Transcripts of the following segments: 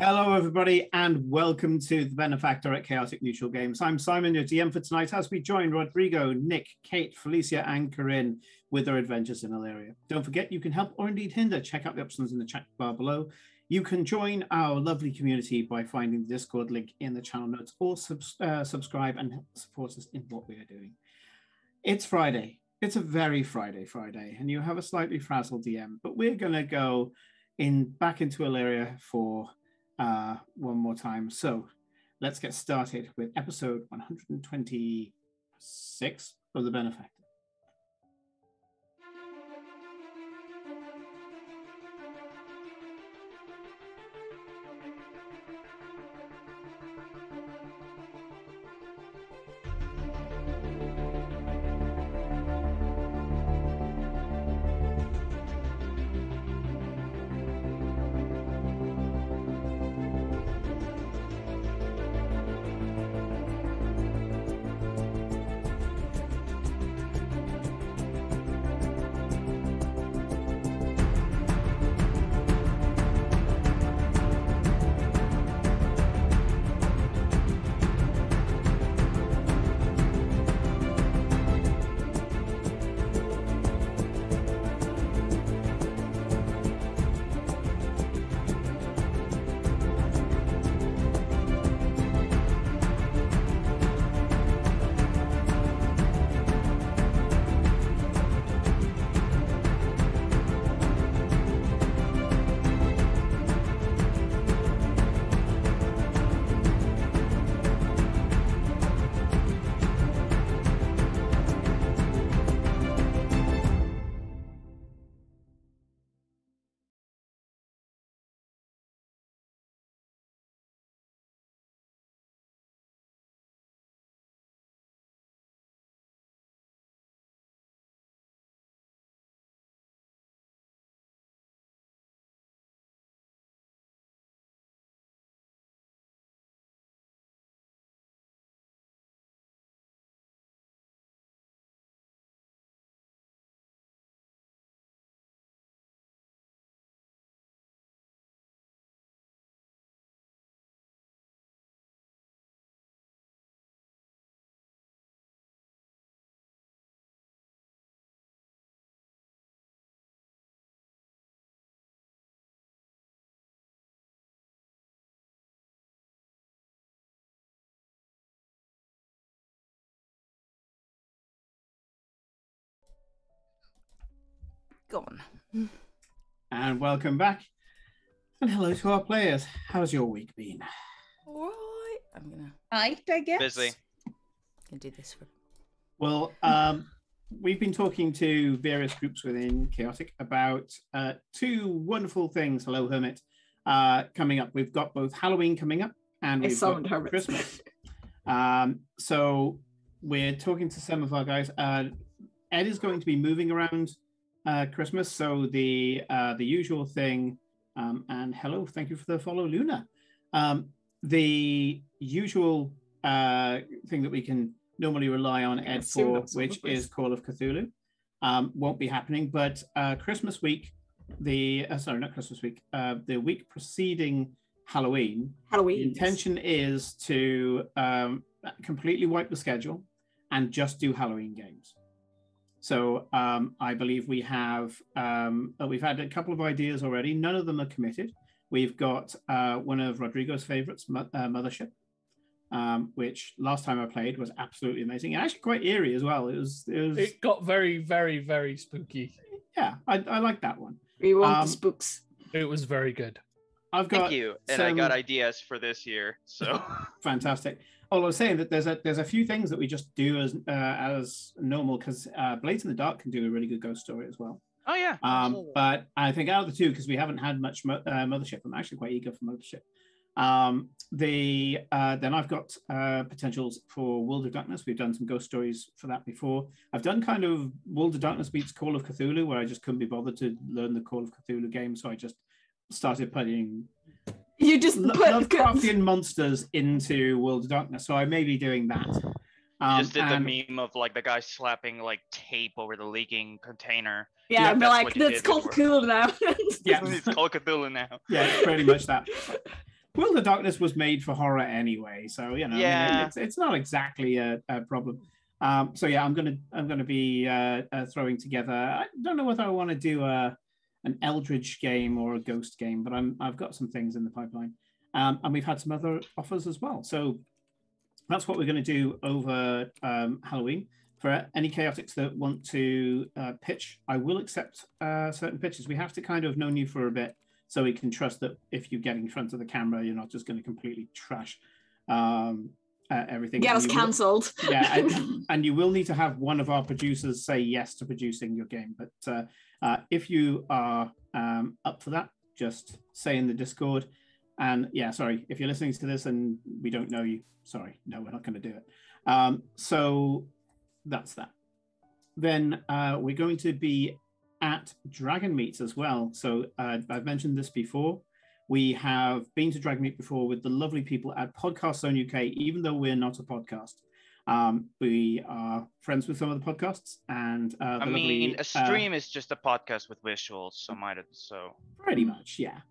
Hello, everybody, and welcome to the Benefactor at Chaotic Neutral Games. I'm Simon, your DM for tonight, as we join Rodrigo, Nick, Kate, Felicia, and Corinne with their adventures in Illyria. Don't forget, you can help or indeed hinder. Check out the options in the chat bar below. You can join our lovely community by finding the Discord link in the channel notes, or subscribe and support us in what we are doing. It's Friday. It's a very Friday, and you have a slightly frazzled DM, but we're going to go back into Illyria for one more time. So let's get started with episode 126 of the Benefactor. Go on. And welcome back. And hello to our players. How's your week been? All right. I'm gonna. I guess. Busy. Gonna do this for. Well, we've been talking to various groups within Chaotic about two wonderful things. Hello, Hermit. Coming up, we've got both Halloween coming up, and we've got Hermit. Christmas. So we're talking to some of our guys. Ed is going to be moving around Christmas, so the usual thing. And hello, thank you for the follow, Luna. The usual thing that we can normally rely on Ed for, which is Call of Cthulhu, won't be happening. But Christmas week, not Christmas week, the week preceding Halloween. The intention is to completely wipe the schedule and just do Halloween games. So I believe we have we've had a couple of ideas already. None of them are committed. We've got one of Rodrigo's favorites, Mothership, which last time I played was absolutely amazing and actually quite eerie as well. It got very, very, very spooky. Yeah, I like that one. We want the spooks. It was very good. Thank you. And I got ideas for this year. So fantastic. All I was saying that there's a few things that we just do as normal, because Blades in the Dark can do a really good ghost story as well. Oh yeah. But I think out of the two, because we haven't had much Mothership, I'm actually quite eager for Mothership. Then I've got potentials for World of Darkness. We've done some ghost stories for that before. I've done kind of World of Darkness meets Call of Cthulhu, where I just couldn't be bothered to learn the Call of Cthulhu game, so I just started putting You just put Lovecraftian monsters into World of Darkness, so I may be doing that. You just did the meme of like the guy slapping like tape over the leaking container. Yeah, but like that's called Cthulhu now. Yeah, it's called Cthulhu now. Yeah, it's pretty much that. World of Darkness was made for horror anyway, so I mean, it's not exactly a problem. So yeah, I'm gonna be throwing together. I don't know whether I want to do an Eldritch game or a Ghost game, but I've got some things in the pipeline, and we've had some other offers as well. So that's what we're going to do over Halloween. For any chaotics that want to pitch, I will accept certain pitches. We have to kind of know you for a bit, so we can trust that if you get in front of the camera, you're not just going to completely trash everything. Get us cancelled. Yeah, and you will need to have one of our producers say yes to producing your game. But if you are up for that, just say in the Discord. And yeah, sorry, if you're listening to this and we don't know you, sorry, no, we're not going to do it. So that's that. Then we're going to be at Dragon Meets as well. So I've mentioned this before. We have been to Dragon Meet before with the lovely people at Podcast Zone UK, even though we're not a podcast. We are friends with some of the podcasts, and a stream is just a podcast with visuals, so pretty much, yeah.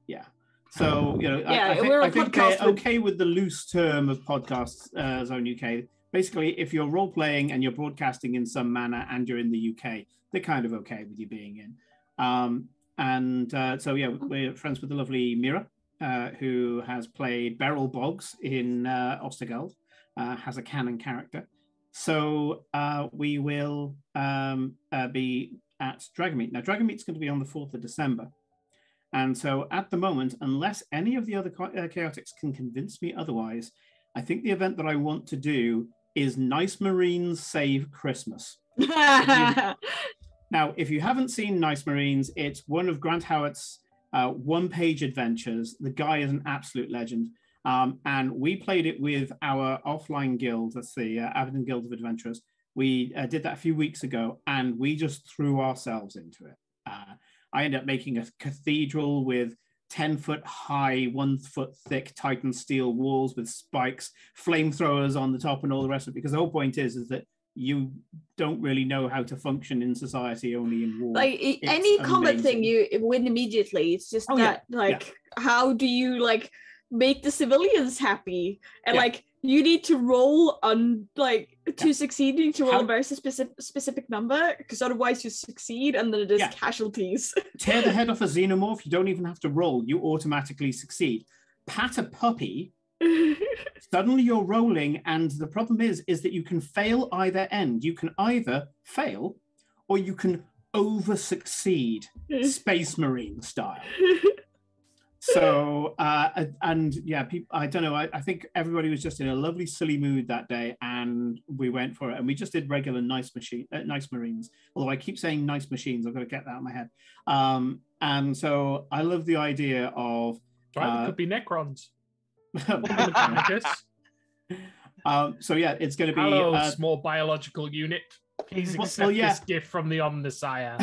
So I think they're okay with the loose term of Podcast Zone UK. Basically, if you're role playing and you're broadcasting in some manner and you're in the UK, they're kind of okay with you being in. So yeah, we're friends with the lovely Mira, who has played Beryl Boggs in Ostergeld, has a canon character. So we will be at Dragon Meet. Now, Dragon Meet's going to be on the 4th of December. And so at the moment, unless any of the other chaotics can convince me otherwise, I think the event that I want to do is Nice Marines Save Christmas. Now, if you haven't seen Nice Marines, it's one of Grant Howitt's one-page adventures. The guy is an absolute legend. And we played it with our offline guild, that's the Aberdeen Guild of Adventurers. We did that a few weeks ago, and we just threw ourselves into it. I ended up making a cathedral with 10-foot high, 1-foot thick Titan steel walls with spikes, flamethrowers on the top, and all the rest of it. Because the whole point is that you don't really know how to function in society, only in war. Like any combat thing, you win immediately. It's just how do you make the civilians happy? And you need to roll on to succeed. You need to roll a very specific number, because otherwise you succeed and then there's casualties. Tear the head off a xenomorph. You don't even have to roll. You automatically succeed. Pat a puppy. Suddenly you're rolling, and the problem is that you can fail either end. You can either fail or you can over succeed, Space Marine style. So I don't know. I think everybody was just in a lovely silly mood that day, and we went for it. And we just did regular Nice Marines. Although I keep saying Nice Machines, I've got to get that out of my head. And so I love the idea of it could be Necrons. So yeah, it's going to be hello, small biological unit. Please accept this gift from the Omnisire.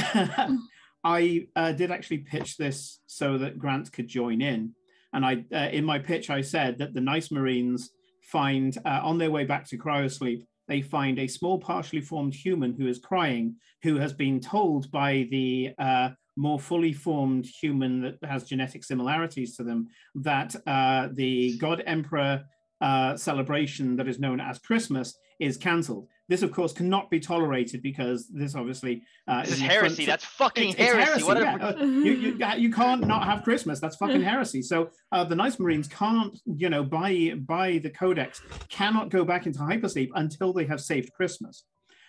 I did actually pitch this so that Grant could join in, and I in my pitch I said that the Nice Marines find on their way back to cryosleep, they find a small partially formed human who is crying, who has been told by the more fully formed human that has genetic similarities to them that the God Emperor celebration that is known as Christmas is cancelled. This, of course, cannot be tolerated because this obviously this is heresy. That's fucking heresy. Yeah. You can't not have Christmas. That's fucking heresy. So the Nice Marines can't, by the codex, cannot go back into hypersleep until they have saved Christmas.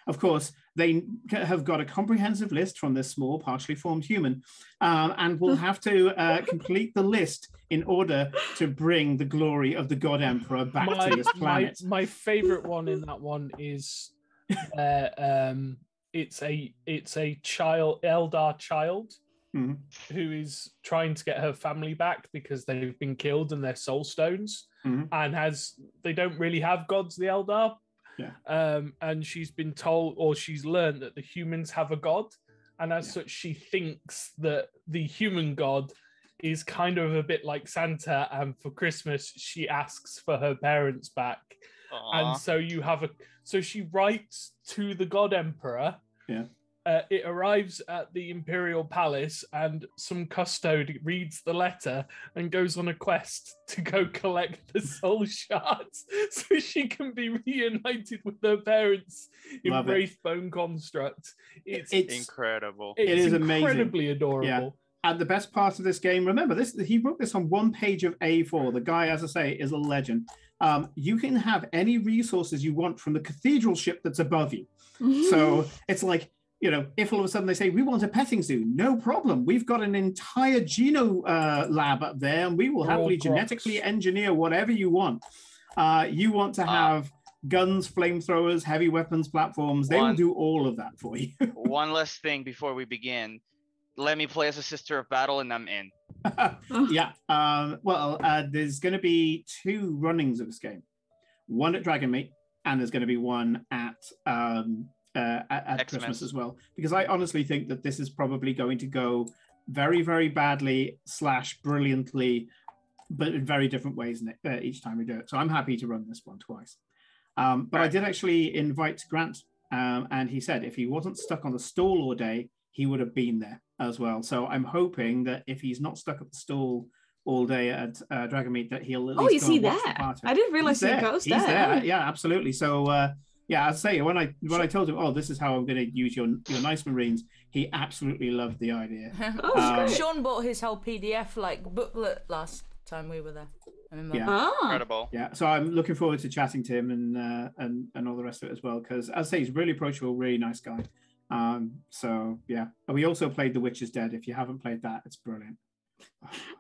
Of course, they have got a comprehensive list from this small, partially formed human, and will have to complete the list in order to bring the glory of the God Emperor back to this planet. My favorite one in that one is it's a child, Eldar child, who is trying to get her family back because they've been killed and they're soul stones, and they don't really have gods, the Eldar. Yeah. And she's been told, or she's learned, that the humans have a god, and as such she thinks that the human god is kind of a bit like Santa, and for Christmas she asks for her parents back. Aww. And so so she writes to the God Emperor, it arrives at the Imperial Palace, and some custode reads the letter and goes on a quest to go collect the soul shards so she can be reunited with her parents in Wraithbone Construct. It's incredible. It is incredibly amazing. Adorable. Yeah. And the best part of this game, remember this, he wrote this on one page of A4. The guy, as I say, is a legend. You can have any resources you want from the cathedral ship that's above you. So it's like, you know, if all of a sudden they say, we want a petting zoo, no problem. We've got an entire geno lab up there, and we will happily genetically engineer whatever you want. You want to have guns, flamethrowers, heavy weapons platforms. They will do all of that for you. One last thing before we begin. Let me play as a Sister of Battle, and I'm in. Yeah. There's going to be 2 runnings of this game. One at Dragonmeet, and there's going to be one at Christmas as well. Because I honestly think that this is probably going to go very, very badly / brilliantly, but in very different ways each time we do it. So I'm happy to run this one twice. But I did actually invite Grant, and he said if he wasn't stuck on the stall all day, he would have been there as well. So I'm hoping that if he's not stuck at the stall all day at Dragonmeet, that he'll at least is he there? I didn't realize he goes there. He's there. Yeah, absolutely. So yeah, I'd say when I told him, this is how I'm going to use your nice Marines, he absolutely loved the idea. Sean bought his whole PDF booklet last time we were there. I remember. Yeah. Incredible. Yeah, so I'm looking forward to chatting to him and all the rest of it as well, because as I say, he's really approachable, really nice guy. So yeah, we also played The Witch is Dead. If you haven't played that, it's brilliant.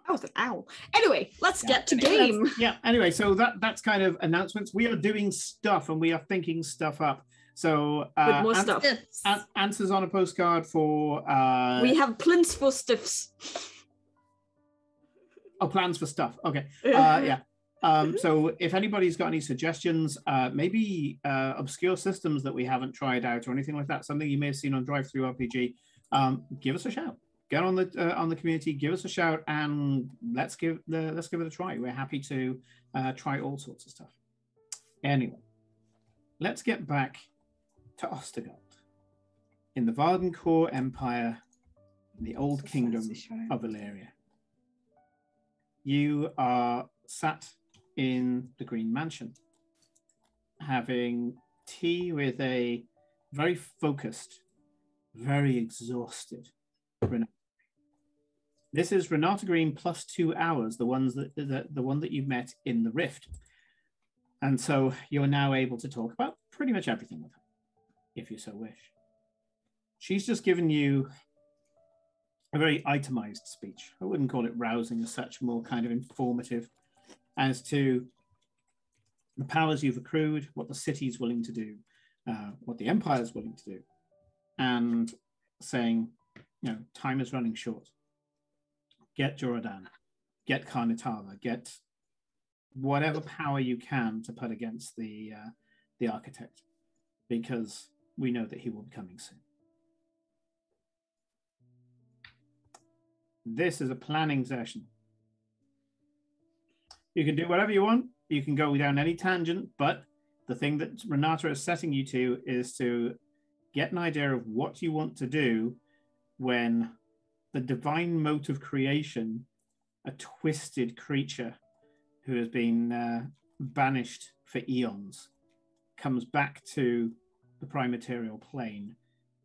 I was an owl. Anyway, let's get to game. Anyway, so that's kind of announcements. We are doing stuff and we are thinking stuff up. So with more stuff. Answers on a postcard for we have plans for stuffs. Oh, plans for stuff. Okay. Yeah. So if anybody's got any suggestions, maybe obscure systems that we haven't tried out or anything like that, something you may have seen on Drive-Thru RPG, give us a shout. Get on the community, give us a shout, and let's give it a try. We're happy to try all sorts of stuff. Anyway, let's get back to Ostergard in the Vardencore Empire, in the old kingdom of Illyria. You are sat in the Green Mansion, having tea with a very focused, very exhausted Renata. This is Renata Green plus 2 hours, the one that you met in the Rift. And so you're now able to talk about pretty much everything with her, if you so wish. She's just given you a very itemized speech. I wouldn't call it rousing as such, more kind of informative as to the powers you've accrued, what the city's willing to do, what the empire's willing to do, and saying, time is running short. Get Jordan, get Karnatala, get whatever power you can to put against the architect, because we know that he will be coming soon. This is a planning session. You can do whatever you want. You can go down any tangent, but the thing that Renata is setting you to is to get an idea of what you want to do when the divine mote of creation, a twisted creature who has been banished for eons, comes back to the prime material plane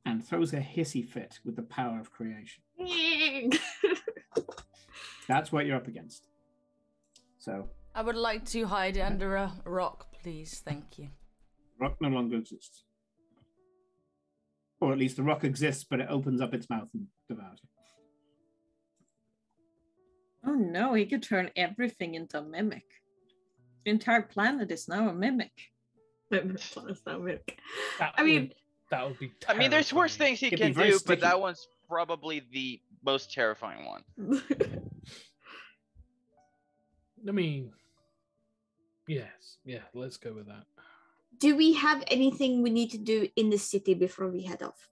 and throws a hissy fit with the power of creation. That's what you're up against. So I would like to hide under a rock, please. Thank you. Rock no longer exists. Or at least the rock exists, but it opens up its mouth and devours you. Oh no, he could turn everything into a mimic. The entire planet is now a mimic. I mean, that would be terrifying. I mean, there's worse things he can do, but that one's probably the most terrifying one. I mean, yes, yeah, let's go with that. Do we have anything we need to do in the city before we head off?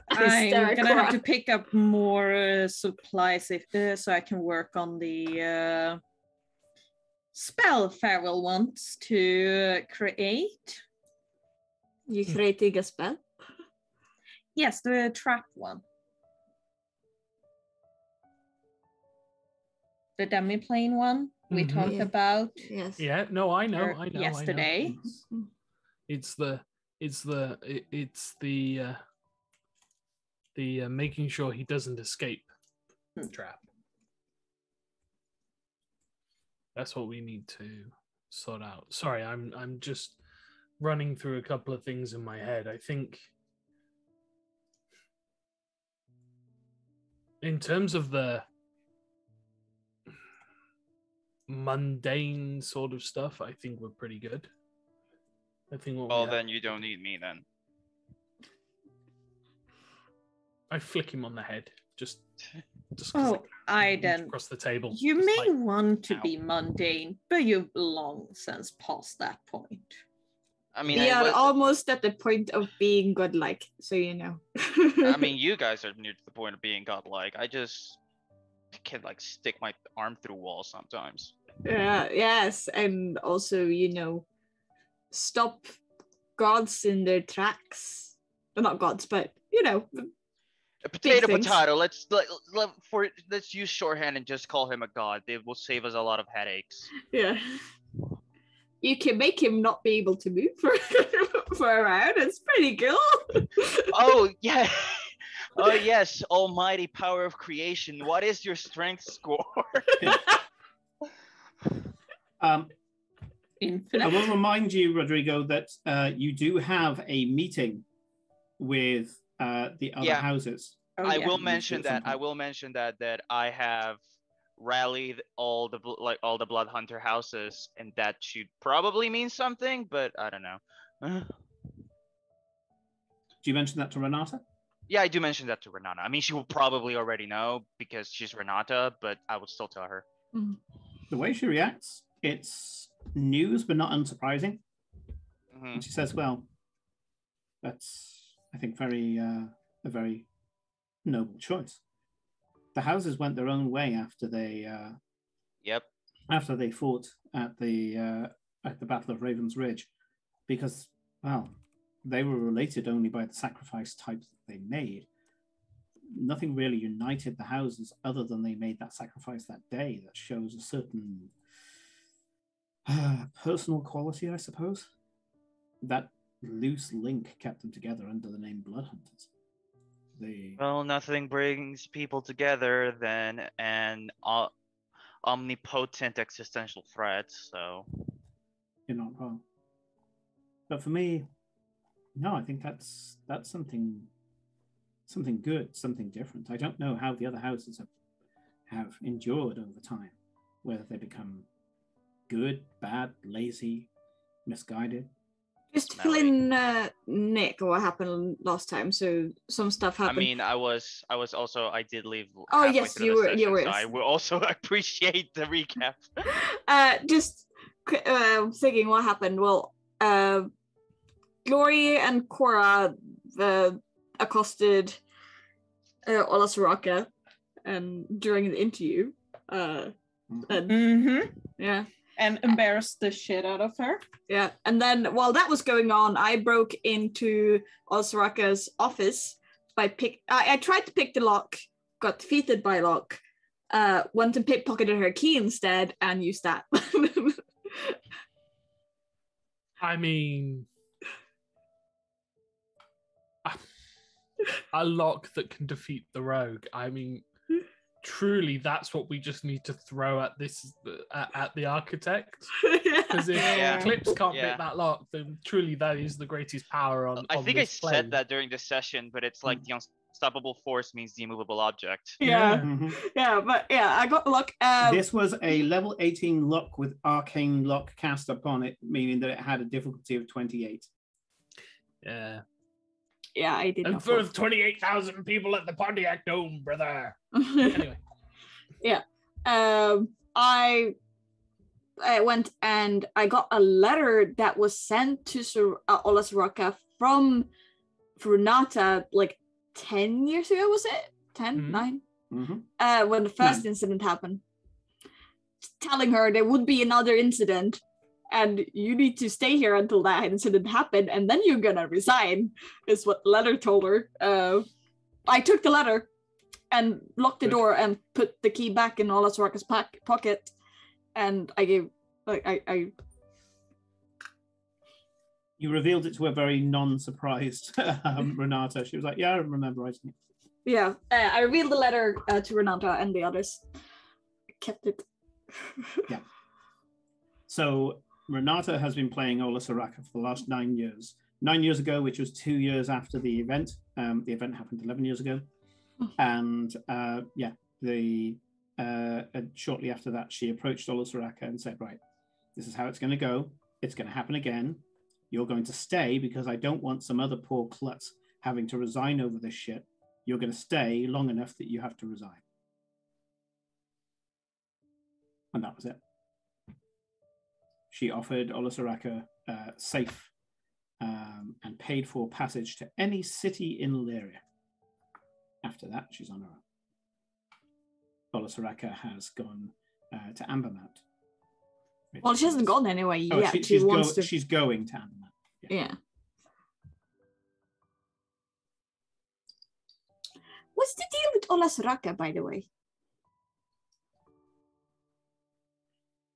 I'm gonna have to pick up more supplies so I can work on the spell Farrell wants to create. You creating a spell? Yes, the trap one. The demi-plane one we talked about. Yes. Yeah, no, I know. Yesterday. I know. It's the making sure he doesn't escape trap. That's what we need to sort out. Sorry, I'm just running through a couple of things in my head. I think in terms of the mundane sort of stuff, I think we're pretty good. I think Well, then you don't need me then. I flick him on the head. Just Oh, Aiden. Across the table. You just may like, want to be mundane, but you've long since passed that point. I mean, We are almost at the point of being godlike, so you know. I mean, you guys are near to the point of being godlike. I just can like stick my arm through walls sometimes. Yes, and also, you know, stop gods in their tracks. Well, not gods, but you know, A potato, things. potato. Let's use shorthand and just call him a god. It will save us a lot of headaches. Yeah. You can make him not be able to move for a round. It's pretty cool. Oh yeah. Oh yes, almighty power of creation. What is your strength score? Infinite. I will remind you, Rodrigo, that you do have a meeting with the other houses. Oh, I yeah. will mention that. I will mention that I have rallied all the blood hunter houses, and that should probably mean something, but I don't know. Do you mention that to Renata? Yeah, I do mention that to Renata. I mean, she will probably already know because she's Renata, but I would still tell her. The way she reacts, it's news, but not unsurprising. Mm-hmm. And she says, "Well, that's, I think, a very noble choice. The houses went their own way after they after they fought at the Battle of Raven's Ridge, because, well, they were related only by the sacrifice types that they made. Nothing really united the houses other than they made that sacrifice that day. That shows a certain personal quality, I suppose. That loose link kept them together under the name Bloodhunters. Well, nothing brings people together than an omnipotent existential threat, so... You're not wrong. But for me, no, I think that's something good, something different. I don't know how the other houses have endured over time, whether they become good, bad, lazy, misguided. Just to fill in Nick what happened last time. So some stuff happened. I mean, I did leave. Oh yes, you were. So I will also appreciate the recap. Just thinking what happened. Well, Glory and Cora accosted Ola Soraka during the interview. Yeah. And embarrassed the shit out of her. Yeah, and then while that was going on, I broke into Ola Soraka's office I tried to pick the lock, got defeated by lock, went and pickpocketed her key instead, and used that. I mean, a lock that can defeat the rogue. I mean, truly, that's what we just need to throw at the architect. Because if Eclipse can't pick that lock, then truly that is the greatest power on. I think I this plane. said that during the session, but it's like the unstoppable force means the immovable object. Yeah, Mm-hmm. yeah, but yeah, I got the lock. This was a level 18 lock with arcane lock cast upon it, meaning that it had a difficulty of 28. Yeah. Yeah, I did. And for 28,000 people at the Pontiac Dome, brother. Anyway. Yeah. I went and I got a letter that was sent to Ola Soraka from Renata like 10 years ago, was it? 10? 9? When the first incident happened. Telling her there would be another incident and you need to stay here until that incident happened, and then you're gonna resign, is what the letter told her. I took the letter and locked the door and put the key back in Ola Soraka's pocket, and I gave, I You revealed it to a very non-surprised Renata. She was like, yeah, I remember writing it. Yeah, I revealed the letter to Renata, and the others kept it. Yeah. So Renata has been playing Ola Soraka for the last 9 years. 9 years ago, which was 2 years after the event. The event happened 11 years ago. And shortly after that, she approached Ola Soraka and said, right, this is how it's going to go. It's going to happen again. You're going to stay because I don't want some other poor klutz having to resign over this shit. You're going to stay long enough that you have to resign. And that was it. She offered Ola Soraka safe and paid for passage to any city in Illyria. After that, she's on her own. Ola Soraka has gone to Ambermount. Well, she hasn't gone anywhere yet. She's going to Ambermount. Yeah. What's the deal with Ola Soraka, by the way?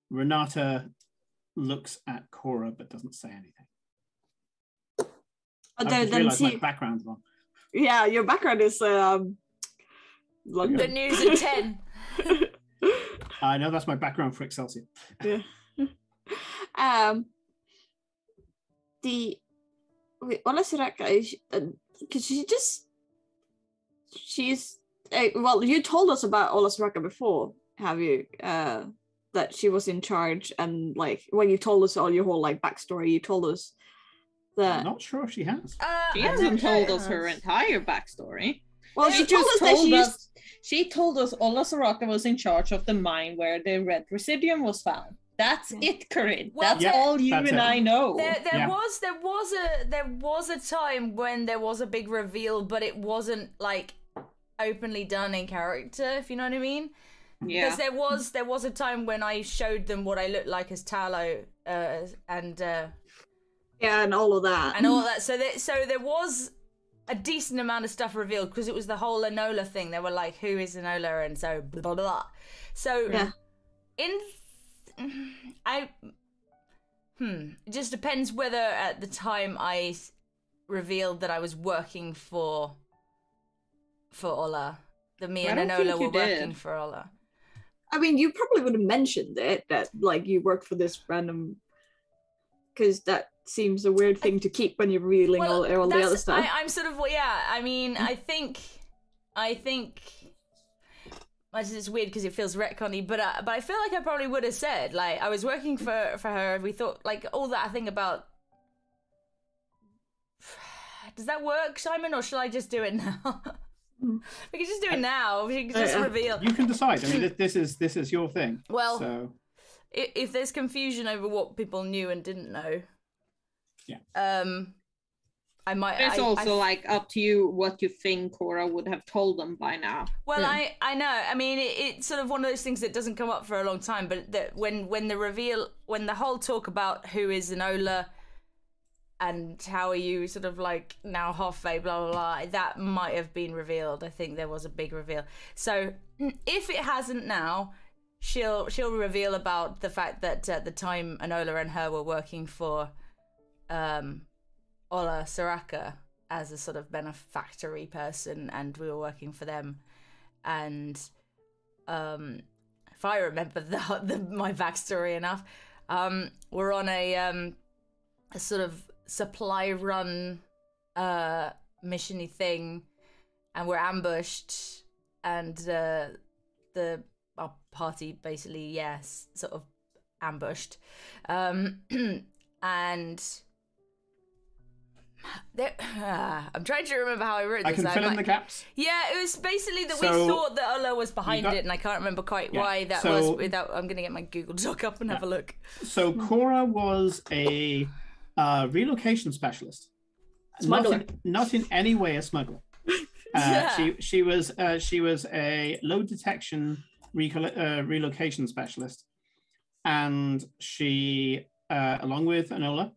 Renata looks at Cora but doesn't say anything. I just realised my background's wrong. Yeah, your background is the news at 10. I know that's my background for Excelsior. Yeah. Ola Soraka, because she's well, you told us about Ola Soraka before, have you? That she was in charge, and like when you told us all your whole like backstory, you told us that. I'm not sure if she has. She hasn't told us her entire backstory. Well, she told us Ola Soraka was in charge of the mine where the red residuum was found. That's it, Corinne. Well, that's all you and I know. There was a time when there was a big reveal, but it wasn't like openly done in character, if you know what I mean. Yeah. Because there was a time when I showed them what I looked like as Talo, and all of that. So there was a decent amount of stuff revealed because it was the whole Enola thing. They were like, "Who is Enola?" and so blah blah blah. So it just depends whether at the time I revealed that I was working for Ola, that me and Enola were working for Ola. I mean, you probably would have mentioned it, that like you work for this random, because that seems a weird thing to keep when you're revealing all the other stuff. I'm sort of, I mean, I think it's weird because it feels retconny, but I feel like I probably would have said, like, I was working for her, and we thought, like, all that I think about. Does that work, Simon, or shall I just do it now? We can just do it now. We can just reveal. You can decide. I mean, this is your thing. Well, so if there's confusion over what people knew and didn't know, I might. It's also like up to you what you think Cora would have told them by now. Well, I know. I mean, it's sort of one of those things that doesn't come up for a long time. But that when the whole talk about who is Enola and how are you sort of like now halfway, blah blah blah, that might have been revealed. I think there was a big reveal. So if it hasn't now, she'll reveal about the fact that at the time Enola and her were working for Ola Soraka as a sort of benefactory person, and we were working for them. And if I remember my backstory enough, we're on a sort of supply run missiony thing, and we're ambushed, and our party basically sort of ambushed, and I'm trying to remember how I wrote this. I can fill in the gaps. Yeah, it was basically that we thought that Ola was behind it, and I can't remember quite why that was. Without, I'm going to get my Google Doc up and have a look. So Cora was a relocation specialist. Not in any way a smuggler. She was a load detection relocation specialist, and she along with Enola,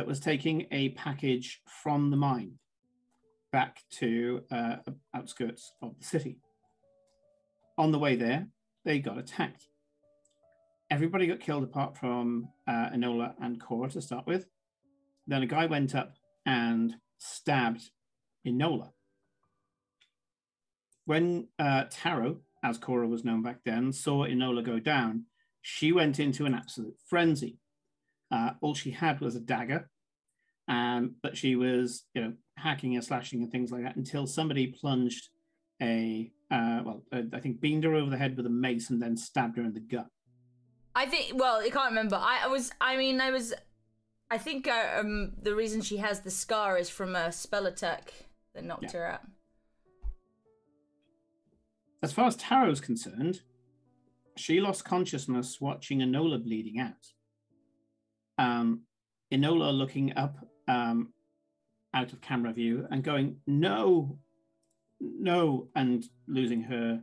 was taking a package from the mine back to outskirts of the city. On the way there, they got attacked. Everybody got killed apart from Enola and Cora to start with. Then a guy went up and stabbed Enola. When Taro, as Cora was known back then, saw Enola go down, she went into an absolute frenzy. All she had was a dagger, but she was, hacking and slashing and things like that until somebody plunged I think beamed her over the head with a mace and then stabbed her in the gut. I can't remember. I think the reason she has the scar is from a spell attack that knocked her out. As far as Taro's concerned, she lost consciousness watching Enola bleeding out. Enola looking up out of camera view and going, no, and losing her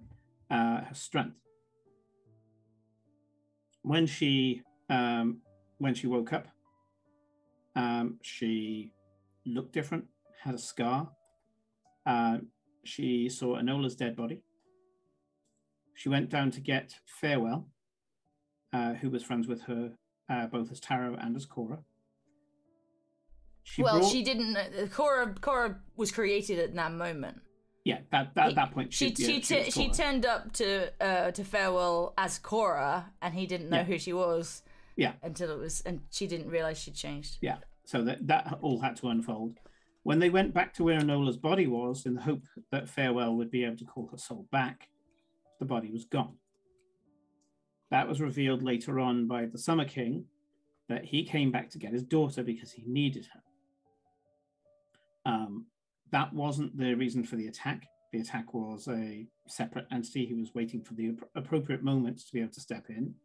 strength. When she woke up, she looked different, had a scar. She saw Enola's dead body. She went down to get Farewell, who was friends with her both as Taro and as Cora. She didn't. Cora was created at that moment. Yeah, at that point, she turned up to Farewell as Cora, and he didn't know who she was. Yeah, and she didn't realize she'd changed. Yeah, so that all had to unfold. When they went back to where Enola's body was, in the hope that Farewell would be able to call her soul back, the body was gone. That was revealed later on by the Summer King, that he came back to get his daughter because he needed her. That wasn't the reason for the attack. The attack was a separate entity. He was waiting for the appropriate moments to be able to step in.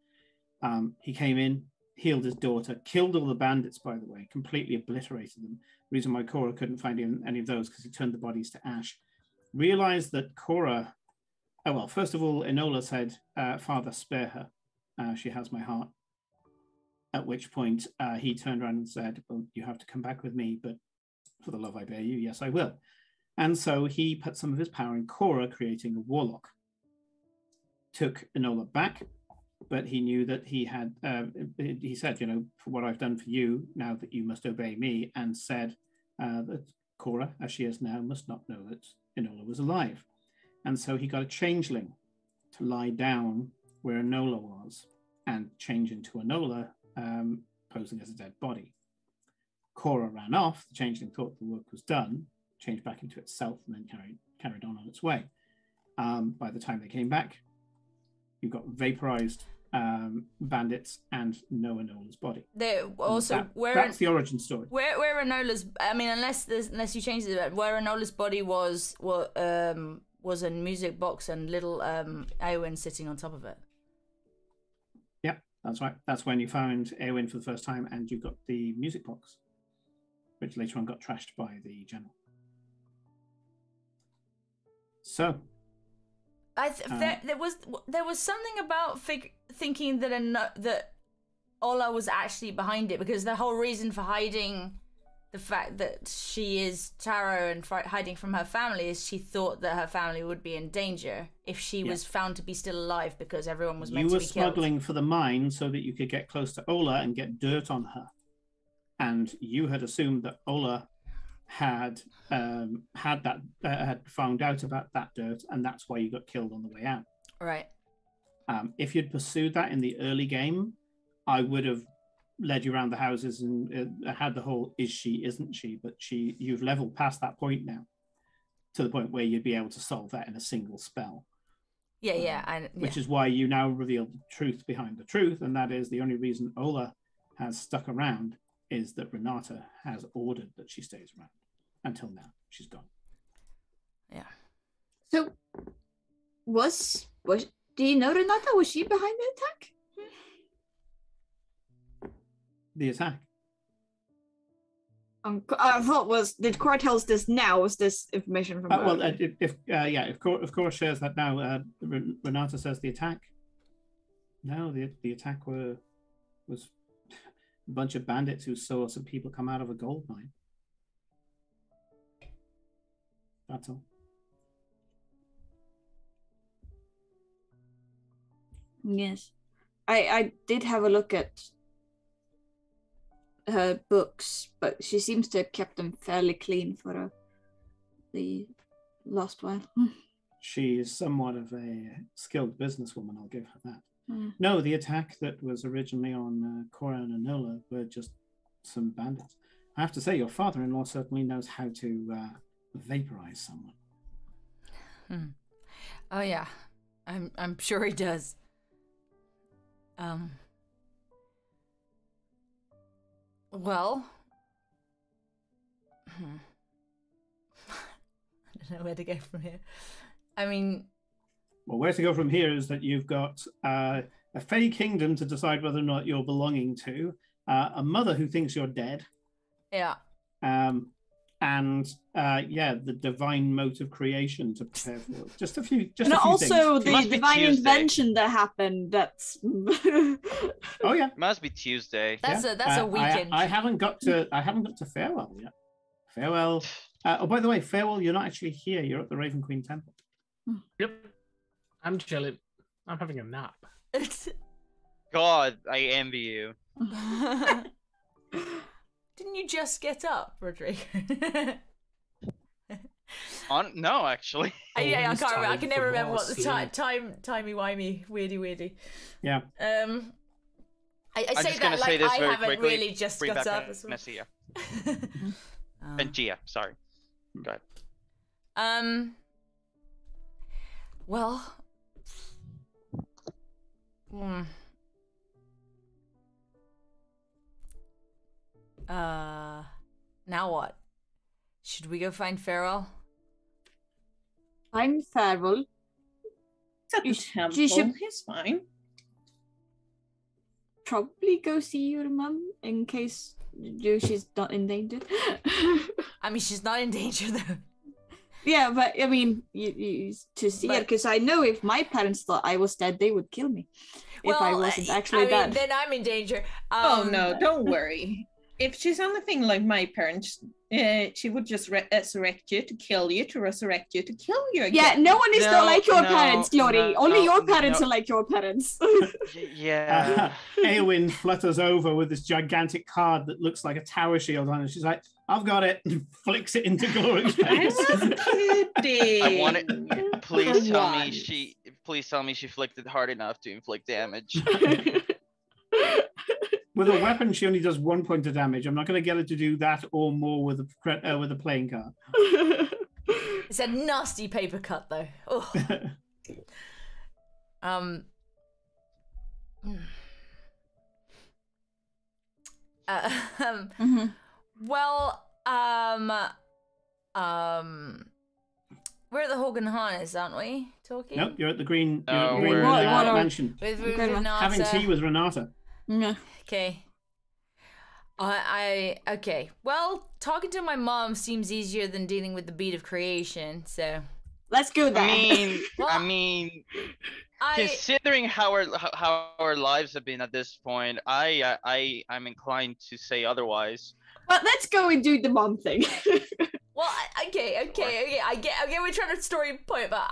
He came in, healed his daughter, killed all the bandits, by the way, completely obliterated them. The reason why Cora couldn't find any of those because he turned the bodies to ash. Realized that Cora, first of all, Enola said, Father, spare her. She has my heart. At which point he turned around and said, well, you have to come back with me, but for the love I bear you, yes, I will. And so he put some of his power in Cora, creating a warlock. Took Enola back, but he knew that he had, he said, for what I've done for you, now that you must obey me, and said that Cora, as she is now, must not know that Enola was alive. And so he got a changeling to lie down where Enola was and change into Enola, posing as a dead body. Cora ran off. The changeling thought the work was done, changed back into itself, and then carried on its way. By the time they came back, you got vaporized bandits and no Enola's body. That's the origin story. Where Enola's, unless you change it, where Enola's body was a music box and little Eowyn sitting on top of it. Yep, that's right. That's when you found Eowyn for the first time, and you got the music box, which later on got trashed by the general. So, there was something about thinking that Ola was actually behind it, because the whole reason for hiding the fact that she is Taro and hiding from her family is she thought that her family would be in danger if she was found to be still alive, because everyone was meant to be killed. You were smuggling for the mine so that you could get close to Ola and get dirt on her. And you had assumed that Ola had found out about that dirt, and that's why you got killed on the way out. Right. If you'd pursued that in the early game, I would have led you around the houses and had the whole is she, isn't she, but you've leveled past that point now, to the point where you'd be able to solve that in a single spell. Which is why you now reveal the truth behind the truth, and that is the only reason Ola has stuck around is that Renata has ordered that she stays around. Until now, she's gone. Yeah. So, do you know Renata? Was she behind the attack? The attack? I thought did Cora tell us this now? Was this information from? If Cora shares that now, Renata says the attack. No, the attack was bunch of bandits who saw some people come out of a gold mine. That's all. Yes. I did have a look at her books, but she seems to have kept them fairly clean for the last while. She is somewhat of a skilled businesswoman, I'll give her that. Mm. No, the attack that was originally on Cora and Enola were just some bandits. I have to say, your father-in-law certainly knows how to vaporize someone. Oh yeah, I'm sure he does. Well, I don't know where to go from here. I mean, well, where to go from here is that you've got a fey kingdom to decide whether or not you're belonging to, a mother who thinks you're dead. Yeah. And the divine mote of creation to prepare for. Just a few. Just and a few also things. the divine invention that happened. That's. Oh yeah. Must be Tuesday. That's a weekend. I haven't got to Farewell yet. Farewell. Oh, by the way, Farewell, you're not actually here. You're at the Raven Queen Temple. Yep. I'm chilling. I'm having a nap. God, I envy you. Didn't you just get up, Rodrigo? No, actually. I can't remember. I can never remember what the timey-wimey, weirdy. Yeah. I I'm say just that gonna like say this I very haven't quickly. really just Bring got back up. As well. Nessia. And Gia, sorry. Go ahead. Well. Now what? Should we go find Farewell? Find Farewell. It's at the temple. He's fine. Probably go see your mum in case she's not in danger. I mean, she's not in danger though. Yeah, but I mean, you to see her, because I know if my parents thought I was dead, they would kill me. Well, if I wasn't actually dead. Then I'm in danger. Oh no, don't worry. If she's anything like my parents, she would just resurrect you to kill you, to resurrect you to kill you again. Yeah, no one is like your parents, Glory. Only your parents are like your parents. Yeah. Eowyn flutters over with this gigantic card that looks like a tower shield on it. She's like, I've got it, and flicks it into Glory's face. I'm kidding. I want it. Please tell me she flicked it hard enough to inflict damage. With a weapon, she only does 1 point of damage. I'm not going to get her to do that or more with a playing card. It's a nasty paper cut, though. Oh. Well, we're at the Horgan Harness, aren't we? Talking? Nope, you're at the Green, we're Mansion. With Renata. Having tea with Renata. Yeah. Okay. Okay. Well, talking to my mom seems easier than dealing with the beat of creation, so let's go there. I mean, considering how our lives have been at this point, I'm inclined to say otherwise. But let's go and do the mom thing. Well, okay. I get we're trying to story point, but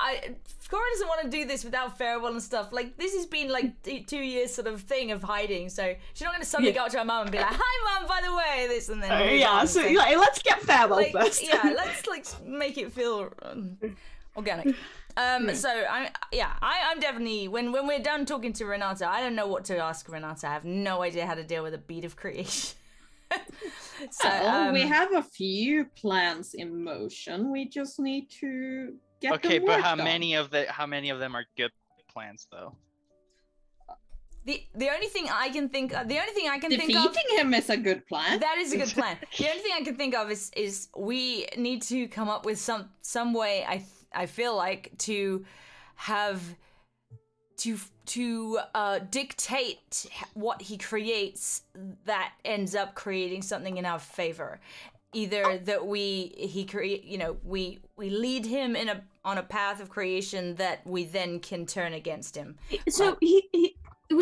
Cora doesn't want to do this without Farewell and stuff. Like, this has been like 2 years sort of thing of hiding, so she's not going to suddenly go up to her mom and be like, "Hi, mom, by the way, this," and then so let's get Farewell first. Yeah, let's make it feel organic. So I'm definitely when we're done talking to Renata, I don't know what to ask Renata. I have no idea how to deal with a beat of creation. So we have a few plans in motion. We just need to get okay, the but work how done. many of them are good plans though? The only thing I can think of, defeating him is a good plan. That is a good plan. The only thing I can think of is we need to come up with some way. I feel like to have to dictate what he creates that ends up creating something in our favor. Either that we lead him on a path of creation that we then can turn against him. So we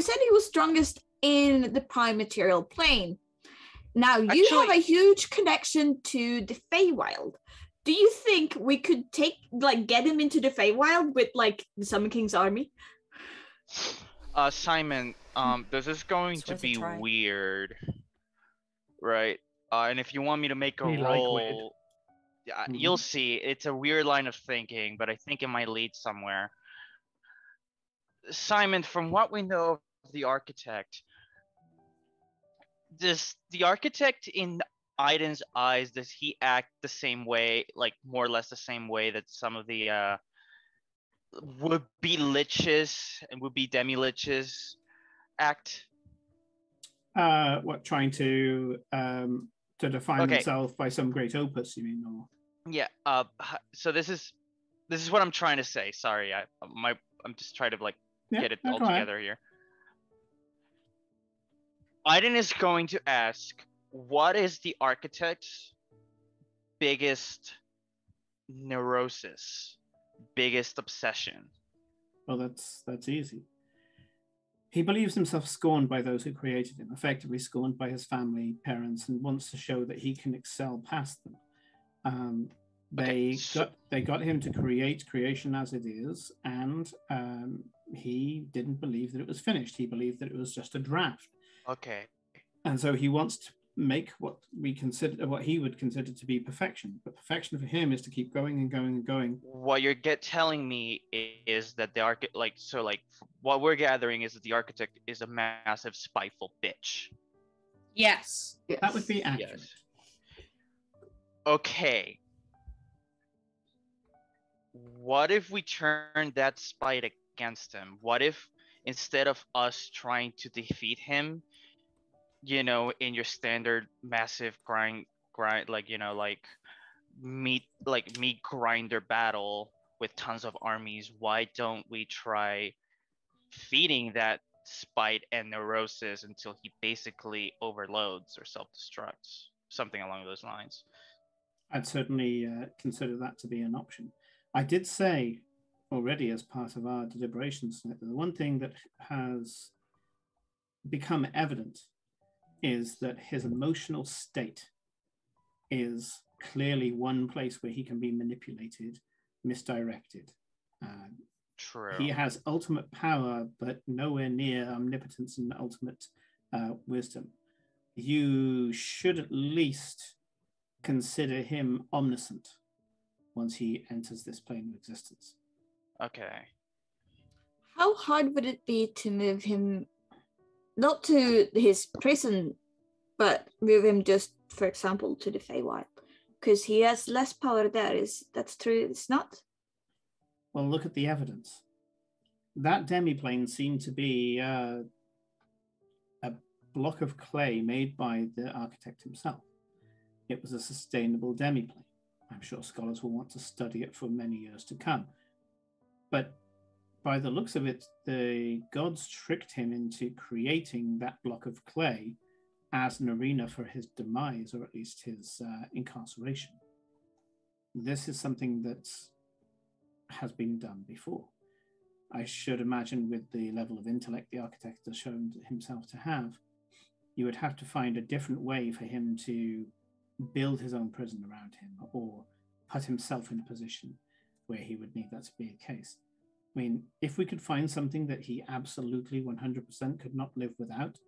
said he was strongest in the prime material plane, Now, you have a huge connection to the Feywild. Do you think we could get him into the Feywild with, like, the Summon King's army? Simon, this is going to be weird, right? And if you want me to make a roll, you'll see. It's a weird line of thinking, but I think it might lead somewhere. Simon, from what we know of the architect, does the architect in Aiden's eyes, does he act the same way, like more or less the same way that some of the would-be liches and would-be demi-liches act? What, trying to define themselves by some great opus, you mean? Or... Yeah. So this is what I'm trying to say. Sorry, I'm just trying to get it all together here. Aiden is going to ask, what is the architect's biggest neurosis, biggest obsession? Well, that's easy. He believes himself scorned by those who created him, effectively scorned by his family, parents, and wants to show that he can excel past them. They got him to create creation as it is, and he didn't believe that it was finished. He believed that it was just a draft. Okay. And so he wants to make what he would consider to be perfection. But perfection for him is to keep going and going and going. What you're telling me is that the what we're gathering is that the architect is a massive spiteful bitch. Yes. That would be accurate. Yes. Okay. What if we turn that spite against him? What if instead of us trying to defeat him, in your standard massive grind, meat grinder battle with tons of armies, why don't we try feeding that spite and neurosis until he basically overloads or self-destructs, something along those lines? I'd certainly consider that to be an option. I did say already as part of our deliberations that the one thing that has become evident is that his emotional state is clearly one place where he can be manipulated, misdirected. True. He has ultimate power, but nowhere near omnipotence and ultimate wisdom. You should at least consider him omniscient once he enters this plane of existence. Okay. How hard would it be to move him, not to his prison, but move him just, for example, to the Feywild? Because he has less power there. That's true? It's not? Well, look at the evidence. That demiplane seemed to be a block of clay made by the architect himself. It was a sustainable demiplane. I'm sure scholars will want to study it for many years to come. But by the looks of it, the gods tricked him into creating that block of clay as an arena for his demise, or at least his incarceration. This is something that has been done before. I should imagine with the level of intellect the architect has shown himself to have, you would have to find a different way for him to build his own prison around him or put himself in a position where he would need that to be the case. I mean, if we could find something that he absolutely 100% could not live without,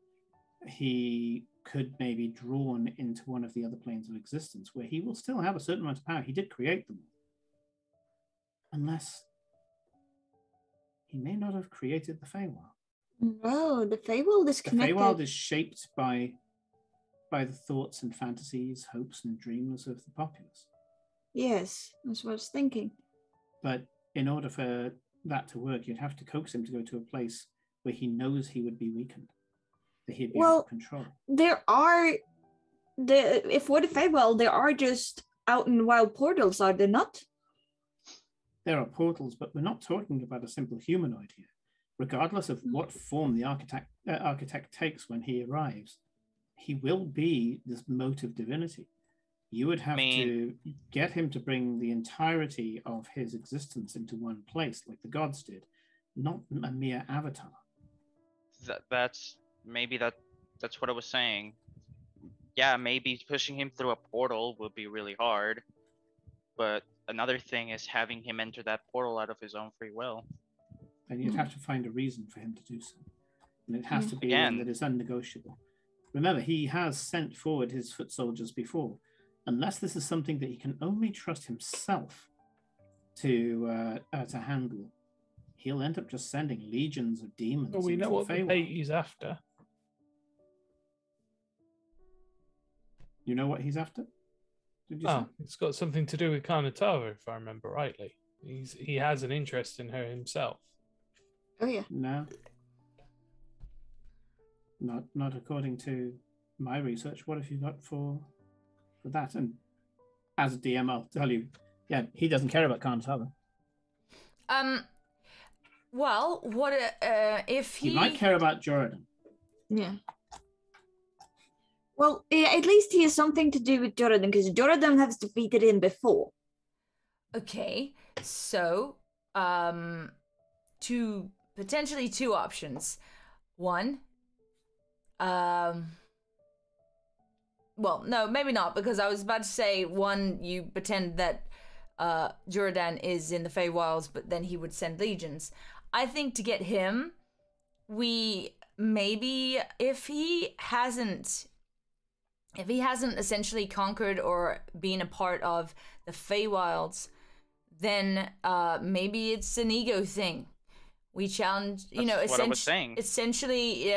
he could maybe drawn into one of the other planes of existence where he will still have a certain amount of power. He did create them. Unless he may not have created the Feywild. No, the Feywild is connected. The Feywild is shaped by the thoughts and fantasies, hopes and dreams of the populace. Yes, that's what I was thinking. But in order for that to work, you'd have to coax him to go to a place where he knows he would be weakened, that he'd be out of control. If for the Feywild, there are just out and wild portals, are there not? There are portals, but we're not talking about a simple humanoid here. Regardless of what form the architect takes when he arrives, he will be this motive divinity. You would have to get him to bring the entirety of his existence into one place, like the gods did, not a mere avatar. That's what I was saying. yeah, maybe pushing him through a portal would be really hard. But another thing is having him enter that portal out of his own free will. And you'd have to find a reason for him to do so. And it has to be Again, one that is unnegotiable. Remember, he has sent forward his foot soldiers before. Unless this is something that he can only trust himself to handle, he'll end up just sending legions of demons. Well, we know what the bait he's after. You know what he's after? Did you say? It's got something to do with Karnatara, if I remember rightly. He has an interest in her himself. Oh yeah. No. Not according to my research. What have you got for that? And as a DM, I'll tell you, yeah, he doesn't care about Karnatara. Well, what if he might care about Jordan? Yeah. Well, at least he has something to do with Jordan, because Jordan has defeated him before. Okay, so potentially two options. One, well, no, maybe not, because I was about to say, one, you pretend that Jordan is in the Feywilds, but then he would send legions. I think to get him, we maybe, if he hasn't essentially conquered or been a part of the Feywilds, then maybe it's an ego thing. We challenge, what I was saying. Essentially,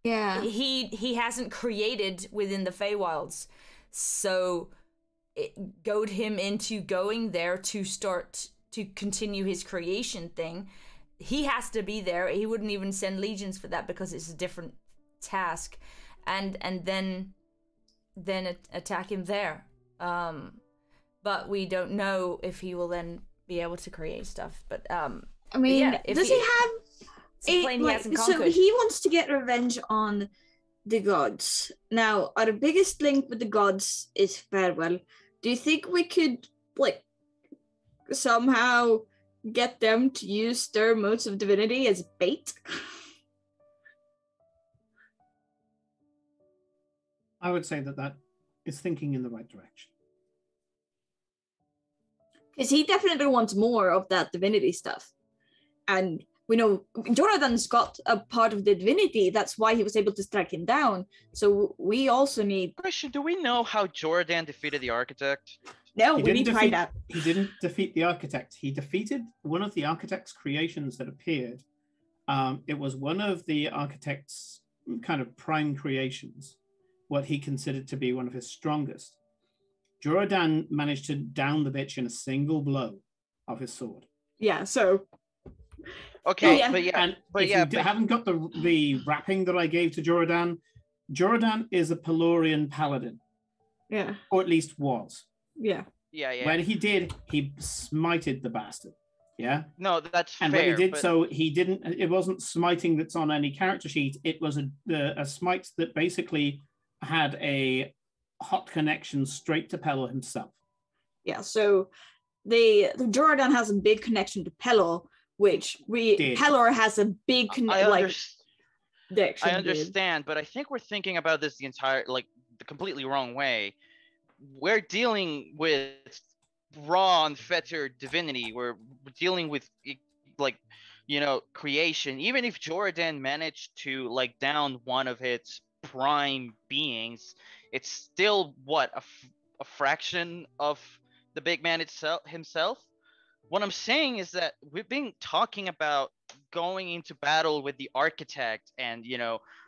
he hasn't created within the Feywilds, so it goad him into going there to continue his creation thing. He has to be there. He wouldn't even send legions for that because it's a different task, and then attack him there. But we don't know if he will then be able to create stuff. But I mean, yeah, does he have a plane he hasn't conquered? So he wants to get revenge on the gods. Now, our biggest link with the gods is Farewell. Do you think we could somehow get them to use their modes of divinity as bait? I would say that is thinking in the right direction. Because he definitely wants more of that divinity stuff. And we know Jordan's got a part of the divinity. That's why he was able to strike him down. So we also need... Question, do we know how Jordan defeated the Architect? No, we need to find out. He didn't defeat the Architect. He defeated one of the Architect's creations that appeared. It was one of the Architect's kind of prime creations, what he considered to be one of his strongest. Jordan managed to down the bitch in a single blow of his sword. Yeah, so... Okay, yeah. but you haven't got the wrapping that I gave to Jordan, Jordan is a Pelorian paladin. Yeah. Or at least was. Yeah. Yeah. When he did, he smited the bastard. Yeah? No, that's and fair. And when he did so, it wasn't smiting that's on any character sheet. It was a smite that basically had a hot connection straight to Pelor himself. Yeah, so the Jordan has a big connection to Pelor, which Pelor has a big connection. I understand, but I think we're thinking about this the completely wrong way. We're dealing with raw, unfettered divinity. We're dealing with creation. Even if Jordan managed to down one of its prime beings, it's still a fraction of the big man himself. What I'm saying is that we've been talking about going into battle with the Architect and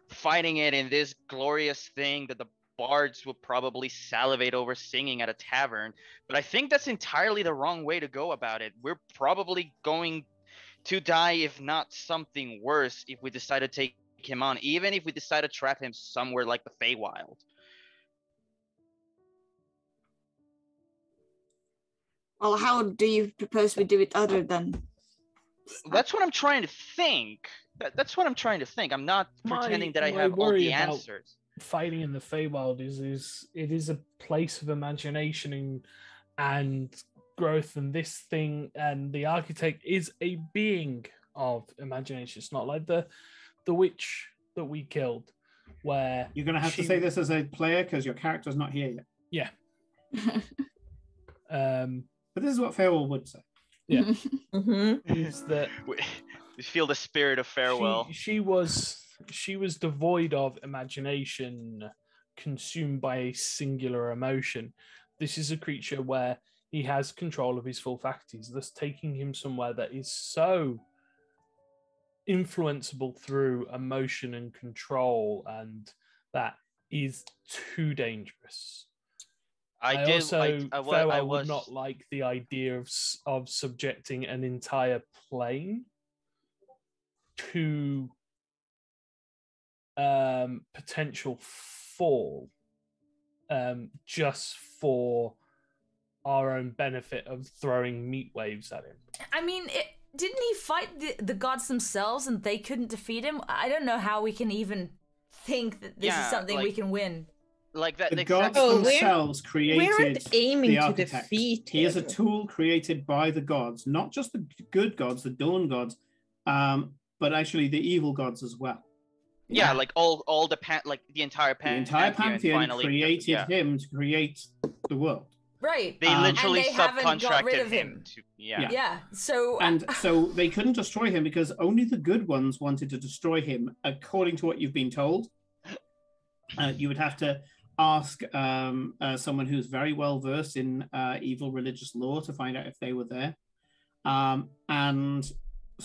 fighting it in this glorious thing that the bards will probably salivate over singing at a tavern, but I think that's entirely the wrong way to go about it. We're probably going to die, if not something worse, if we decide to take him on, even if we decide to trap him somewhere like the Feywild. Well, how do you propose we do it other than... That's what I'm trying to think. That's what I'm trying to think. I'm not pretending that I have all the answers. Fighting in the Feywild is a place of imagination and growth, and this thing and the Architect is a being of imagination. It's not like the witch that we killed. where You're going to have to say this as a player because your character's not here yet. Yeah. But this is what Farewell would say. Yeah. Mm-hmm. Is that You feel the spirit of farewell. She was devoid of imagination, consumed by a singular emotion. This is a creature where he has control of his full faculties, thus taking him somewhere that is so influenceable through emotion and control, and that is too dangerous. I would not like the idea of subjecting an entire plane to potential fall just for our own benefit of throwing meat waves at him. I mean, didn't he fight the gods themselves and they couldn't defeat him? I don't know how we can even think that this is something we can win. Like that, the gods themselves created aiming the to architect. defeat He is a him. tool created by the gods, not just the good gods, the dawn gods, but actually the evil gods as well. Yeah, like all the the entire pantheon. The entire pantheon created him to create the world. Right. They literally and they haven't got rid subcontracted of him. Yeah. So they couldn't destroy him because only the good ones wanted to destroy him, according to what you've been told. You would have to ask someone who's very well versed in evil religious lore to find out if they were there. As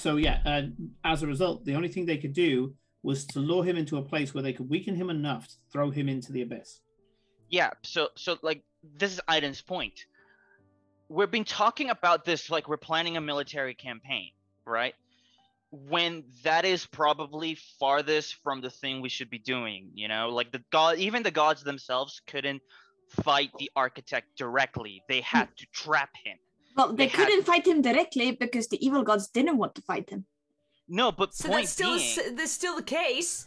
a result, the only thing they could do was to lure him into a place where they could weaken him enough to throw him into the abyss. Yeah, so like this is Aiden's point. We've been talking about this like we're planning a military campaign, right? When that is probably farthest from the thing we should be doing, you know? Like even the gods themselves couldn't fight the architect directly. They had to trap him. Well, they couldn't fight him directly because the evil gods didn't want to fight him. No, but so point that's still the case.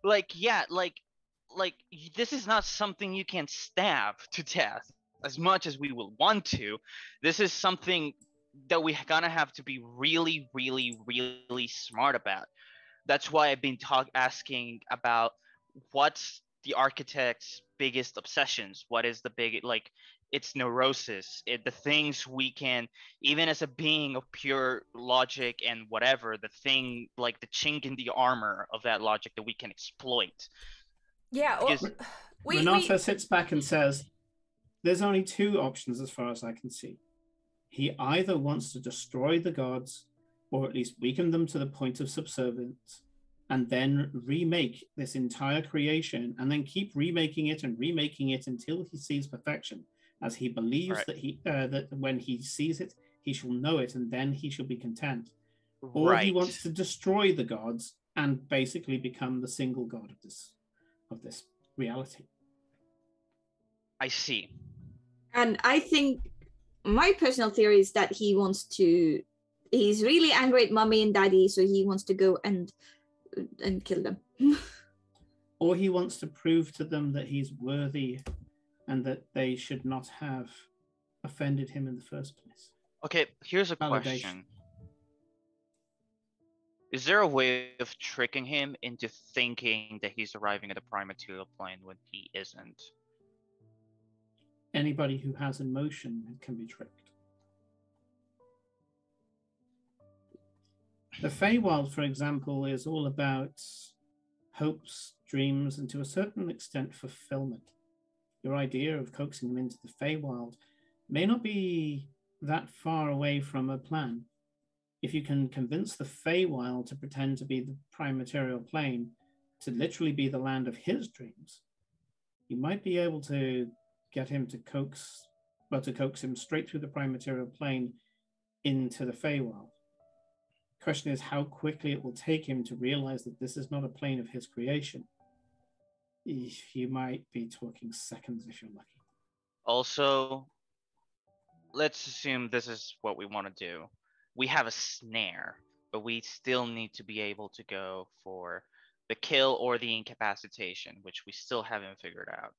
like this is not something you can stab to death as much as we will want to. This is something that we're gonna have to be really, really, really smart about. That's why I've been asking about what's the architect's biggest obsessions. What is the it's neurosis, the things we can, even as a being of pure logic and whatever, the thing like the chink in the armor of that logic that we can exploit. Yeah, Renata sits back and says, there's only two options as far as I can see. He either wants to destroy the gods, or at least weaken them to the point of subservience, and then remake this entire creation, and then keep remaking it until he sees perfection, as he believes that when he sees it, he shall know it, and then he shall be content. Or he wants to destroy the gods and basically become the single god of this reality. I see. And I think my personal theory is that he's really angry at mommy and daddy, so he wants to go and kill them. Or he wants to prove to them that he's worthy and that they should not have offended him in the first place. Okay, here's a question. Is there a way of tricking him into thinking that he's arriving at the prime material plane when he isn't? Anybody who has emotion can be tricked. The Feywild, for example, is all about hopes, dreams, and to a certain extent fulfillment. Your idea of coaxing them into the Feywild may not be that far away from a plan. If you can convince the Feywild to pretend to be the prime material plane, to literally be the land of his dreams, you might be able to get him to coax him straight through the prime material plane into the Feywild. The question is how quickly it will take him to realize that this is not a plane of his creation. You might be talking seconds if you're lucky. Also, let's assume this is what we want to do. We have a snare, but we still need to be able to go for the kill or the incapacitation, which we still haven't figured out.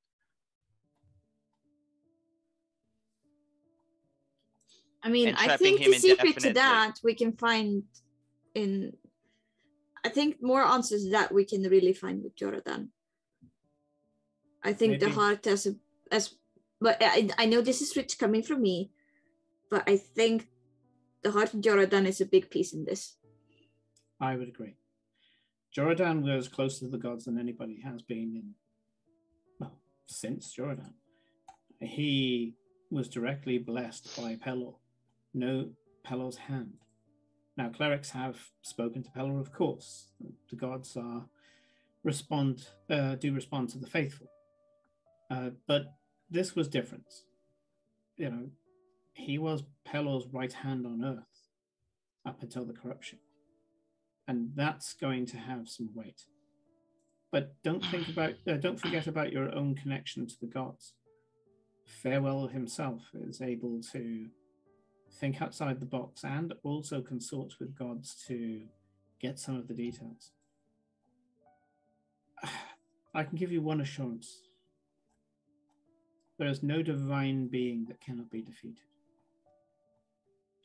I mean, I think the secret to that we can find in... I think more answers that we can really find with Jordan. I think the heart but I know this is rich coming from me, but I think the heart of Jordan is a big piece in this. I would agree. Jordan was closer to the gods than anybody has been since Jordan. He was directly blessed by Pelor. No Pelor's hand. Now, clerics have spoken to Pelor, of course. The gods do respond to the faithful. But this was different. You know, he was Pelor's right hand on earth up until the corruption. And that's going to have some weight. But don't forget about your own connection to the gods. Farewell himself is able to think outside the box and also consort with gods to get some of the details. I can give you one assurance. There is no divine being that cannot be defeated.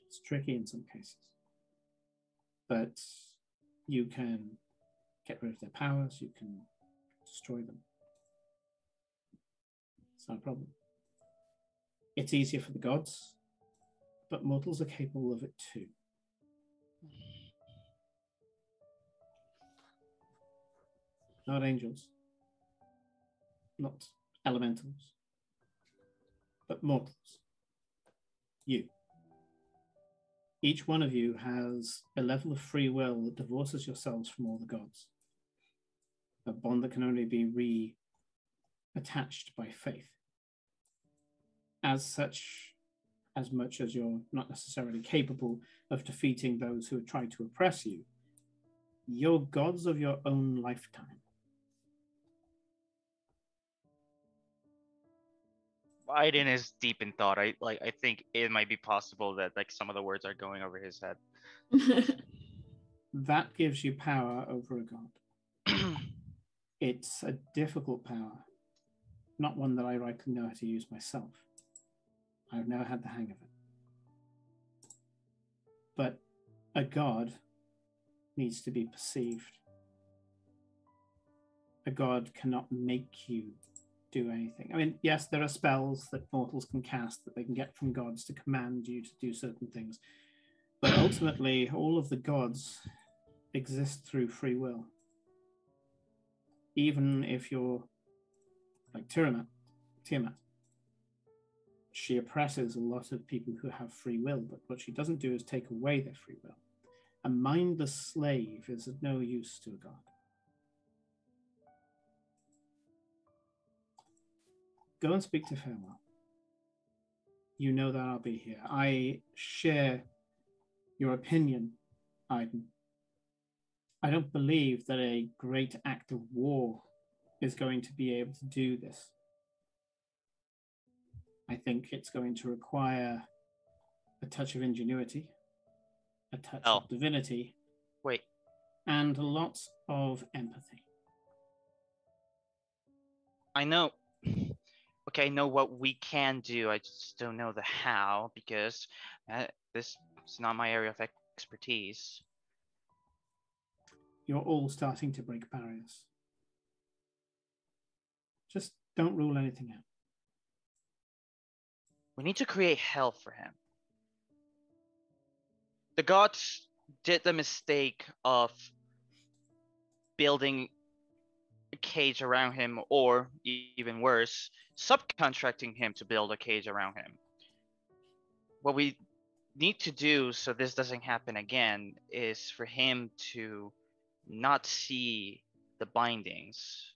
It's tricky in some cases. But you can get rid of their powers, you can destroy them. It's not a problem. It's easier for the gods, but mortals are capable of it too. Not angels, not elementals, but mortals. You. Each one of you has a level of free will that divorces yourselves from all the gods. A bond that can only be reattached by faith. As such, as much as you're not necessarily capable of defeating those who have tried to oppress you, you're gods of your own lifetime. Biden is deep in thought. I think it might be possible that like some of the words are going over his head. That gives you power over a god. It's a difficult power, not one that I rightly know how to use myself. I've never had the hang of it. But a god needs to be perceived. A god cannot make you do anything. I mean, yes, there are spells that mortals can cast that they can get from gods to command you to do certain things. But ultimately, all of the gods exist through free will. Even if you're like Tiamat, she oppresses a lot of people who have free will, but what she doesn't do is take away their free will. A mindless slave is of no use to a god. Go and speak to Farewell. You know that I'll be here. I share your opinion, Aiden. I don't believe that a great act of war is going to be able to do this. I think it's going to require a touch of ingenuity, a touch of divinity, and lots of empathy. I know. Okay, I know what we can do. I just don't know the how because this is not my area of expertise. You're all starting to break barriers. Just don't rule anything out. We need to create hell for him. The gods did the mistake of building a cage around him, or even worse, subcontracting him to build a cage around him. What we need to do so this doesn't happen again is for him to not see the bindings.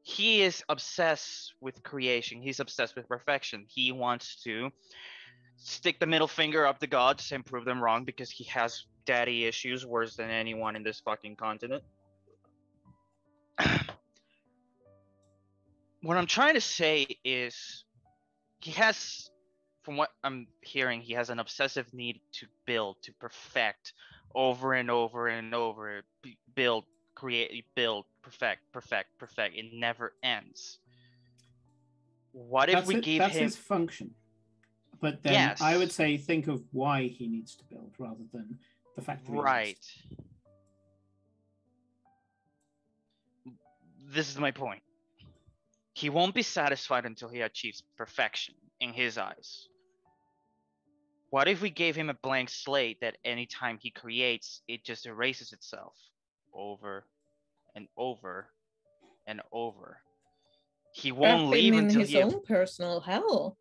He is obsessed with creation. He's obsessed with perfection. He wants to stick the middle finger up the gods and prove them wrong because he has daddy issues worse than anyone in this fucking continent. What I'm trying to say is he has, from what I'm hearing, he has an obsessive need to build, to perfect over and over and over, build, create, build, perfect. It never ends. What if we gave him... That's his function. But then I would say think of why he needs to build rather than the fact that he needs. this is my point. He won't be satisfied until he achieves perfection in his eyes. What if we gave him a blank slate that anytime he creates, it just erases itself over and over and over? He won't Wrap him leave in until his own personal hell.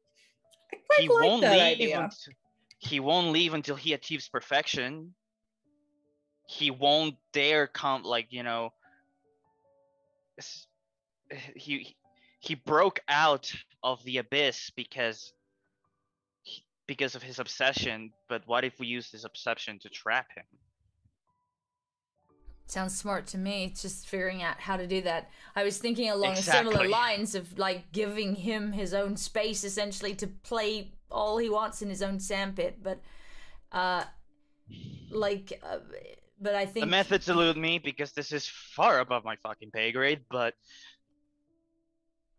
I he quite like won't that leave idea. he won't leave until he achieves perfection. He won't dare come, like, you know, he broke out of the abyss because of his obsession, but what if we use this obsession to trap him? Sounds smart to me. It's just figuring out how to do that. I was thinking along Exactly. similar lines of like giving him his own space essentially to play all he wants in his own sandpit, but I think The methods elude me because this is far above my fucking pay grade, but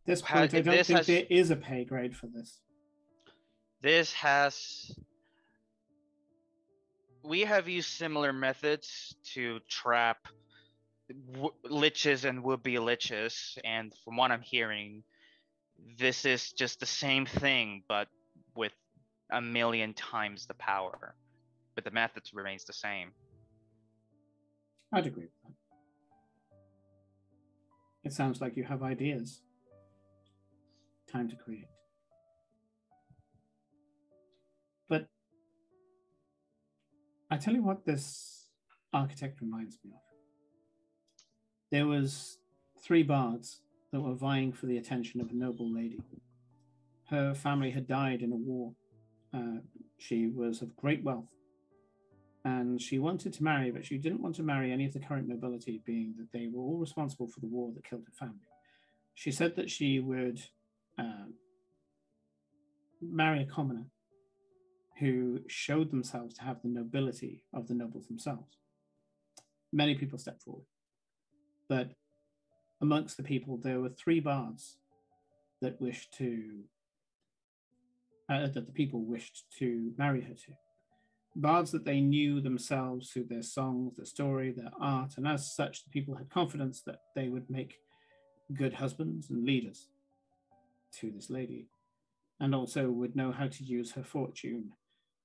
This point, I don't think there is a pay grade for this. We have used similar methods to trap liches and would-be liches, and from what I'm hearing, this is just the same thing, but with 1,000,000 times the power. But the method remains the same. I'd agree with that. It sounds like you have ideas. Time to create. But I tell you what this architect reminds me of. There was 3 bards that were vying for the attention of a noble lady. Her family had died in a war. She was of great wealth, and she wanted to marry, but she didn't want to marry any of the current nobility, being that they were all responsible for the war that killed her family. She said that she would marry a commoner who showed themselves to have the nobility of the nobles themselves. Many people stepped forward, but amongst the people there were 3 bards that wished to that the people wished to marry her to. Bards that they knew themselves through their songs, their story, their art, and as such the people had confidence that they would make good husbands and leaders to this lady, and also would know how to use her fortune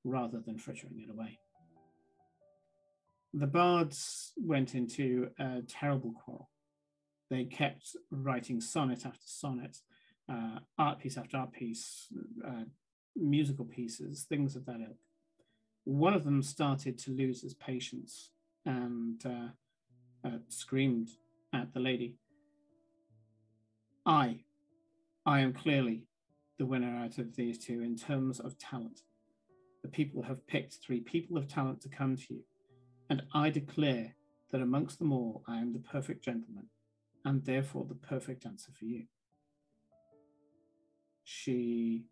rather than frittering it away. The bards went into a terrible quarrel. They kept writing sonnet after sonnet, art piece after art piece, musical pieces, things of that ilk. One of them started to lose his patience and screamed at the lady, I am clearly the winner out of these 2 in terms of talent. The people have picked 3 people of talent to come to you, and I declare that amongst them all I am the perfect gentleman, and therefore the perfect answer for you. She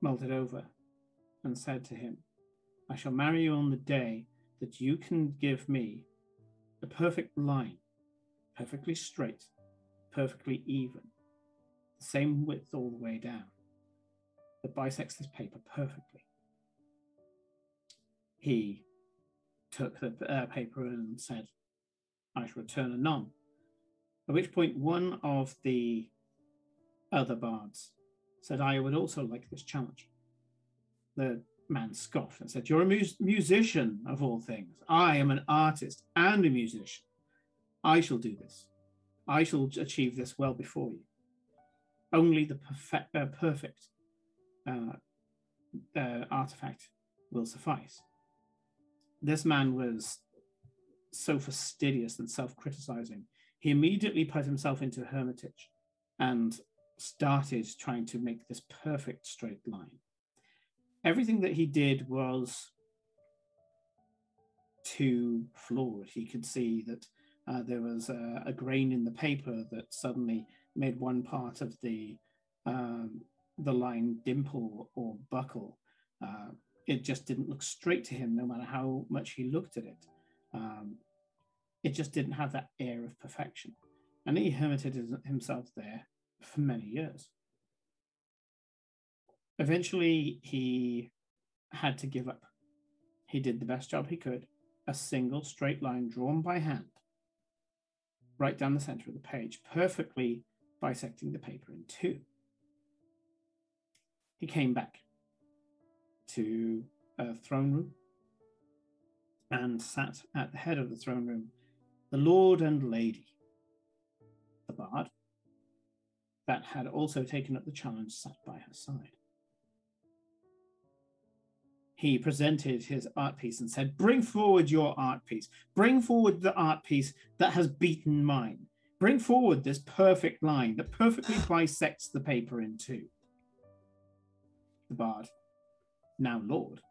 mulled it over and said to him, I shall marry you on the day that you can give me a perfect line, perfectly straight, perfectly even, the same width all the way down, that bisects this paper perfectly. He took the paper and said, I shall return anon. At which point one of the other bards said, I would also like this challenge. The man scoffed and said, you're a musician of all things. I am an artist and a musician. I shall do this. I shall achieve this well before you. Only the perfect artifact will suffice. This man was so fastidious and self-criticizing. He immediately put himself into a hermitage and started trying to make this perfect straight line. Everything that he did was too flawed. He could see that there was a grain in the paper that suddenly made one part of the line dimple or buckle. It just didn't look straight to him, no matter how much he looked at it. It just didn't have that air of perfection. And he hermited himself there for many years. Eventually, he had to give up. He did the best job he could, a single straight line drawn by hand, right down the center of the page, perfectly bisecting the paper in two. He came back to a throne room and sat at the head of the throne room, the Lord and Lady, the bard, that had also taken up the challenge, sat by her side. He presented his art piece and said, "Bring forward your art piece. Bring forward the art piece that has beaten mine. Bring forward this perfect line that perfectly bisects the paper in two." The bard, now Lord,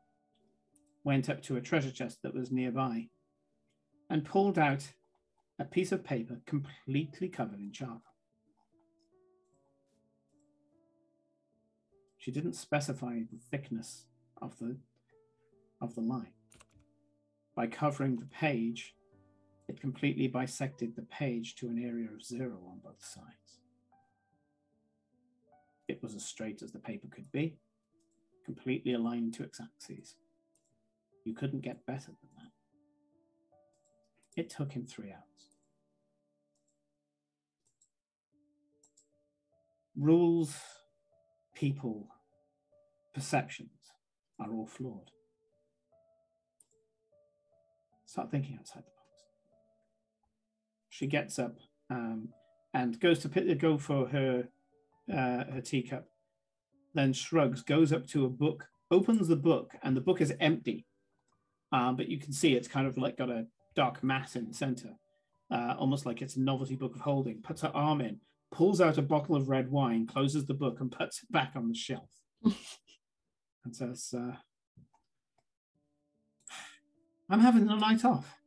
went up to a treasure chest that was nearby and pulled out a piece of paper completely covered in charcoal. She didn't specify the thickness of the line. By covering the page, it completely bisected the page to an area of 0 on both sides. It was as straight as the paper could be, completely aligned to its axes. You couldn't get better than that. It took him 3 hours. Rules, people, perceptions are all flawed. Start thinking outside the box. She gets up and goes to go for her teacup, then shrugs, goes up to a book, opens the book, and the book is empty. But you can see it's kind of like got a dark mass in the center, almost like it's a novelty book of holding. Puts her arm in, pulls out a bottle of red wine, closes the book, and puts it back on the shelf. And says, "I'm having a night off,"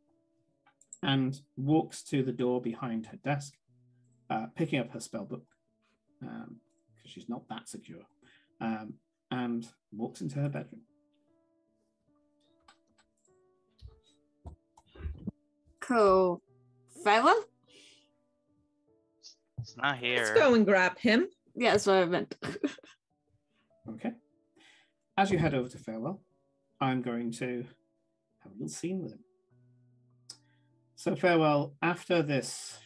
and walks to the door behind her desk, picking up her spell book, because she's not that secure, and walks into her bedroom. Cool. Farewell? It's not here. Let's go and grab him. Yeah, that's what I meant. Okay. As you head over to Farewell, I'm going to have a little scene with him. So Farewell, after this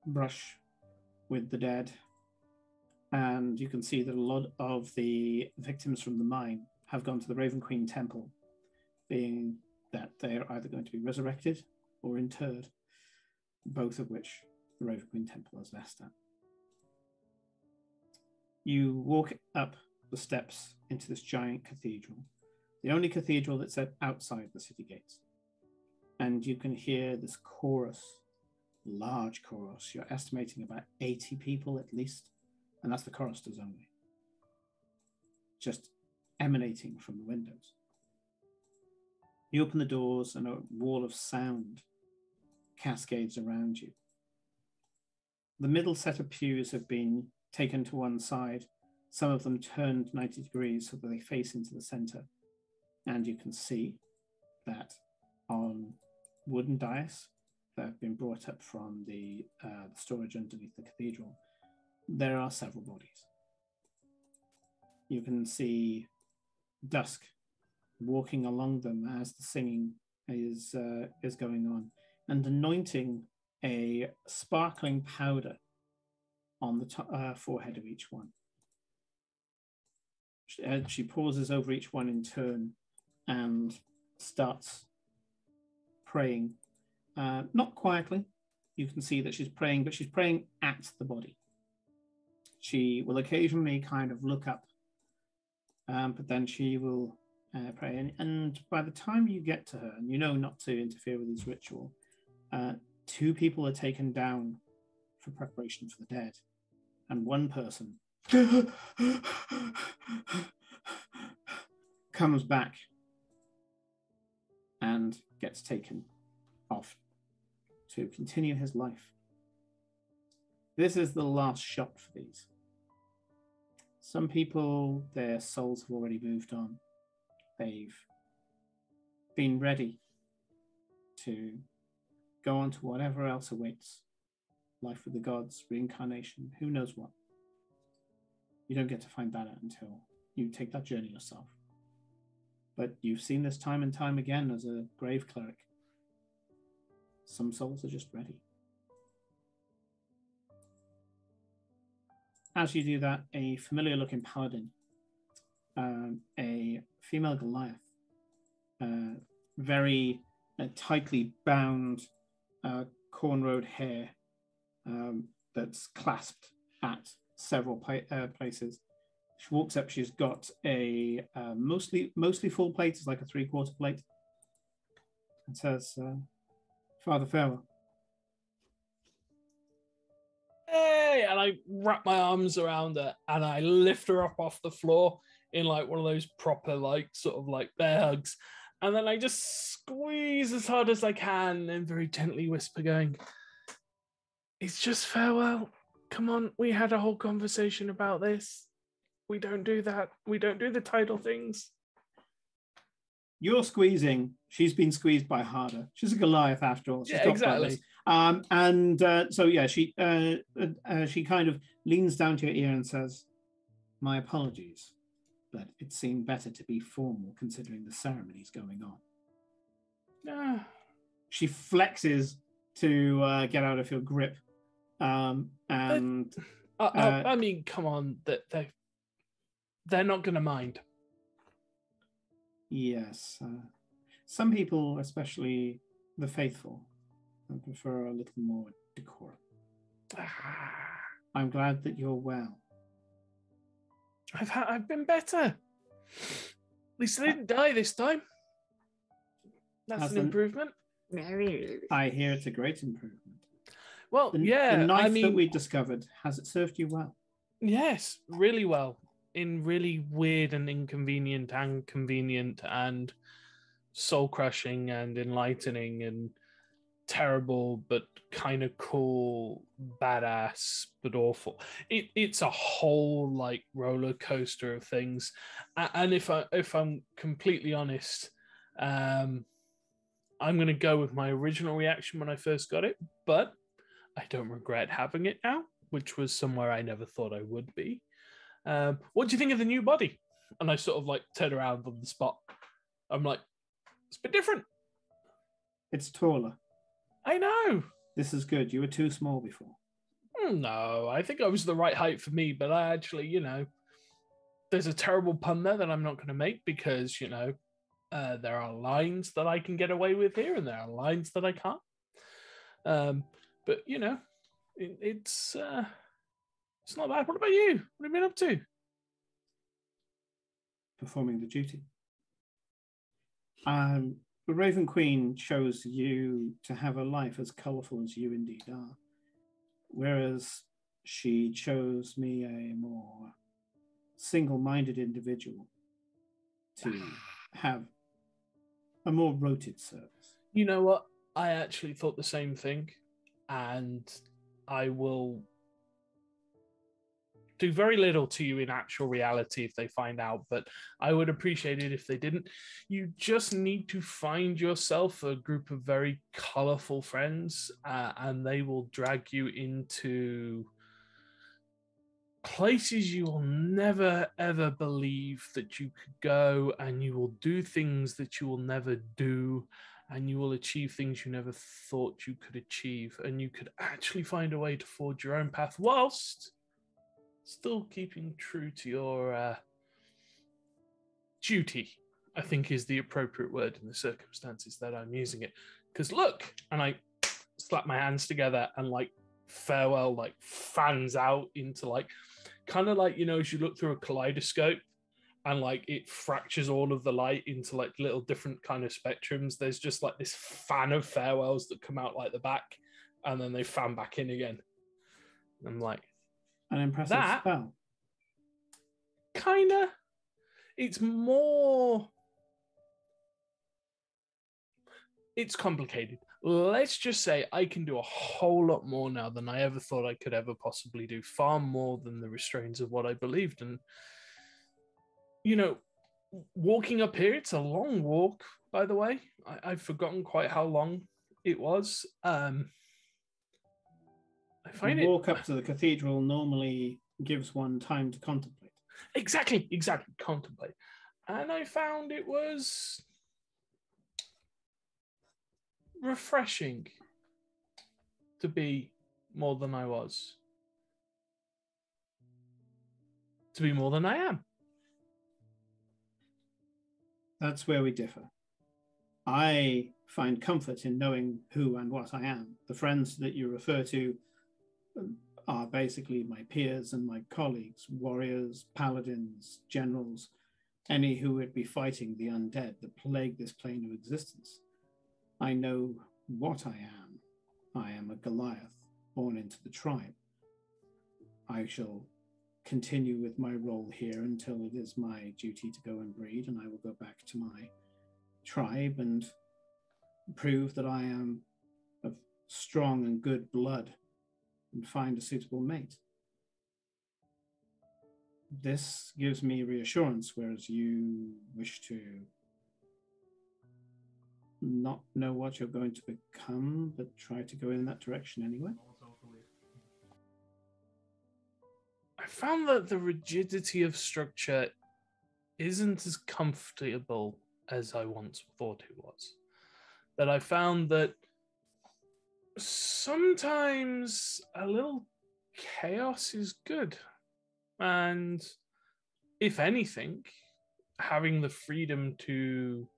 brush with the dead, and you can see that a lot of the victims from the mine have gone to the Raven Queen Temple, being that they are either going to be resurrected or interred, both of which the Raven Queen Temple has vest at. You walk up the steps into this giant cathedral, the only cathedral that's outside the city gates. And you can hear this chorus, large chorus. You're estimating about 80 people at least, and that's the choristers only, just emanating from the windows. You open the doors and a wall of sound cascades around you. The middle set of pews have been taken to one side, some of them turned 90 degrees so that they face into the center. And you can see that on wooden dais that have been brought up from the storage underneath the cathedral, there are several bodies. You can see dusk walking along them as the singing is going on, and anointing a sparkling powder on the forehead of each one. She pauses over each one in turn and starts praying, not quietly. You can see that she's praying, but she's praying at the body. She will occasionally kind of look up, but then she will pray. And by the time you get to her, and you know not to interfere with this ritual, 2 people are taken down for preparation for the dead, and one person comes back and gets taken off to continue his life. This is the last shot for these. Some people, their souls have already moved on. They've been ready to go on to whatever else awaits. Life with the gods, reincarnation, who knows what. You don't get to find that out until you take that journey yourself. But you've seen this time and time again as a grave cleric. Some souls are just ready. As you do that, a familiar-looking paladin, a female Goliath, very tightly bound cornrowed hair that's clasped at several places. She walks up. She's got a mostly full plate. It's like a 3/4 plate, and says, "Father, farewell." Hey, and I wrap my arms around her and I lift her up off the floor in like one of those proper like sort of like bear hugs, and then I just squeeze as hard as I can and very gently whisper, going, "It's just farewell. Come on, we had a whole conversation about this. We don't do that. We don't do the title things." You're squeezing. She's been squeezed by harder. She's a Goliath after all. She's Yeah, got exactly. brothers. So yeah, she kind of leans down to your ear and says, "My apologies, but it seemed better to be formal considering the ceremonies going on." She flexes to get out of your grip, and I mean, come on, they're not going to mind. yes, some people, especially the faithful, prefer a little more decorum. I'm glad that you're well. I've been better. At least I didn't die this time. That's an improvement. I hear it's a great improvement. Well, The yeah, knife I mean, that we discovered, has it served you well? yes, really well. In really weird and inconvenient and convenient and soul-crushing and enlightening and terrible but kind of cool, badass but awful. It's a whole like roller coaster of things. And if I'm completely honest, I'm going to go with my original reaction when I first got it, but I don't regret having it now, which was somewhere I never thought I would be. What do you think of the new body? And I sort of like turn around on the spot. I'm like, it's a bit different. It's taller. I know. This is good. You were too small before. No, I think I was the right height for me, but I actually, there's a terrible pun there that I'm not going to make because, there are lines that I can get away with here and there are lines that I can't. But, it's not bad. What about you? What have you been up to? Performing the duty. The Raven Queen chose you to have a life as colourful as you indeed are, whereas she chose me, a more single-minded individual, to have a more roted service. You know what? I actually thought the same thing, and I will do very little to you in actual reality if they find out, but I would appreciate it if they didn't. You just need to find yourself a group of very colorful friends, and they will drag you into places you will never ever believe that you could go, and you will do things that you will never do, and you will achieve things you never thought you could achieve, and you could actually find a way to forge your own path whilst still keeping true to your duty, I think is the appropriate word in the circumstances that I'm using it. Because look, and I slap my hands together and like farewell like fans out into like kind of like, as you look through a kaleidoscope and like it fractures all of the light into like little different kind of spectrums. There's just like this fan of farewells that come out like the back and then they fan back in again. And I'm like, an impressive spell. Kinda. It's more. It's complicated. Let's just say I can do a whole lot more now than I ever thought I could ever possibly do. Far more than the restraints of what I believed. And, walking up here, it's a long walk, by the way. I've forgotten quite how long it was. I find the walk up to the cathedral normally gives one time to contemplate. Exactly, contemplate. And I found it was refreshing. to be more than I was. To be more than I am. That's where we differ. I find comfort in knowing who and what I am. The friends that you refer to are basically my peers and my colleagues, warriors, paladins, generals, any who would be fighting the undead that plague this plane of existence. I know what I am. I am a Goliath, born into the tribe. I shall continue with my role here until it is my duty to go and breed, and I will go back to my tribe and prove that I am of strong and good blood and find a suitable mate. This gives me reassurance, whereas you wish to not know what you're going to become, but try to go in that direction anyway. I found that the rigidity of structure isn't as comfortable as I once thought it was. That I found that sometimes a little chaos is good. And if anything, having the freedom to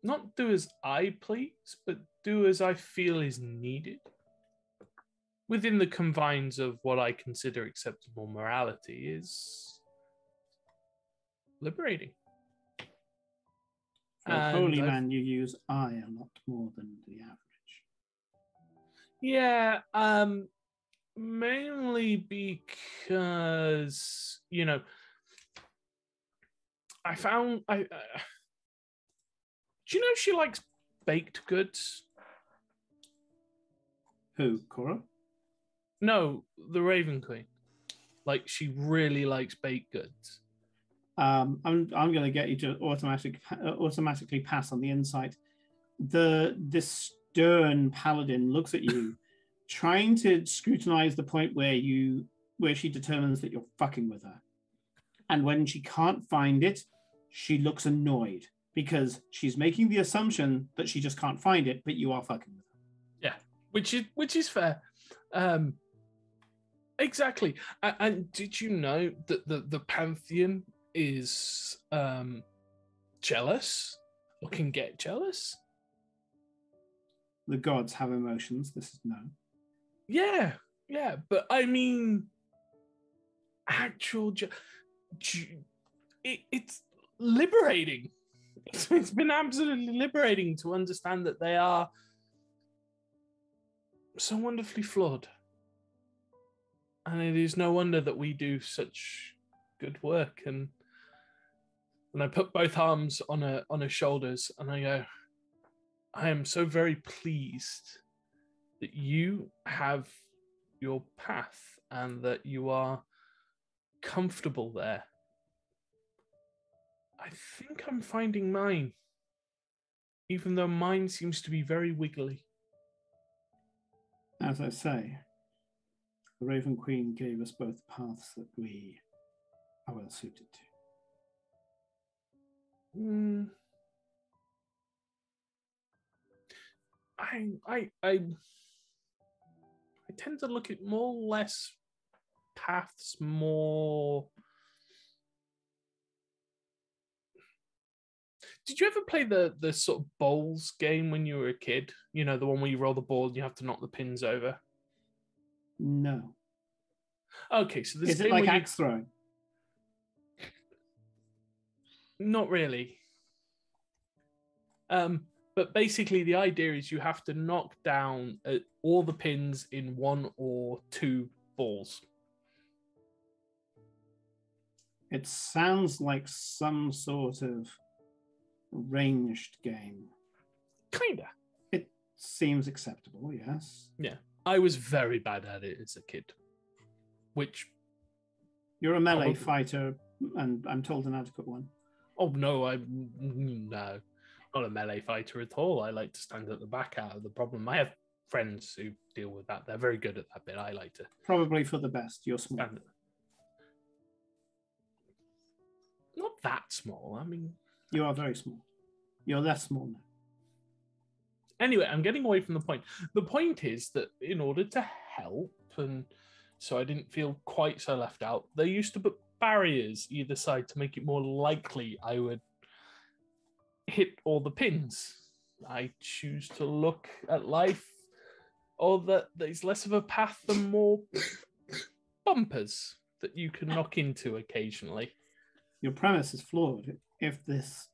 not do as I please, but do as I feel is needed within the confines of what I consider acceptable morality is liberating. For a holy man, you use I a lot more than the average. Yeah, mainly because, you know, I found do you know she likes baked goods? Who, Cora? No, the Raven Queen. Like, she really likes baked goods. I'm going to get you to automatically pass on the insight. This stern paladin looks at you, trying to scrutinize the point where she determines that you're fucking with her, and when she can't find it, she looks annoyed because she's making the assumption that she just can't find it, but you are fucking with her. Yeah, which is fair. Exactly. And did you know that the Pantheon is jealous or can get jealous? The gods have emotions. This is known. Yeah, but I mean, actual, it's liberating. It's been absolutely liberating to understand that they are so wonderfully flawed. And it is no wonder that we do such good work. And I put both arms on her shoulders and I go, I am so very pleased that you have your path and that you are comfortable there. I think I'm finding mine, even though mine seems to be very wiggly. As I say, the Raven Queen gave us both paths that we are well suited to. I tend to look at more or less paths more. Did you ever play the sort of bowls game when you were a kid? You know, the one where you roll the ball and you have to knock the pins over? No. Okay, so this is it like axe throwing? Not really. But basically the idea is you have to knock down all the pins in one or two balls. It sounds like some sort of ranged game. Kinda. It seems acceptable, yes. Yeah. I was very bad at it as a kid. Which... You're a melee fighter, and I'm told an adequate one. Oh, no, no. Not a melee fighter at all. I like to stand at the back out of the problem. I have friends who deal with that. They're very good at that bit. I like to... Probably for the best. You're small. Not that small. I mean... You are very small. You're less small now. Anyway, I'm getting away from the point. The point is that in order to help, and so I didn't feel quite so left out, they used to put barriers either side to make it more likely I would hit all the pins. I choose to look at life, or that there's less of a path and more bumpers that you can knock into occasionally. Your premise is flawed. If this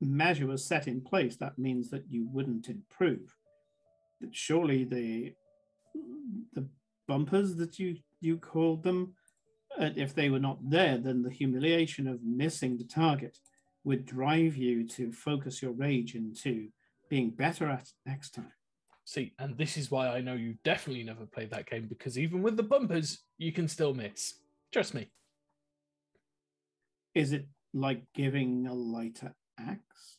measure was set in place, that means that you wouldn't improve. That surely the bumpers that you called them, if they were not there, then the humiliation of missing the target would drive you to focus your rage into being better at it next time. See, and this is why I know you definitely never played that game, because even with the bumpers, you can still miss. Trust me. Is it like giving a lighter axe?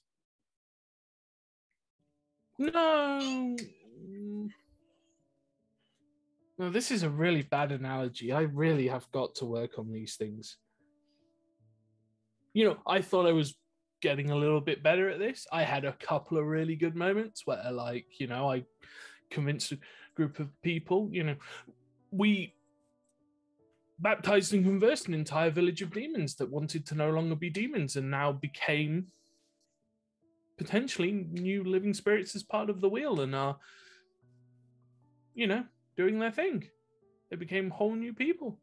No. No, this is a really bad analogy. I really have got to work on these things. You know, I thought I was getting a little bit better at this. I had a couple of really good moments where, like, you know, I convinced a group of people, you know, we baptized and conversed an entire village of demons that wanted to no longer be demons and now became potentially new living spirits as part of the wheel and are, you know, doing their thing. They became whole new people.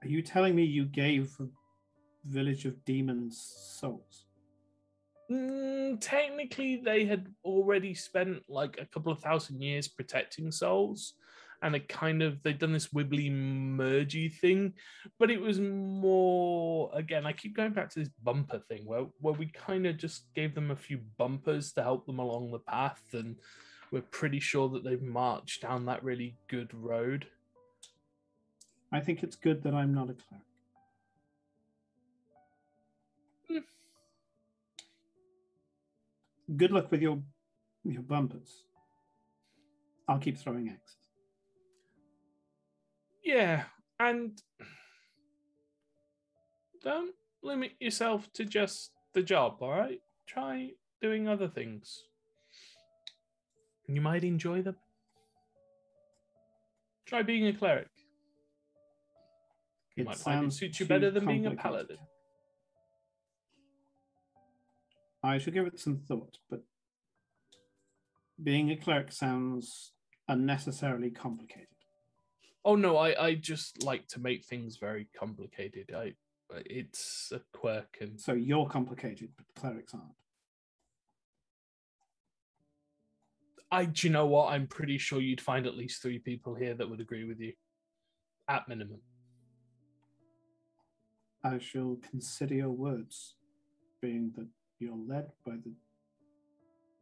Are you telling me you gave a village of demons souls? Technically, they had already spent like a couple of thousand years protecting souls, and they'd done this wibbly mergy thing, but it was more, again, I keep going back to this bumper thing where we kind of just gave them a few bumpers to help them along the path, and we're pretty sure that they've marched down that really good road. I think it's good that I'm not a cleric. Good luck with your bumpers. I'll keep throwing axes. Yeah, and don't limit yourself to just the job, all right? Try doing other things. And you might enjoy them. Try being a cleric. You might find it suits you better than being a paladin. I should give it some thought, but being a cleric sounds unnecessarily complicated. Oh no, I just like to make things very complicated. It's a quirk, and so you're complicated, but clerics aren't. Do you know what? I'm pretty sure you'd find at least 3 people here that would agree with you, at minimum. I shall consider your words, being that you're led by the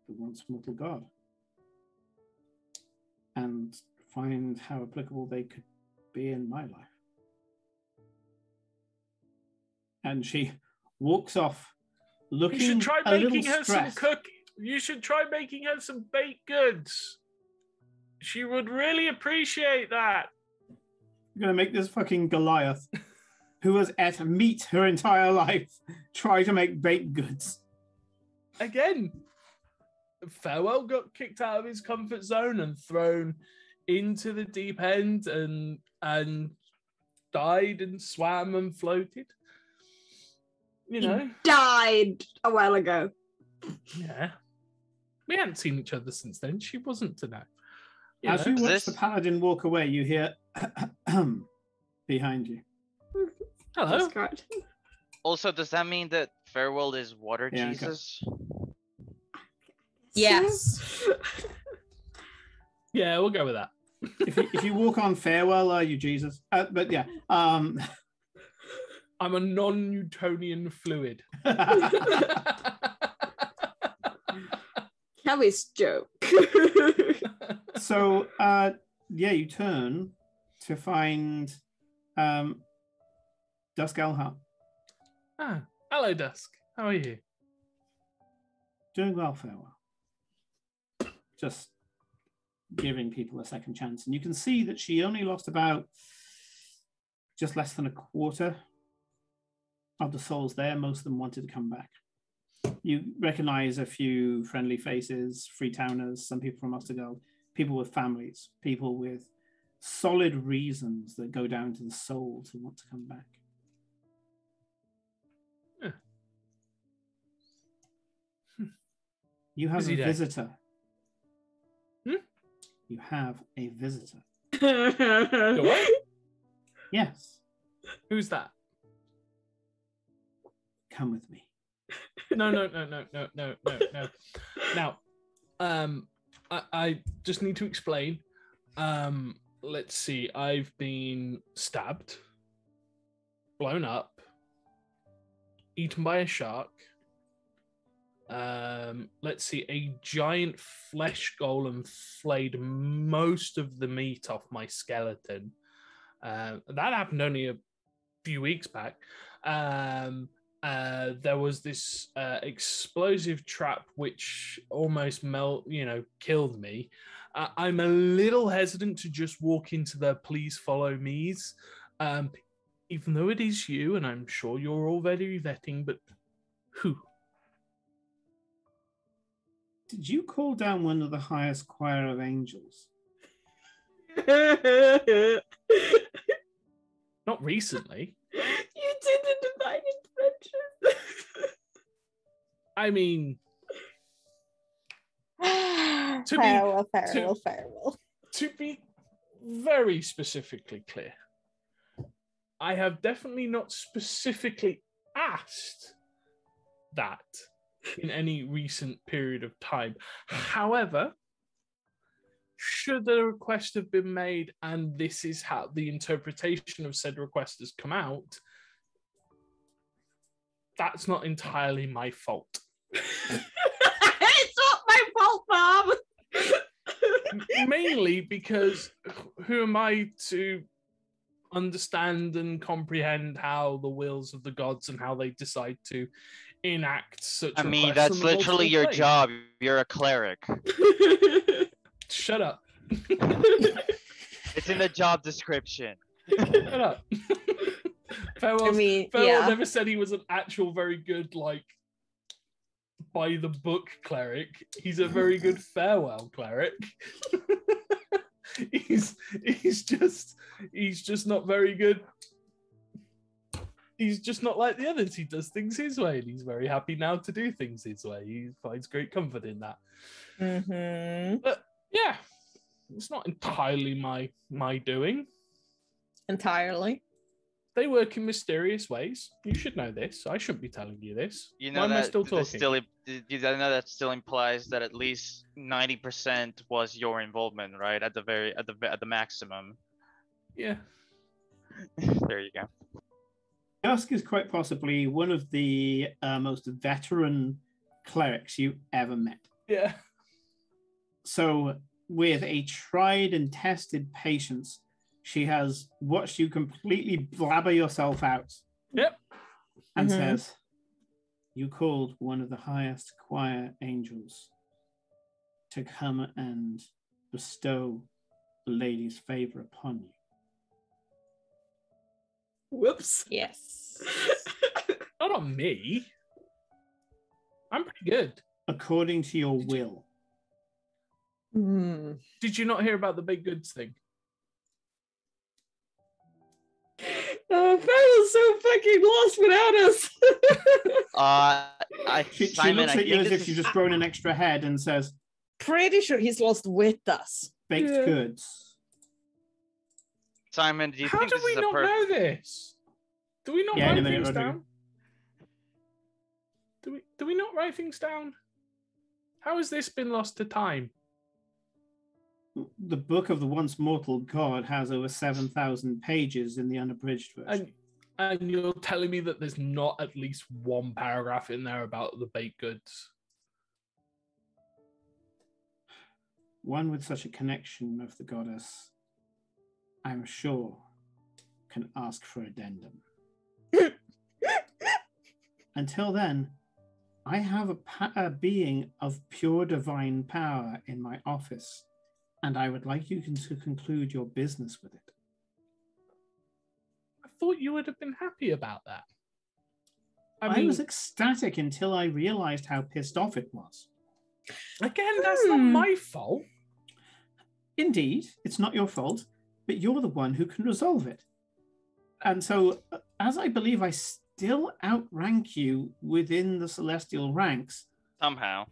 once mortal god, and find how applicable they could be in my life. And she walks off, looking you should try a making little her stressed. some cookies. You should try making her some baked goods. She would really appreciate that. You're gonna make this fucking Goliath, who has ate meat her entire life, try to make baked goods. Again, Farewell got kicked out of his comfort zone and thrown into the deep end and died and swam and floated. You know, he died a while ago. Yeah, we hadn't seen each other since then. She wasn't to know. As you watch the paladin walk away, you hear behind you. Hello. Also, does that mean that Farewell is water Jesus? Okay. Yes. Yeah, we'll go with that. If you walk on Farewell, are you Jesus? But yeah. I'm a non-Newtonian fluid. Kelly's joke. So, you turn to find Dusk Elhart. Ah, hello, Dusk. How are you? Doing well, Farewell. Just giving people a second chance. And you can see that she only lost about just less than a quarter of the souls there. Most of them wanted to come back. You recognize a few friendly faces, Freetowners, some people from Ostergeld, people with families, people with solid reasons that go down to the soul to want to come back. Yeah. You have Busy a day. visitor. Hmm? You have a visitor. Do I? Yes. Who's that? Come with me. No. Now, I just need to explain. Let's see. I've been stabbed, blown up, eaten by a shark. Let's see. A giant flesh golem flayed most of the meat off my skeleton. That happened only a few weeks back. There was this explosive trap which almost killed me. I'm a little hesitant to just walk into the please follow me's, even though it is you, and I'm sure you're already vetting, but who? Did you call down one of the highest choir of angels? Not recently. You did a divine intervention. I mean, farewell. To be very specifically clear, I have definitely not specifically asked that in any recent period of time. However, should the request have been made and this is how the interpretation of said request has come out, that's not entirely my fault. It's not my fault, Mom. Mainly because who am I to understand and comprehend how the wills of the gods and how they decide to enact such I mean, requests that's on the literally multiple your planes? job. You're a cleric. Shut up. It's in the job description. Shut up. Farewell yeah. never said he was an actual very good, by the book cleric. He's a very good farewell cleric. he's just not very good. He's just not like the others. He does things his way, and he's very happy now to do things his way. He finds great comfort in that. Mm-hmm. But yeah, it's not entirely my doing. Entirely. They work in mysterious ways. You should know this. I shouldn't be telling you this. You know Why am I that still talking? you know that still implies that at least 90% was your involvement, right? At the maximum. Yeah. There you go. Dusk is quite possibly one of the most veteran clerics you ever met. Yeah. So, with a tried and tested patience, she has watched you completely blabber yourself out. Yep. And says, you called one of the highest choir angels to come and bestow the lady's favor upon you. Whoops. Yes. Not on me. I'm pretty good. According to your will. Did you not hear about the big goods thing? Farrell's so fucking lost without us. She looks at you as if you've just grown an extra head and says, pretty sure he's lost with us. Baked goods. Simon, do you How think do this we is a not know this? Do we not write things down? Do we not write things down? How has this been lost to time? The Book of the Once Mortal God has over 7,000 pages in the unabridged version. And you're telling me that there's not at least one paragraph in there about the baked goods? One with such a connection with the goddess, I'm sure, can ask for addendum. Until then, I have a being of pure divine power in my office, and I would like you to conclude your business with it. I thought you would have been happy about that. I was ecstatic until I realized how pissed off it was. Again, that's not my fault. Indeed, it's not your fault, but you're the one who can resolve it. And so, as I believe I still outrank you within the celestial ranks, Somehow.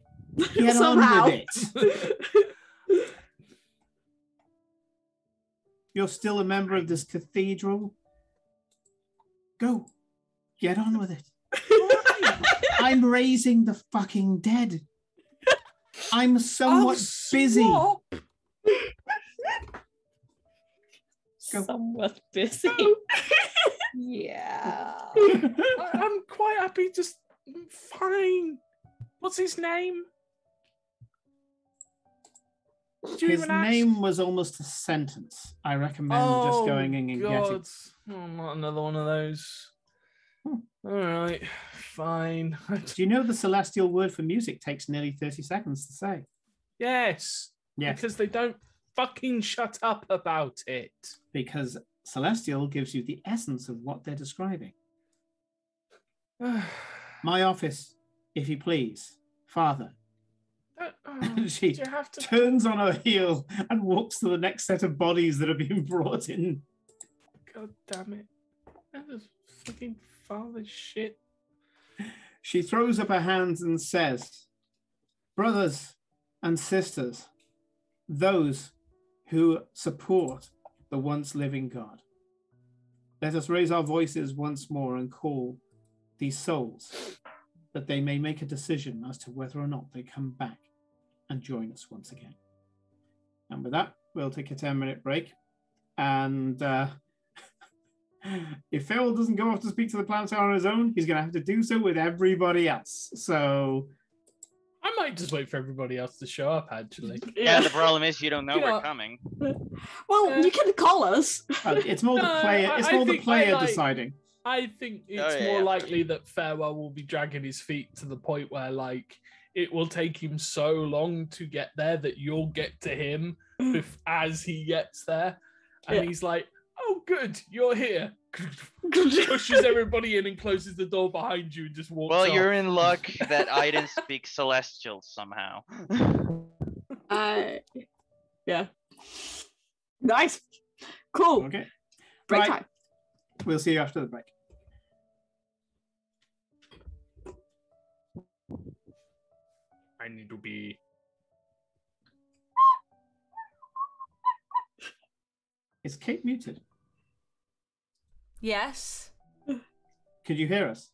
get Somehow. on with it. You're still a member of this cathedral. Go. Get on with it. I'm raising the fucking dead. I'm somewhat busy. Swap. Go. Somewhat busy. Yeah. I'm quite happy. Just fine. What's his name? Did you His even ask? name was almost a sentence. I recommend just going in and getting. Oh, not another one of those. Hmm. All right, fine. Do you know the celestial word for music takes nearly 30 seconds to say? Yes. Yes. Because they don't fucking shut up about it. Because celestial gives you the essence of what they're describing. My office, if you please, Father. She do you have to... turns on her heel and walks to the next set of bodies that are being brought in. God damn it. That is fucking father shit. She throws up her hands and says, brothers and sisters, those who support the once living God, let us raise our voices once more and call these souls that they may make a decision as to whether or not they come back and join us once again. And with that, we'll take a 10-minute break. And if Phil doesn't go off to speak to the Planetary on his own, he's going to have to do so with everybody else. So I might just wait for everybody else to show up, actually. Yeah, the problem is you don't know we're coming. Well, you can call us. it's more the player. It's more the player deciding. I think it's more likely that Farewell will be dragging his feet to the point where, like, it will take him so long to get there that you'll get to him as he gets there. And he's like, oh, good, you're here. Pushes everybody in and closes the door behind you and just walks off. Well, you're in luck that I didn't speak Celestial somehow. Yeah. Nice. Cool. Okay. Break time. We'll see you after the break. I need to be... Is Kate muted? Yes. Could you hear us?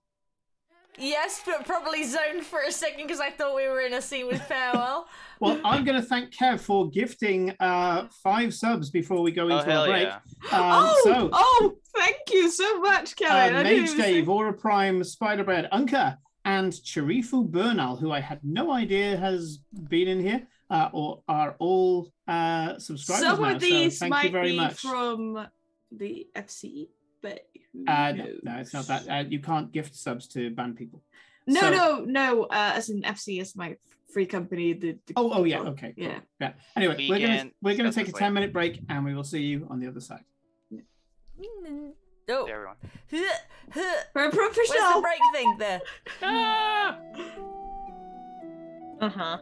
Yes, but probably zoned for a second because I thought we were in a scene with Farewell. Well, I'm going to thank Kev for gifting 5 subs before we go into our break. Yeah. Thank you so much, Kelly. Mage Dave, Aura Prime, Spiderbread, Unka, and Charifu Bernal, who I had no idea has been in here, or are all subscribers Some now. of these so thank you very much. From the FCE, but no, it's not that. You can't gift subs to banned people. No. As in FC is my free company. Yeah. Okay. Cool. Yeah. Anyway, we're gonna take a 10-minute break, and we will see you on the other side. Oh. Everyone. We're professional. Where's the break thing there? Uh-huh.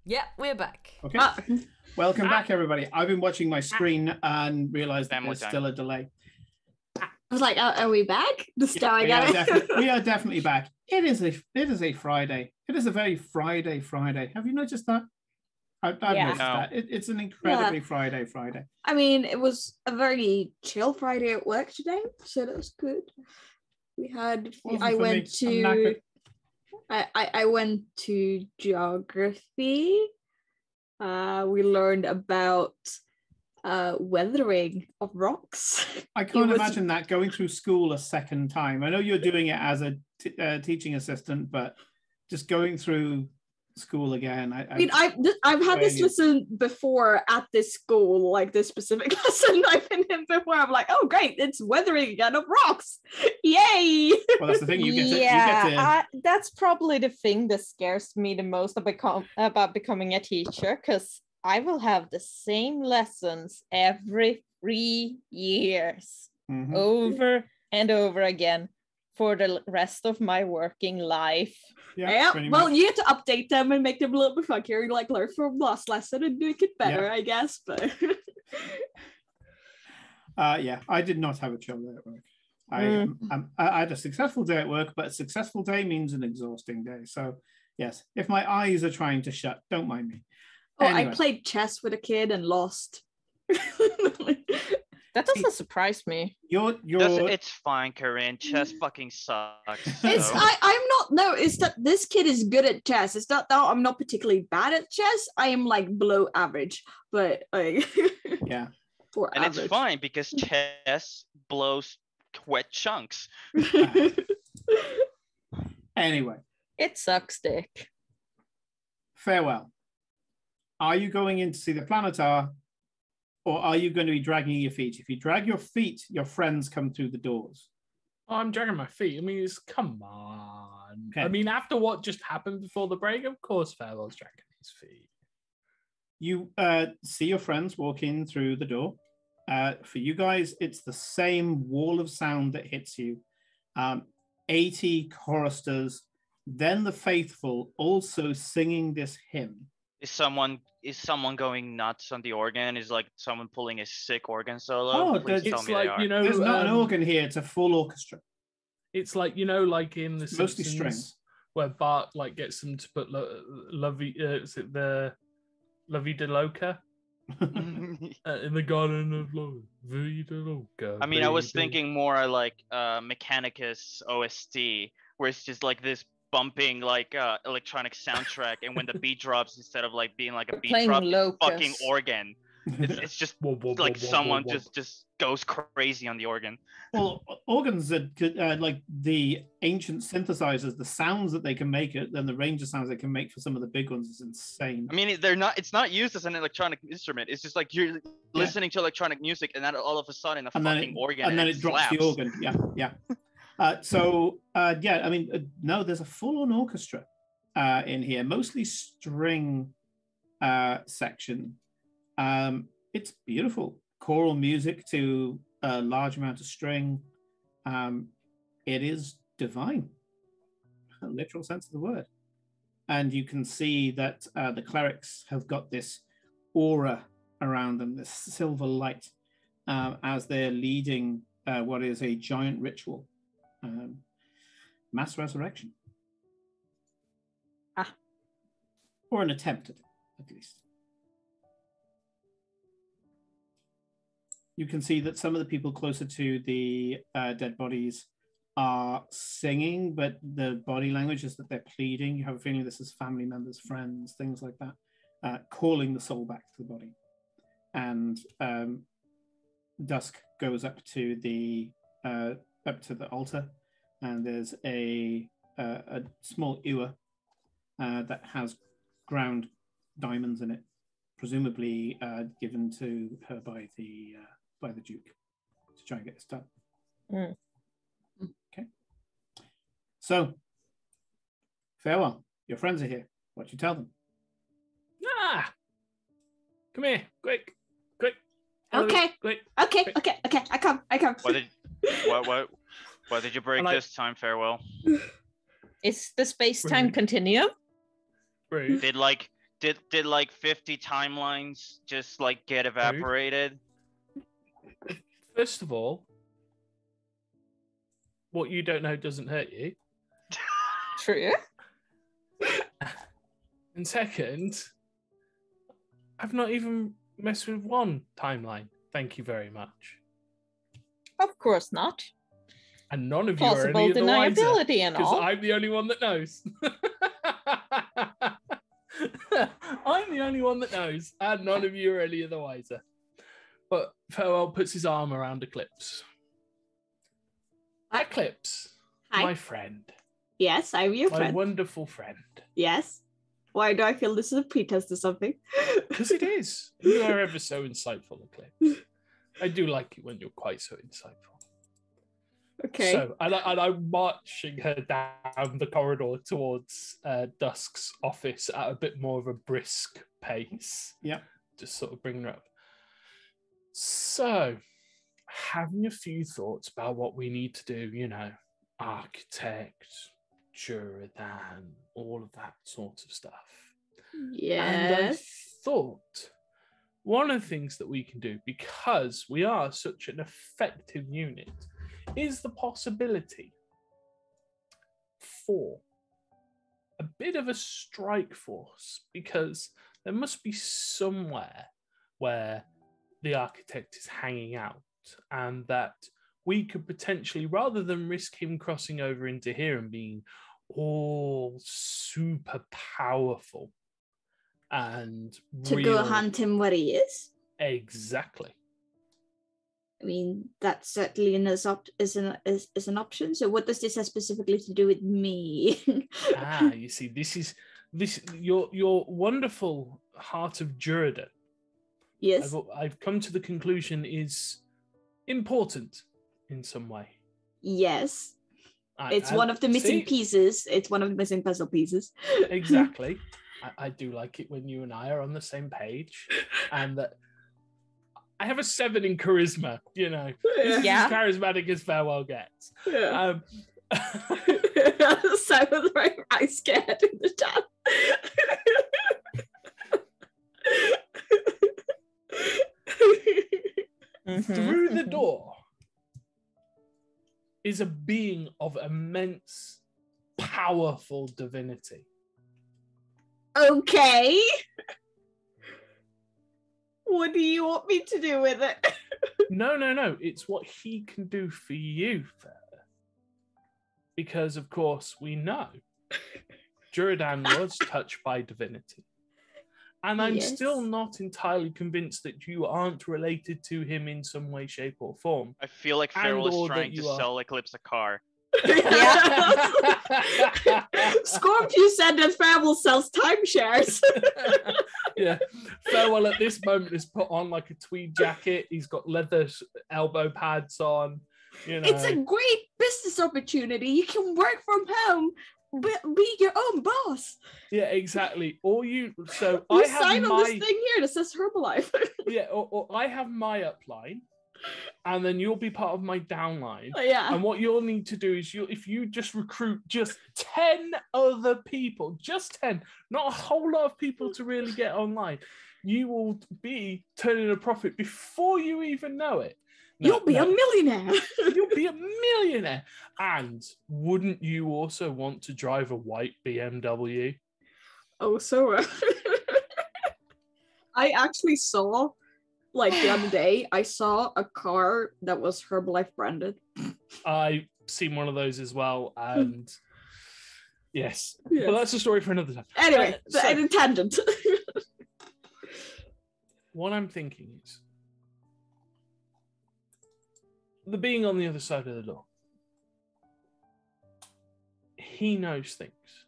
Yeah, we're back. Okay. Welcome back, everybody. I've been watching my screen and realized that there's still a delay. I was like, are we back? Staring at it. We are definitely back. It is a Friday. It is a very Friday. Have you noticed that? I've noticed that. It's an incredibly Friday. I mean, it was a very chill Friday at work today, so that was good. We had. I went to geography. We learned about weathering of rocks. I can't imagine that going through school a second time. I know you're doing it as a teaching assistant, but just going through school again. I've had this lesson before at this school, like this specific lesson I've been in before. I'm like, oh great, it's weathering again of rocks. Yay! Well, that's the thing. You get to... that's probably the thing that scares me the most about becoming a teacher, because I will have the same lessons every 3 years, over and over again for the rest of my working life. Yeah. Well, you have to update them and make them a little bit funkier, like learn from last lesson and make it better, I guess. But I did not have a chill day at work. I had a successful day at work, but a successful day means an exhausting day. So yes, if my eyes are trying to shut, don't mind me. Anyway. I played chess with a kid and lost. That doesn't surprise me. It's fine, Corinne. Chess fucking sucks. So. It's that this kid is good at chess. It's not that I'm not particularly bad at chess. I am like below average, but like yeah. And average. It's fine because chess blows wet chunks. Anyway. It sucks, Dick. Farewell. Are you going in to see the Planetar, or are you going to be dragging your feet? If you drag your feet, your friends come through the doors. Oh, I'm dragging my feet. I mean, come on. Okay. I mean, after what just happened before the break, of course Farewell's dragging his feet. You see your friends walk in through the door. For you guys, it's the same wall of sound that hits you. 80 choristers, then the faithful also singing this hymn. Is someone going nuts on the organ? Is like someone pulling a sick organ solo? Oh, it's like, you know, there's not an organ here. It's a full orchestra. It's like, you know, like in the mostly Simpsons, strings, where Bart like gets them to put is it the La Vida Loca in the Garden of Vida Loca. I mean, I was thinking more like Mechanicus OST, where it's just like this bumping like electronic soundtrack, and when the beat drops, instead of like being like a beat drop, it's fucking organ. It's just like someone just goes crazy on the organ. Well, organs are like the ancient synthesizers. The sounds that they can make and the range of sounds they can make for some of the big ones is insane. I mean, it's not used as an electronic instrument. It's just like you're listening to electronic music, and then all of a sudden organ, and then it drops the organ. Yeah. I mean, no, there's a full-on orchestra in here, mostly string section. It's beautiful. Choral music to a large amount of string. It is divine, in a literal sense of the word. And you can see that the clerics have got this aura around them, this silver light, as they're leading what is a giant ritual. Mass resurrection. Or an attempt at least. You can see that some of the people closer to the dead bodies are singing, but the body language is that they're pleading. You have a feeling this is family members, friends, things like that, calling the soul back to the body. And Dusk goes up to the altar, and there's a small ewer that has ground diamonds in it, presumably given to her by the Duke to try and get this done. Okay. So, farewell. Your friends are here. What do you tell them? Come here, quick. Okay. Quick. Okay. I come. What did you break this time, Farewell? Is the space-time continuum? Did Did like 50 timelines just like get evaporated? First of all, what you don't know doesn't hurt you. True. And second, I've not even messed with one timeline. Thank you very much. Of course not. And none of you are Possible any of the wiser, deniability and because all. I'm the only one that knows. I'm the only one that knows, and none of you are any of the wiser. But Farewell puts his arm around Eclipse. Eclipse, Hi. my friend. Yes, I'm your My friend. wonderful friend. Yes. Why do I feel this is a pretense to something? Because it is. You are ever so insightful, Eclipse. I do like you when you're quite so insightful. Okay. So, and I'm marching her down the corridor towards Dusk's office at a bit more of a brisk pace. Yeah. Just sort of bringing her up. So, having a few thoughts about what we need to do, you know, architect, Juradan, all of that sort of stuff. And I Yes. thought one of the things that we can do, because we are such an effective unit, is the possibility for a bit of a strike force, because there must be somewhere where the architect is hanging out, and that we could potentially, rather than risk him crossing over into here and being all super powerful and To real... go hunt him where he is? Exactly. I mean, that certainly is an option. So what does this have specifically to do with me? You see, this your wonderful Heart of Juradan. Yes. I've come to the conclusion is important in some way. Yes. It's one of the missing pieces. It's one of the missing puzzle pieces. Exactly. I do like it when you and I are on the same page, and that I have a 7 in charisma. You know, this is as charismatic as Farewell gets. Yeah. Simon's very scared in the chat. Through the door is a being of immense, powerful divinity. Okay. What do you want me to do with it? No. It's what he can do for you, Fair. Because, of course, we know Juradan was touched by divinity. And I'm still not entirely convinced that you aren't related to him in some way, shape, or form. I feel like Farewell is trying to sell Eclipse a car. Scorpio said that Farewell sells timeshares. Yeah, Farewell at this moment has put on like a tweed jacket. He's got leather elbow pads on. You know, it's a great business opportunity. You can work from home, be your own boss. Yeah, exactly. I have sign on this thing here that says Herbalife. Yeah, or I have my upline. And then you'll be part of my downline. Yeah. And what you'll need to do is if you just recruit just 10 other people, just 10, not a whole lot of people to really get online, you will be turning a profit before you even know it. You'll be a millionaire. You'll be a millionaire. And wouldn't you also want to drive a white BMW? Oh, so I actually saw, like the other day, I saw a car that was Herbalife branded. I've seen one of those as well, and yes. But that's a story for another time. Anyway, an attendant. What I'm thinking is, the being on the other side of the door, he knows things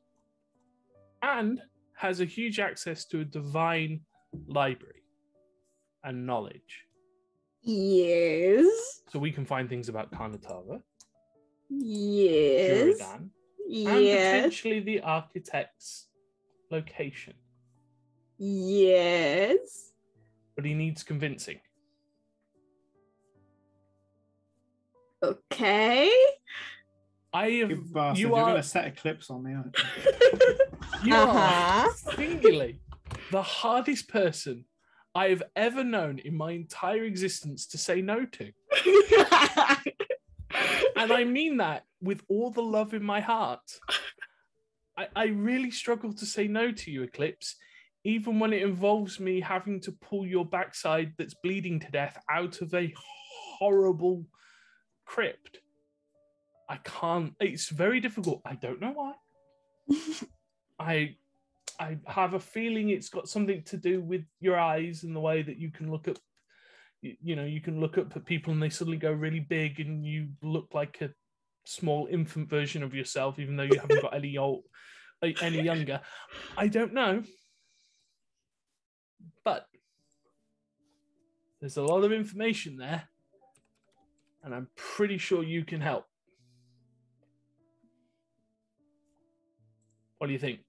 and has a huge access to a divine library and knowledge. Yes. So we can find things about Karnataka. Yes. Juradan. Yes. And potentially the architect's location. Yes. But he needs convincing. Okay. You bastard, you're going to set Eclipse on me, aren't you? You are singly the hardest person I have ever known in my entire existence to say no to. And I mean that with all the love in my heart. I really struggle to say no to you, Eclipse, even when it involves me having to pull your backside that's bleeding to death out of a horrible crypt. I can't. It's very difficult. I don't know why. I have a feeling it's got something to do with your eyes and the way that you can look up. You can look up at people and they suddenly go really big, and you look like a small infant version of yourself, even though you haven't got any younger. I don't know, but there's a lot of information there, and I'm pretty sure you can help. What do you think?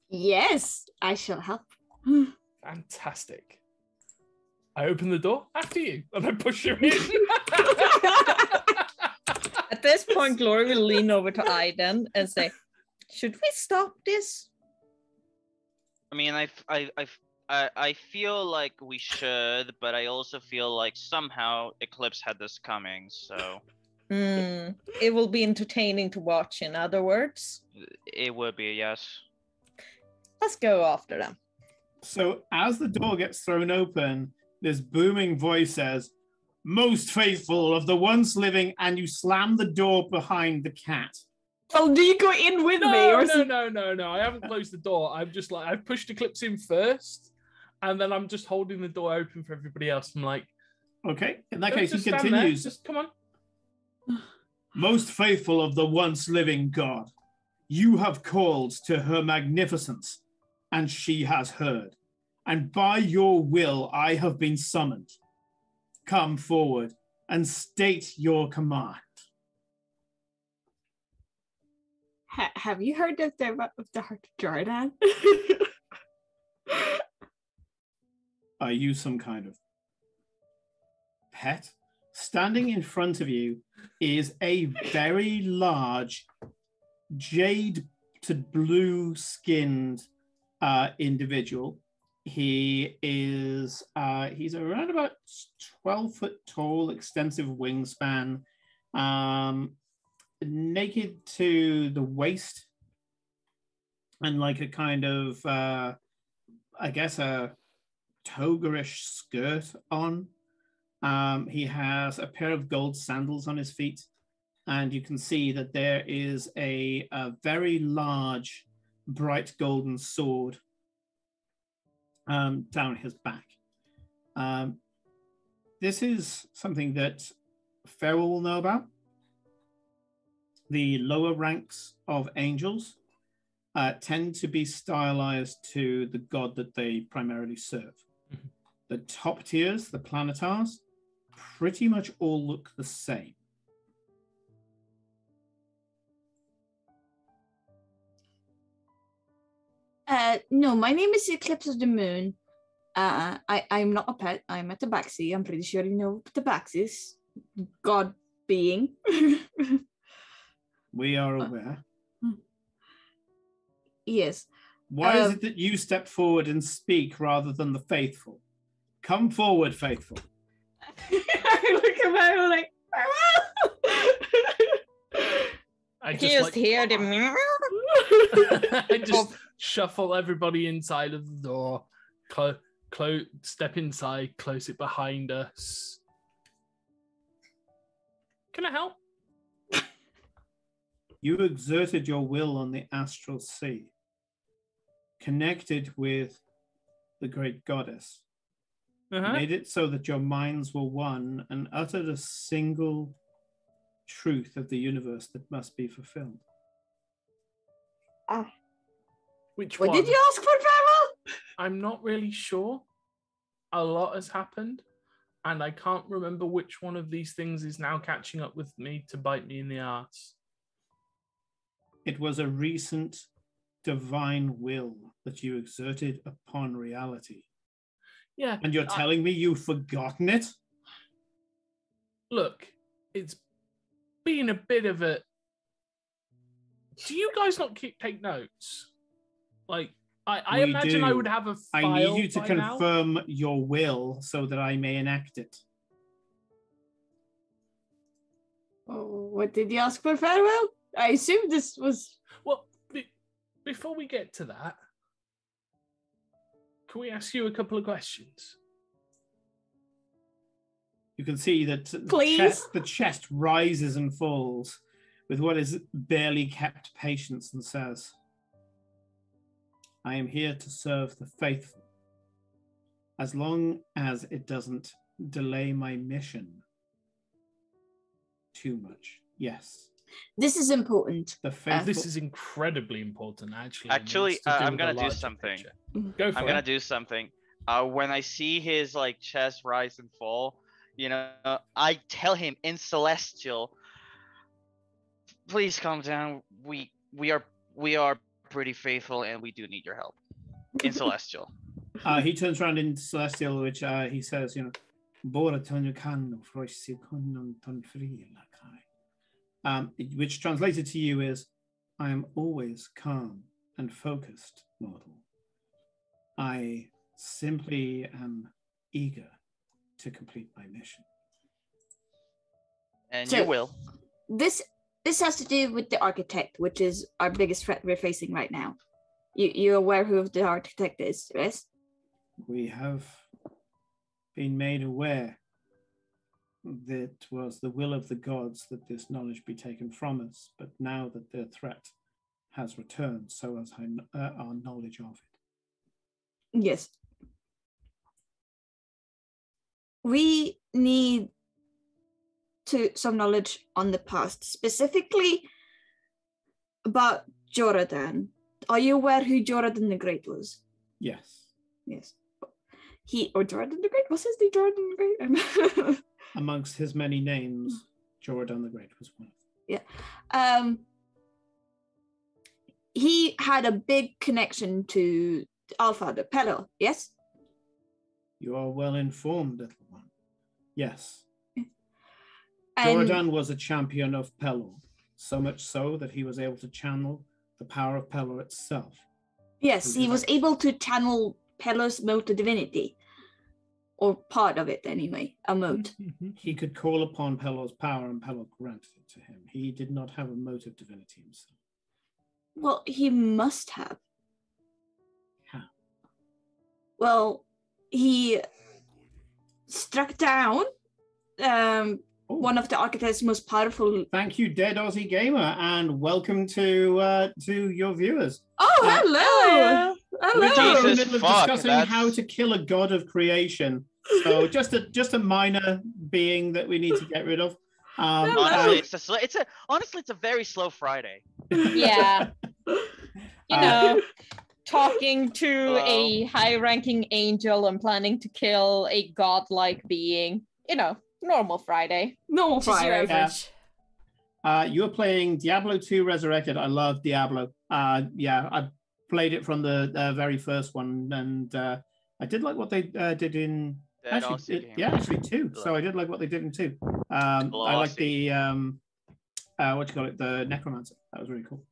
Yes, I shall help. Fantastic. I open the door after you, and I push you in. At this point, Glory will lean over to Aiden and say, "Should we stop this?" I mean, I feel like we should, but I also feel like somehow Eclipse had this coming, so... It will be entertaining to watch, in other words. It would be, yes. Let's go after them. So as the door gets thrown open, this booming voice says, "Most faithful of the once living," and you slam the door behind the cat. Oh, do you go in with me? Or No. I haven't closed the door. I'm just like, I've pushed Eclipse in first, and then I'm just holding the door open for everybody else. I'm like, okay, in that case, he stand continues. there. Just come on. "Most faithful of the once living God, you have called to her magnificence, and she has heard. And by your will, I have been summoned. Come forward and state your command." Have you heard of the Heart of Jordan? Are you some kind of pet? Standing in front of you is a very large jade to blue skinned individual. He is he's around about 12 foot tall, extensive wingspan, naked to the waist, and like a kind of I guess a toga-ish skirt on. He has a pair of gold sandals on his feet, and you can see that there is a very large, bright golden sword down his back. This is something that Farrell will know about. The lower ranks of angels tend to be stylized to the god that they primarily serve. Mm-hmm. The top tiers, the planetars, pretty much all look the same. No, my name is Eclipse of the Moon. I'm not a pet. I'm a tabaxi. I'm pretty sure you know what tabaxis. God being. We are aware. Yes. Why is it that you step forward and speak rather than the faithful? Come forward, faithful. I look at my like, I just hear them. I just shuffle everybody inside of the door, step inside, close it behind us. Can I help? You exerted your will on the astral sea, connected with the great goddess, made it so that your minds were one, and uttered a single truth of the universe that must be fulfilled. Which what one? Did you ask for, Farrell? I'm not really sure. A lot has happened, and I can't remember which one of these things is now catching up with me to bite me in the arse. It was a recent divine will that you exerted upon reality. Yeah. And you're telling me you've forgotten it? Look, it's been a bit of a... Do you guys not take notes? Like, I imagine I would have a file. I need you to by confirm now. your will so that I may enact it. Oh, what did you ask for farewell? I assume this was... Well, before we get to that, can we ask you a couple of questions? You can see that the chest rises and falls with what is barely kept patience and says, I am here to serve the faithful, as long as it doesn't delay my mission too much. Yes. This is important. The faithful. This is incredibly important, actually. Actually, I'm going to do something. Picture. Go for I'm it. going to do something. When I see his like chest rise and fall, you know, I tell him in Celestial, please calm down. We are pretty faithful and we do need your help. In Celestial. He turns around in Celestial, which he says, you know, which translated to you is, I am always calm and focused, mortal. I simply am eager to complete my mission. And So, you will. This has to do with the architect, which is our biggest threat we're facing right now. You're aware who the architect is, yes? We have been made aware that it was the will of the gods that this knowledge be taken from us, but now that their threat has returned, so has our knowledge of it. Yes. We need some knowledge on the past, specifically about Jordan. Are you aware who Jordan the Great was? Yes. Yes. Jordan the Great? Was his name Jordan the Great? Amongst his many names, Jordan the Great was one. Yeah. He had a big connection to Alpha, the Pello, yes? You are well informed, little one. Yes. And Jordan was a champion of Pelor, so much so that he was able to channel the power of Pelor itself. yes, he was able to channel Pelor's mode of divinity. Or part of it, anyway, a mode. He could call upon Pelor's power, and Pelor granted it to him. He did not have a mode of divinity himself. Well, he must have. How? Well, he struck down one of the architect's most powerful... Thank you, Dead Aussie Gamer, and welcome to your viewers. Oh, hello! We're Hello! in the middle of discussing how to kill a god of creation. So just a minor being that we need to get rid of. Honestly, it's a very slow Friday. Yeah. Talking to a high-ranking angel and planning to kill a godlike being. Normal Friday. Normal Friday. You're playing Diablo 2 Resurrected. I love Diablo. I played it from the very first one, and I did like what they did in actually 2. So I did like what they did in 2. I like the the Necromancer. That was really cool.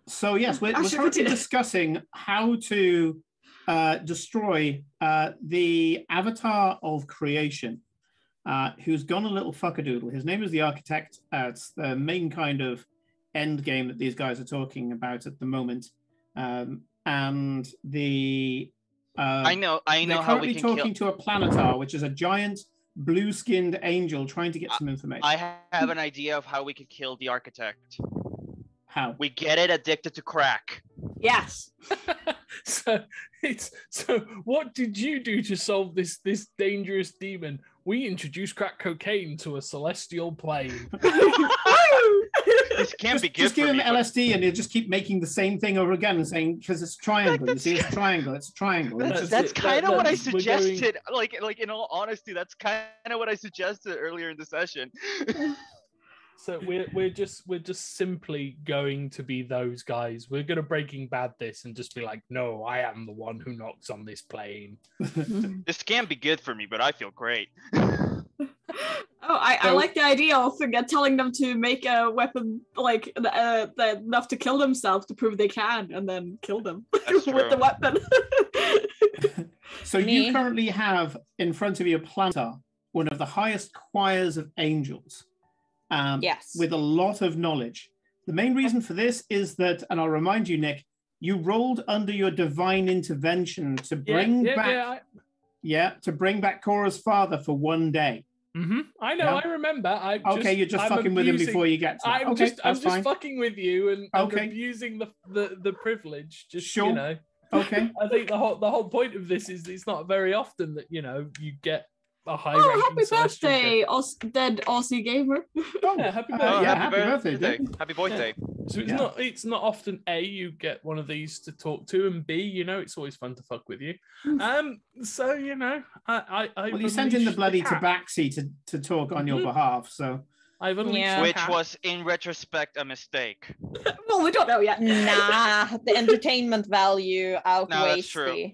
So yes, we're currently discussing how to destroy the avatar of creation, who's gone a little fuckadoodle. His name is the Architect. It's the main kind of end game that these guys are talking about at the moment. And the I know they're how we currently can talking to a planetar, which is a giant blue-skinned angel trying to get some information. I have an idea of how we could kill the Architect. How? We get it addicted to crack. Yes. So what did you do to solve this dangerous demon? We introduced crack cocaine to a celestial plane. This can't be good. Just give for him me, LSD and he'll just keep making the same thing over again and saying, because it's a triangle. You see, it's a triangle. It's a triangle. That's kind of what I we're suggested. Like in all honesty, that's kind of what I suggested earlier in the session. So we're just simply going to be those guys. We're gonna Breaking Bad this and just be like, no, I am the one who knocks on this plane. This can't be good for me, but I feel great. I like the idea of telling them to make a weapon like enough to kill themselves to prove they can, and then kill them with the weapon. So you currently have in front of your planter one of the highest choirs of angels, with a lot of knowledge. The main reason for this is that, and I'll remind you, Nick, you rolled under your divine intervention to bring back Cora's father for one day. Mm-hmm. I know, I remember. You're just fucking with him before you get to that. I'm just fucking with you and abusing the privilege. Just sure. You know. Okay. I think the whole point of this is it's not very often that you get a high. Oh, happy birthday, dead Aussie gamer! Happy birthday! Happy birthday! Happy birthday! So it's not often you get one of these to talk to, and B, it's always fun to fuck with you. So I well, you sent in the bloody tabaxi to talk on your behalf, so. I've unleashed which was in retrospect a mistake. Well, we don't know yet. Nah, the entertainment value outweighs. No, that's true.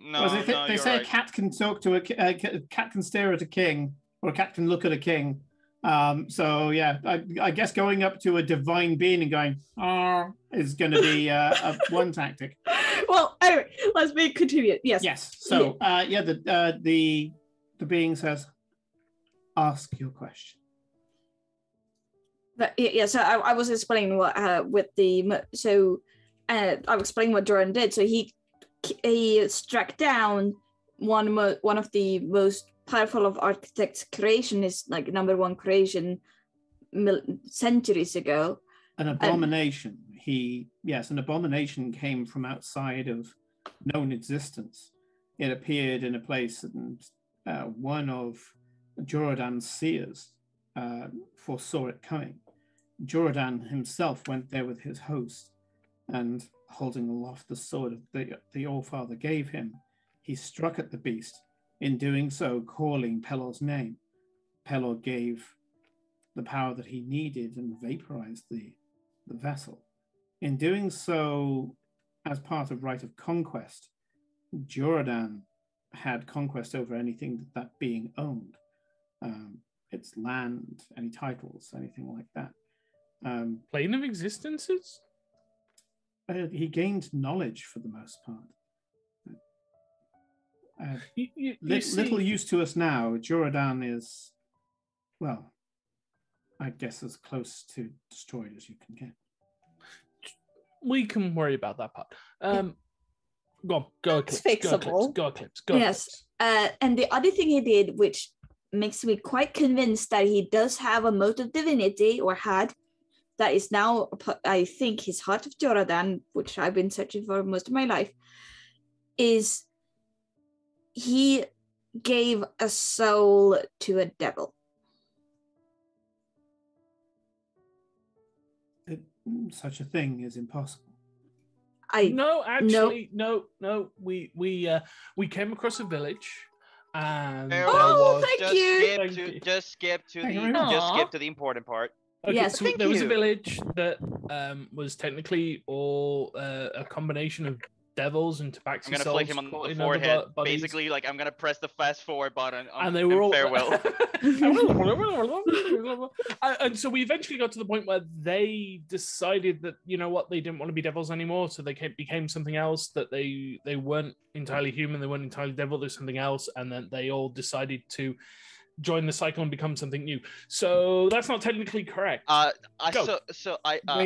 They say a cat can talk to a cat can stare at a king, or a cat can look at a king. So yeah, I guess going up to a divine being and going is going to be a one tactic. Well, anyway, let's continue. Yes. Yes. So the being says, ask your question. But yeah, so I was explaining what I was explaining what Jordan did. So he struck down one of the most powerful of architects' creation, is like number one creation centuries ago. An abomination. An abomination came from outside of known existence. It appeared in a place, and one of Jordan's seers foresaw it coming. Jordan himself went there with his host, and holding aloft the sword the All-Father gave him, he struck at the beast. In doing so, calling Pelor's name, Pelor gave the power that he needed and vaporized the vessel. In doing so, as part of rite of conquest, Jordan had conquest over anything that being owned. Its land, any titles, anything like that. Plane of existences? He gained knowledge for the most part. Little use to us now. Jordan is, well, I guess as close to destroyed as you can get. We can worry about that part. Go it's fixable. Go clips. Yes. And the other thing he did, which makes me quite convinced that he does have a mote of divinity, or had, that is now, I think, his Heart of Jordan, which I've been searching for most of my life, is he gave a soul to a devil. Such a thing is impossible. No. We came across a village, and just skip to the important part. Okay, yes, so there was a village that was technically all a combination of devils and tabaxi. I'm gonna souls flick him on the forehead. Basically, like I'm gonna press the fast forward button. And they were all farewell. And so we eventually got to the point where they decided that they didn't want to be devils anymore. So they became something else. That they weren't entirely human. They weren't entirely devil. There's something else. And then they all decided to join the cycle and become something new. So that's not technically correct. They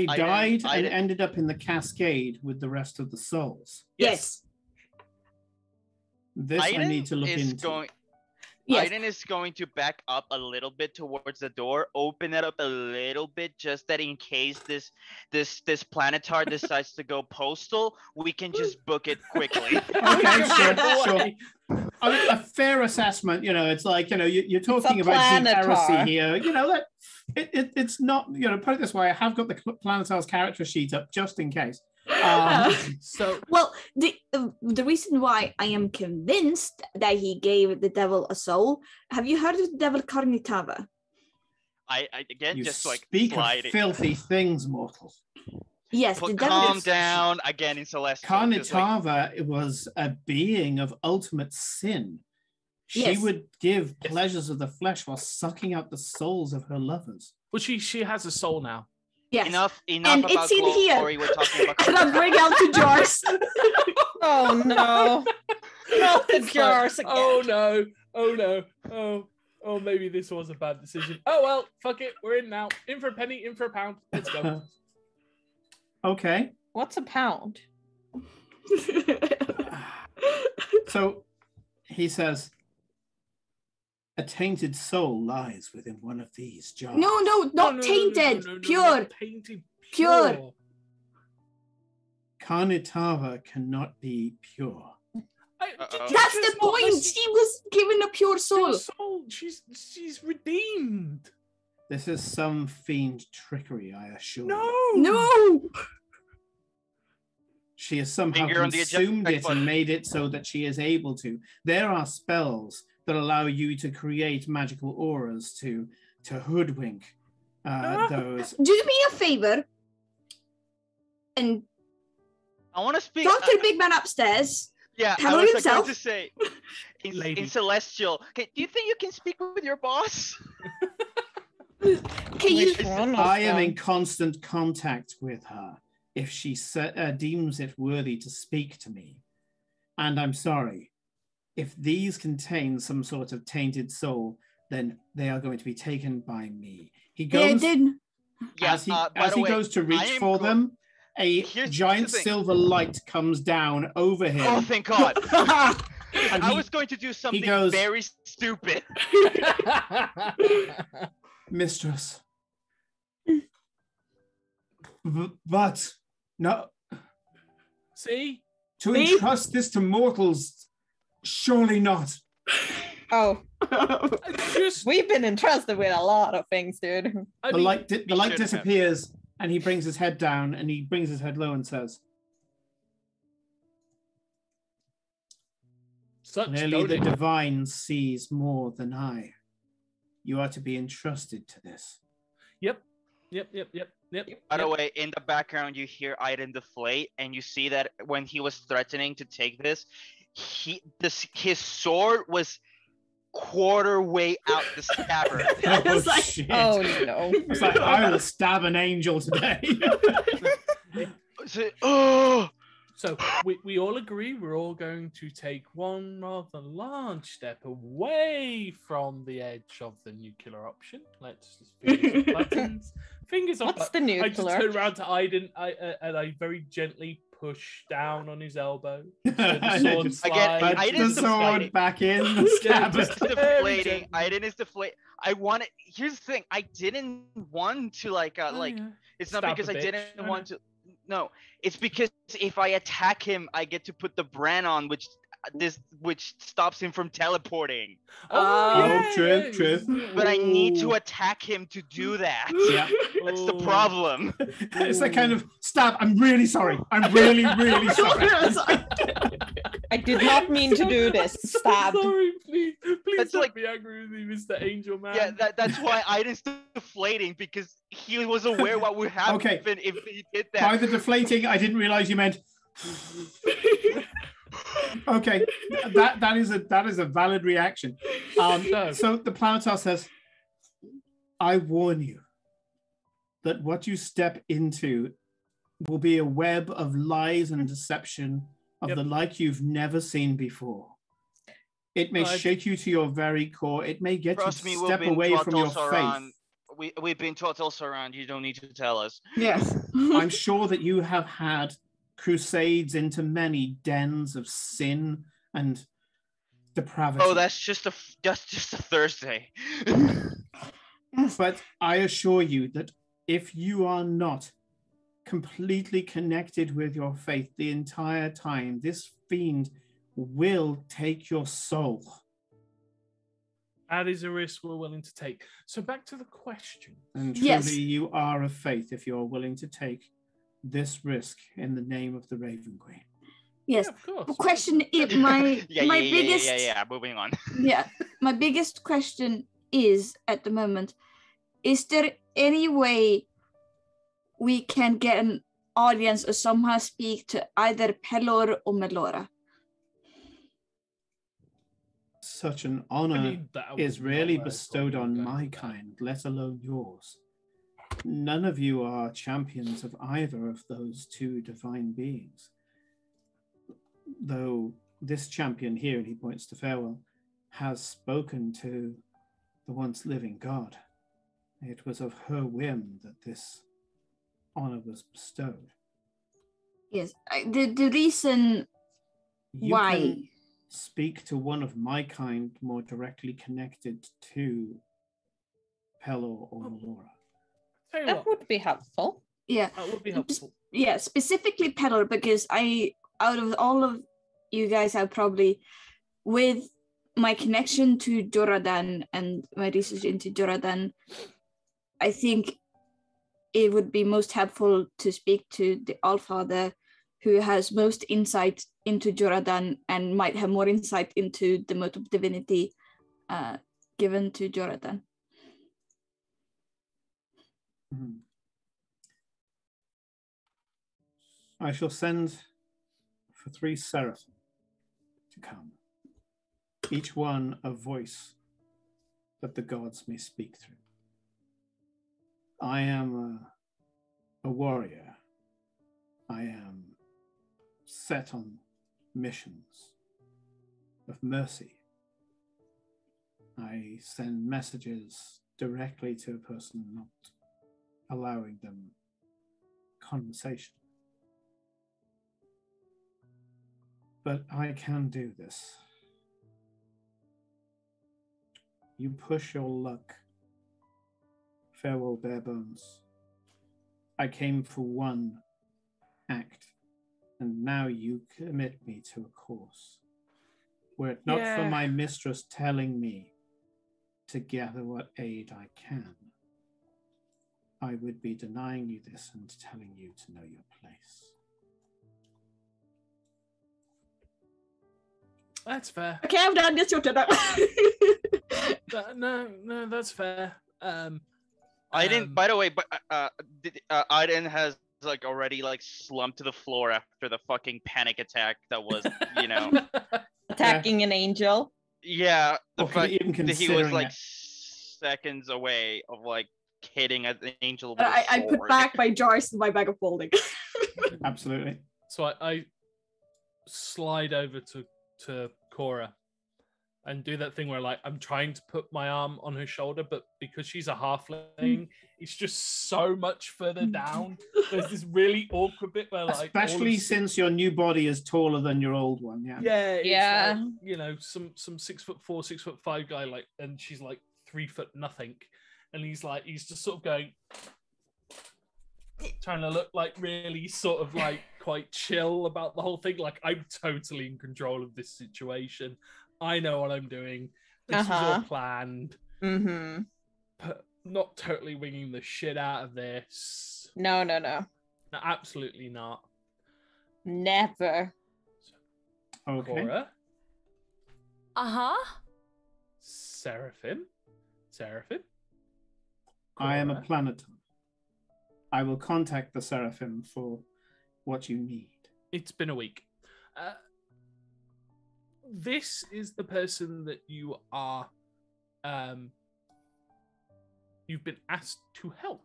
died and ended up in the cascade with the rest of the souls. Yes. This I need to look into. Yes. Aiden is going to back up a little bit towards the door, open it up a little bit, just that in case this planetar decides to go postal, we can just book it quickly. Okay, sure. I mean, a fair assessment. It's like you're talking about Zeke heresy here. That it's not. Put it this way: I have got the planetar's character sheet up just in case. Well, the reason why I am convinced that he gave the devil a soul. Have you heard of the devil Carnitava? I again you just like speak of filthy things, mortals. Yes, the devil calm down again in Celestial. Carnitava was a being of ultimate sin. She would give pleasures of the flesh while sucking out the souls of her lovers. Well, she has a soul now. Yes. Enough And about it's in glory. here. We're talking about. And I bring out the jars. Oh no. Not the It's jars like, again. oh no. Oh no. Oh, maybe this was a bad decision. Oh well, fuck it. We're in now. In for a penny, in for a pound. Let's go. Okay. What's a pound? So he says, a tainted soul lies within one of these jars. No, not tainted. Pure. Not tainted. Pure. Karnitava cannot be pure. That's the point. She was given a pure soul. She's redeemed. This is some fiend trickery, I assure you. No. She has somehow Finger on the consumed eject it and button. made it so that she is able to. There are spells that allow you to create magical auras to hoodwink those. Do me a favor and I want to speak. talk to the big man upstairs. Yeah, Tell I was himself. going to say, Lady. in Celestial, okay, do you think you can speak with your boss? Can you? Which one of I am them? in constant contact with her if she deems it worthy to speak to me. And I'm sorry, if these contain some sort of tainted soul, then they are going to be taken by me. He Yeah, goes, did. Yeah, as he, by as the he way, goes to I reach am for them, a Here's giant the thing. silver light comes down over him. Oh, thank God. And I he- was going to do something goes- very stupid. Mistress. But no, See? to See? entrust this to mortals, surely not. Oh, Just we've been entrusted with a lot of things, dude. I The mean, light, the light shouldn't have. disappears, and he brings his head down, and he brings his head low and says, such "Clearly, the doting. divine sees more than I. You are to be entrusted to this." Yep. By the way, in the background, you hear Aiden deflate, and you see that when he was threatening to take this, his sword was quarter way out the scabbard. Oh, like- shit. Oh no. It's like, I will stab an angel today. Oh, So we all agree we're all going to take one rather large step away from the edge of the nuclear option. Let's just fingers up buttons. Fingers up. What's the I just nuclear? turn around to Aiden and I very gently push down on his elbow. So the And sword just Again, slides. put I the didn't sword deflate. back in the Yeah, scabbard. just- deflating. gently. Aiden is deflating. I wanted. Here's the thing. I didn't want to like. Oh, like yeah. It's not Stab because a I bitch. didn't I know. want to. No, it's because if I attack him, I get to put the brand on, which stops him from teleporting. Oh, true. But I need to Ooh. attack him to do that. Yeah. That's the Ooh. problem. It's that kind of stab. I'm really sorry. I'm really, really sorry. I did not mean to do this. Stab. Sorry, please That's don't like- be angry with me, Mr. Angel Man. Yeah, that's why Aiden's deflating, because he was aware what would happen Okay. if he did that. By the deflating, I didn't realize you meant. Okay, that is a valid reaction. No. So the Planetar says, "I warn you that what you step into will be a web of lies and deception of Yep. the like you've never seen before. It may I've- shake you to your very core. It may get Trust you me, to we've step been away taught from your also faith. around. We've been taught also around. You don't need to tell us. Yes. I'm sure that you have had crusades into many dens of sin and depravity. Oh, that's just a Thursday. But I assure you that if you are not completely connected with your faith the entire time, this fiend will take your soul." That is a risk we're willing to take. So back to the question. And truly, Yes. you are of faith if you're willing to take this risk in the name of the Raven Queen. Yes. Yeah, of course. The question is my biggest Yeah. Moving on. my biggest question is at the moment, is there any way we can get an audience or somehow speak to either Pelor or Melora? such an honor that is would really not bestowed go on with my that. kind, let alone yours. None of you are champions of either of those two divine beings. Though this champion here, and he points to Farewell, has spoken to the once living God. It was of her whim that this honor was bestowed. Yes, the reason You why. can speak to one of my kind more directly connected to Pelor or Melora. Tell you That what, would be helpful. Yeah, that would be helpful. yeah, specifically Pelor, because out of all of you guys, I probably, with my connection to Joradan and my research into Joradan, I think it would be most helpful to speak to the Allfather, who has most insight into Joradan and might have more insight into the mode of divinity given to Joradan. Mhm. I shall send for 3 seraphim to come, each one a voice that the gods may speak through. I am a warrior. I am set on missions of mercy. I send messages directly to a person, not allowing them conversation. But I can do this. You push your luck. Farewell, Barebones. I came for one act, and now you commit me to a course. Were it not for my mistress telling me to gather what aid I can, I would be denying you this and telling you to know your place. That's fair. Okay, I'm done. It's your turn. No, that's fair. I didn't. By the way, but Aiden has like already like slumped to the floor after the fucking panic attack that was, you know. Attacking an angel. Yeah, the fact even that he was considering like it. seconds away of like hitting an angel with I put sword. back my jars in my bag of holding. Absolutely. So I slide over to Cora and do that thing where like I'm trying to put my arm on her shoulder, but because she's a halfling, it's just so much further down. There's this really awkward bit where like especially since your new body is taller than your old one, yeah. Yeah. Like, you know, some 6'4", 6'5" guy, like, and she's like 3 foot nothing. And he's just sort of going, trying to look like really sort of like quite chill about the whole thing. Like, I'm totally in control of this situation. I know what I'm doing. This was all planned. Mm-hmm. But not totally winging the shit out of this. No. No, absolutely not. Never. Okay. Cora. Seraphim. I am a Cora. planeton. I will contact the Seraphim for what you need. It's been a week. This is the person that you are. You've been asked to help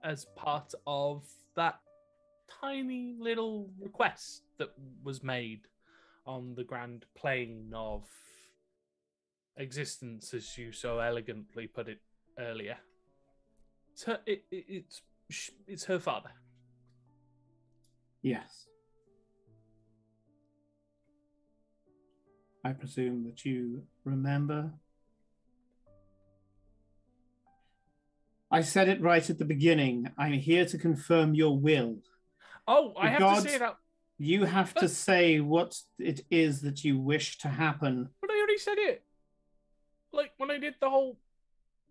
as part of that tiny little request that was made on the grand plane of existence, as you so elegantly put it earlier. It's her father. Yes. I presume that you remember. I said it right at the beginning. I'm here to confirm your will. Oh, I have to say that. You have to say what it is that you wish to happen. But I already said it. Like, when I did the whole...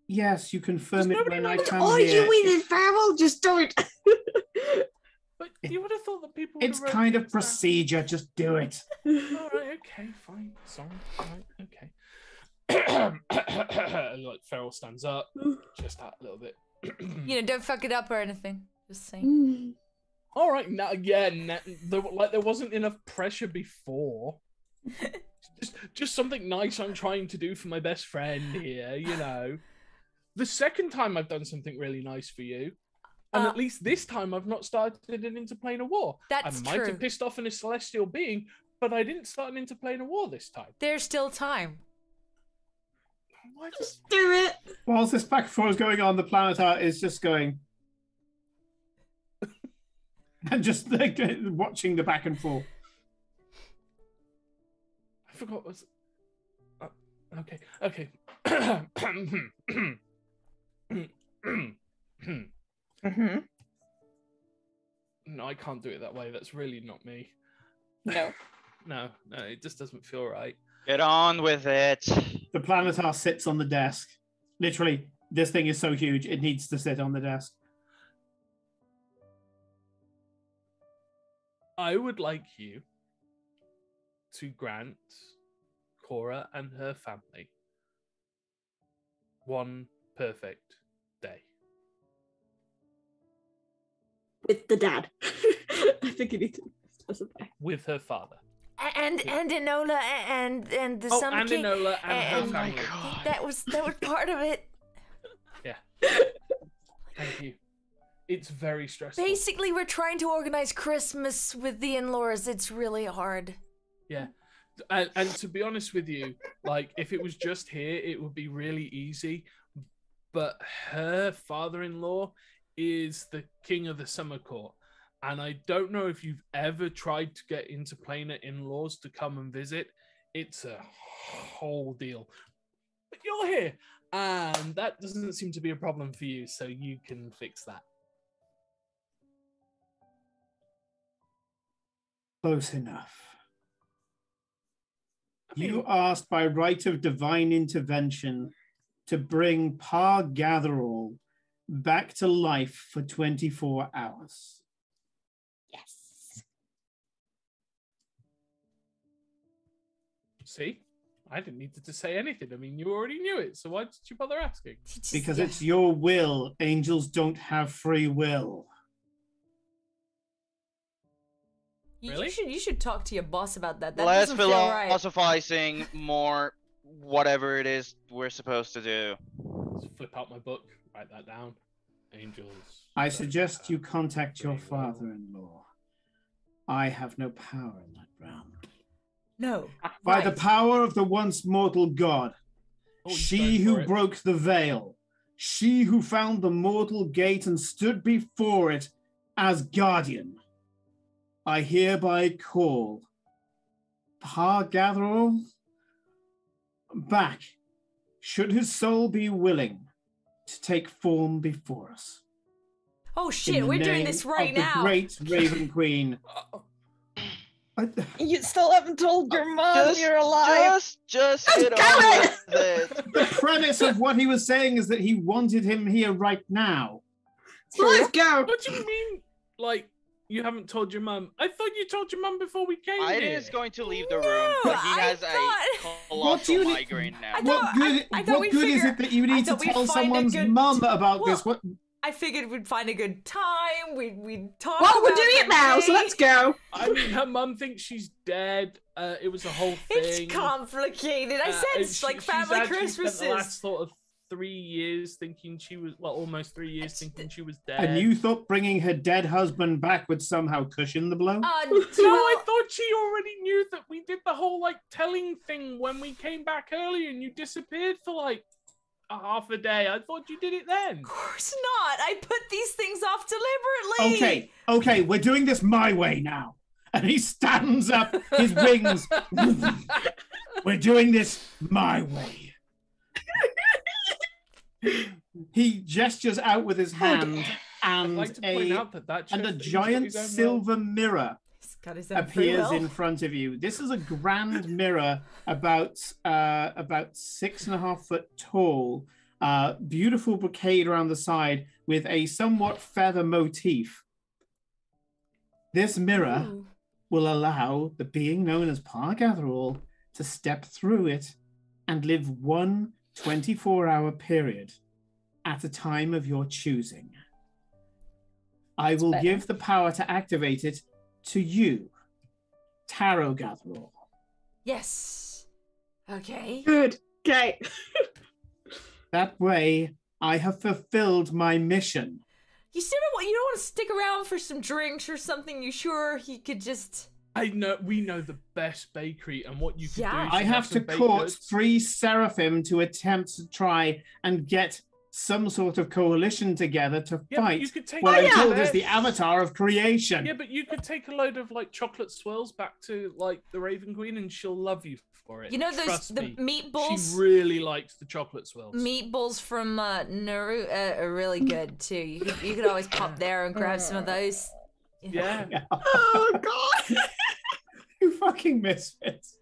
Yes, you confirm it when I come Oh, here. you mean it, Farewell? Just do it. But you would have thought that people... It's kind of procedure. Just do it. All right, okay, fine. Sorry. All right, okay. Like, Farrell stands up. Just that little bit. You know, don't fuck it up or anything. Just saying. All right, now again, there wasn't enough pressure before. Just something nice I'm trying to do for my best friend here, you know. The second time I've done something really nice for you, and at least this time I've not started an interplanar war. That's I might true. have pissed off a celestial being, but I didn't start an interplanar war this time. There's still time. Just do it. Whilst this back and forth is going on, the Planetar is just going and just like, watching the back and forth. I forgot what was. Okay. Mm-hmm. No, I can't do it that way. That's really not me. No. No, it just doesn't feel right. Get on with it. The Planetar sits on the desk. Literally, this thing is so huge, it needs to sit on the desk. I would like you to grant Cora and her family one perfect day. With the dad. I think you need to specify. With her father. And Enola and the Summer and King. Enola and her and family. that was part of it. Yeah. Thank you. It's very stressful. Basically, we're trying to organize Christmas with the in-laws. It's really hard. Yeah. And to be honest with you, like, if it was just here, it would be really easy. But her father-in-law is the king of the summer court. And I don't know if you've ever tried to get interplanar in-laws to come and visit. It's a whole deal. But you're here, and that doesn't seem to be a problem for you, so you can fix that. Close enough. You asked by right of divine intervention to bring Pa Gatherall back to life for 24 hours. Yes. See? I didn't need to say anything. I mean, you already knew it, so why did you bother asking? Because it's your will. Angels don't have free will. Really? You should talk to your boss about that. That Less doesn't feel right. philosophizing, more whatever it is we're supposed to do. Let's flip out my book, write that down. Angels. I suggest you contact your father-in-law. I have no power in that realm. No. By the power of the once mortal god, she who broke the veil, she who found the mortal gate and stood before it as guardian, I hereby call Pa Gatherall back, should his soul be willing to take form before us. Oh shit, we're doing this right now. The great Raven Queen. You still haven't told your mom you're alive. Just get on with it. The premise of what he was saying is that he wanted him here right now. So let's go. What do you mean? Like, you haven't told your mum? I thought you told your mum before we came Aiden here. is going to leave the room, but he has a colossal migraine now. What good is it that you need to tell someone's mum about this? What? I figured we'd find a good time. We'd talk. Well, we're about doing it the now, so day. let's go. I mean, her mum thinks she's dead. It was a whole thing. It's complicated. I said it's like family Christmases. Spent the last sort of 3 years thinking she was, well, almost 3 years thinking she was dead. And you thought bringing her dead husband back would somehow cushion the blow? No, I thought she already knew that we did the whole like telling thing when we came back earlier, and you disappeared for like a half a day. I thought you did it then. Of course not. I put these things off deliberately. Okay, we're doing this my way now. And he stands up, his wings. We're doing this my way. He gestures out with his hand, and like to point out that a giant silver mirror appears in front of you. This is a grand mirror about 6.5 foot tall, beautiful brocade around the side with a somewhat feather motif. This mirror will allow the being known as Pa Gatherall to step through it and live one 24-hour period at a time of your choosing. I will give the power to activate it to you, Tarot Gatherall. Yes. Okay. Good. Okay. That way, I have fulfilled my mission. You still don't want. You don't want to stick around for some drinks or something. You sure he could just? We know the best bakery, and what you could do. Yeah. Is I you have to some baked court goods. 3 seraphim to attempt to try and get some sort of coalition together to Yeah, but fight you could take what I'm yeah. told is the avatar of creation. Yeah, but you could take a load of like chocolate swirls back to like the Raven Queen, and she'll love you for it. You know those Trust the me. meatballs. She really likes the chocolate swirls. Meatballs from Nauru are really good too. You could always pop there and grab some of those. Yeah. Oh God. You fucking misfits.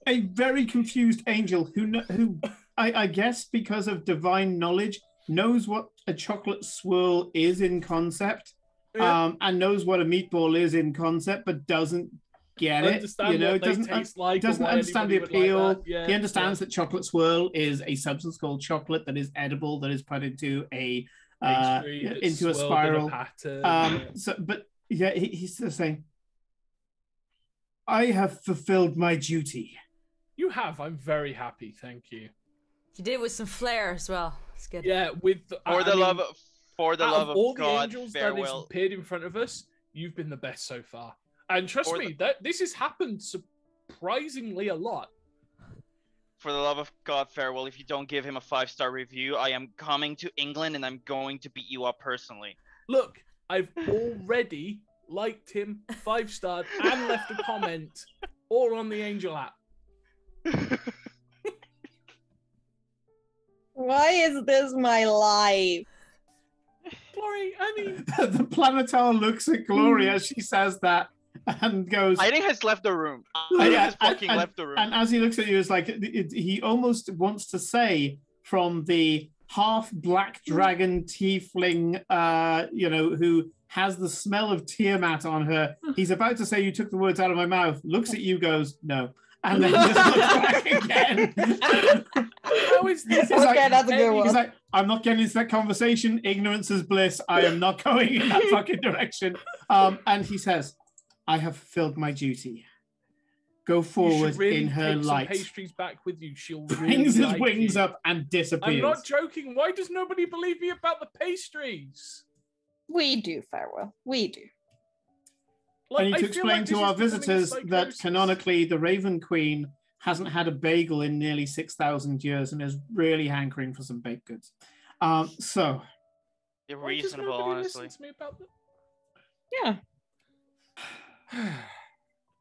A very confused angel who I guess because of divine knowledge knows what a chocolate swirl is in concept, and knows what a meatball is in concept, but doesn't get it. Understand what they taste like, doesn't or why understand the anybody would appeal. like that. Yeah, He understands that chocolate swirl is a substance called chocolate that is edible, that is put into a Pastry that's into a swirled in spiral. pattern, So, but yeah, he's still saying, "I have fulfilled my duty." You have. I'm very happy. Thank you. You did it with some flair as well. It's good. Yeah, with For the love of of all the God, angels that farewell. has appeared in front of us, you've been the best so far. And trust me, that this has happened surprisingly a lot. For the love of God, farewell. If you don't give him a 5-star review, I am coming to England and I'm going to beat you up personally. Look, I've already liked him, 5-starred, and left a comment, all on the Angel app. Why is this my life? Glory, I mean, The Planetar looks at Glory as she says that and goes, Aiden has left the room. Yeah, Aiden has fucking left the room. and as he looks at you, it's like he almost wants to say from the half black dragon tiefling, who has the smell of Tiamat on her. He's about to say, "You took the words out of my mouth." Looks at you, goes, "No," and then just looks back again. how is this? Okay, that's a good one. He's like, "I'm not getting into that conversation. Ignorance is bliss. I am not going in that fucking direction." And he says, "I have fulfilled my duty. Go forward really in her take light." Some pastries back with you. She'll Brings really his like wings you. up and disappears. I'm not joking. Why does nobody believe me about the pastries? We do, Farewell. We do. I need I to feel explain like to this our is becoming visitors that psychosis. canonically the Raven Queen hasn't had a bagel in nearly 6,000 years and is really hankering for some baked goods. So You're Why does reasonable, nobody honestly. listen to me about that? Yeah.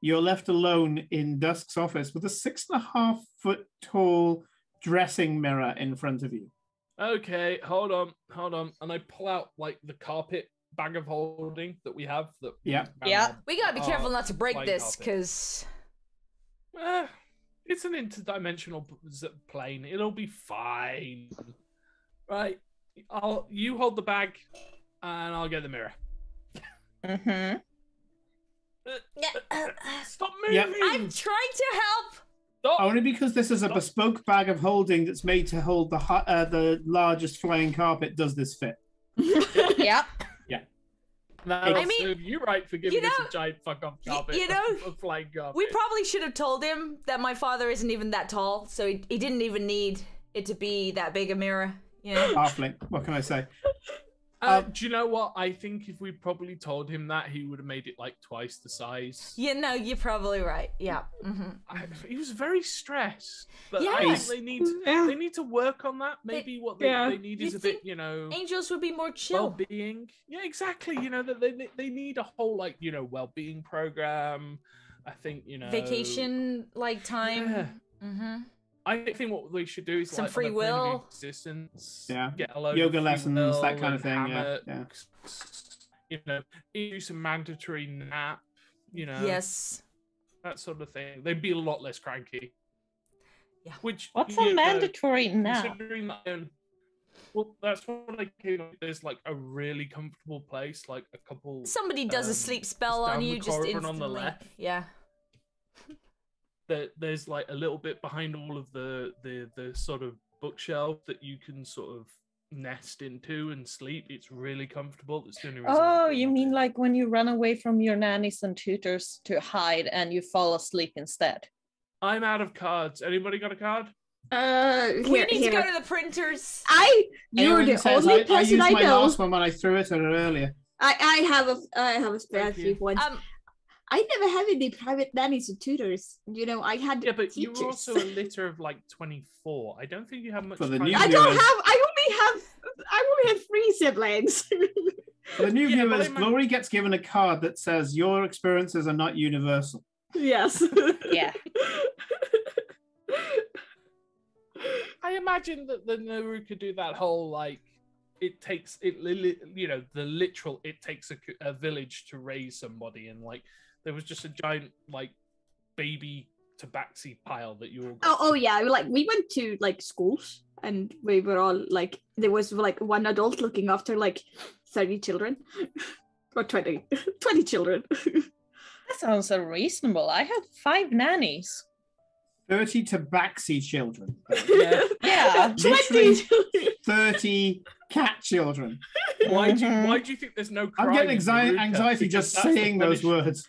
you're left alone in Dusk's office with a 6.5-foot tall dressing mirror in front of you. Okay, hold on. And I pull out like the carpet bag of holding that we have. That Yeah. Yeah. We gotta be careful not to break flying this, carpet. because It's an interdimensional plane. It'll be fine. Right. You hold the bag, and I'll get the mirror. Mm-hmm. Stop moving! Yep. I'm trying to help. Stop! Only because this is a bespoke bag of holding that's made to hold the largest flying carpet does this fit. Yeah. No, I mean, so you're right for giving you us know- a giant fuck off carpet. you know, a flying carpet. We probably should have told him that my father isn't even that tall, so he didn't even need it to be that big a mirror. You know? Halfling. What can I say? Do you know what? I think if we probably told him that, he would have made it like twice the size. You know, you're probably right. Yeah. Mm-hmm. He was very stressed, but Yeah. I think Yeah. they need to work on that. Maybe what they need You is a think bit, Angels would be more chill. well-being. Yeah, exactly. That they need a whole well-being program. I think Vacation like time. Yeah. Mm-hmm. I think what they should do is Some like, free on a plane of will. existence. Yeah. Get a load Yoga of free lessons, will that kind of and thing, yeah, hammocks, use a mandatory nap. Yes. That sort of thing. They'd be a lot less cranky. Yeah. Which What's a mandatory nap? Considering that, well, that's what I came up with. There's like a really comfortable place, like a couple. Somebody does a sleep spell down on the you just corridor instantly. on the left. Yeah. There's like a little bit behind all of the sort of bookshelf that you can sort of nest into and sleep. It's really comfortable. It's the only reason. Oh, you mean like when you run away from your nannies and tutors to hide and you fall asleep instead? I'm out of cards. Anybody got a card? We need to go to the printers. You're the only person I used my know. last one when I threw it at her earlier. I have a spare few points. I never have any private nannies or tutors. You know, I had but teachers. you were also a litter of like 24. I don't think you have much. For the time. new I only have 3 siblings. For the new viewers, Glory gets given a card that says your experiences are not universal. Yes. Yeah. I imagine that the Naru could do that whole like it takes a village to raise somebody, and like there was just a giant like baby tabaxi pile that you all oh yeah, like we went to like schools and we were all like there was like one adult looking after like 30 children or 20 children. That sounds reasonable. I had 5 nannies. 30 tabaxi children. Yeah. Literally 30 cat children. Why do you think there's no crime? I'm getting anxiety just saying those words.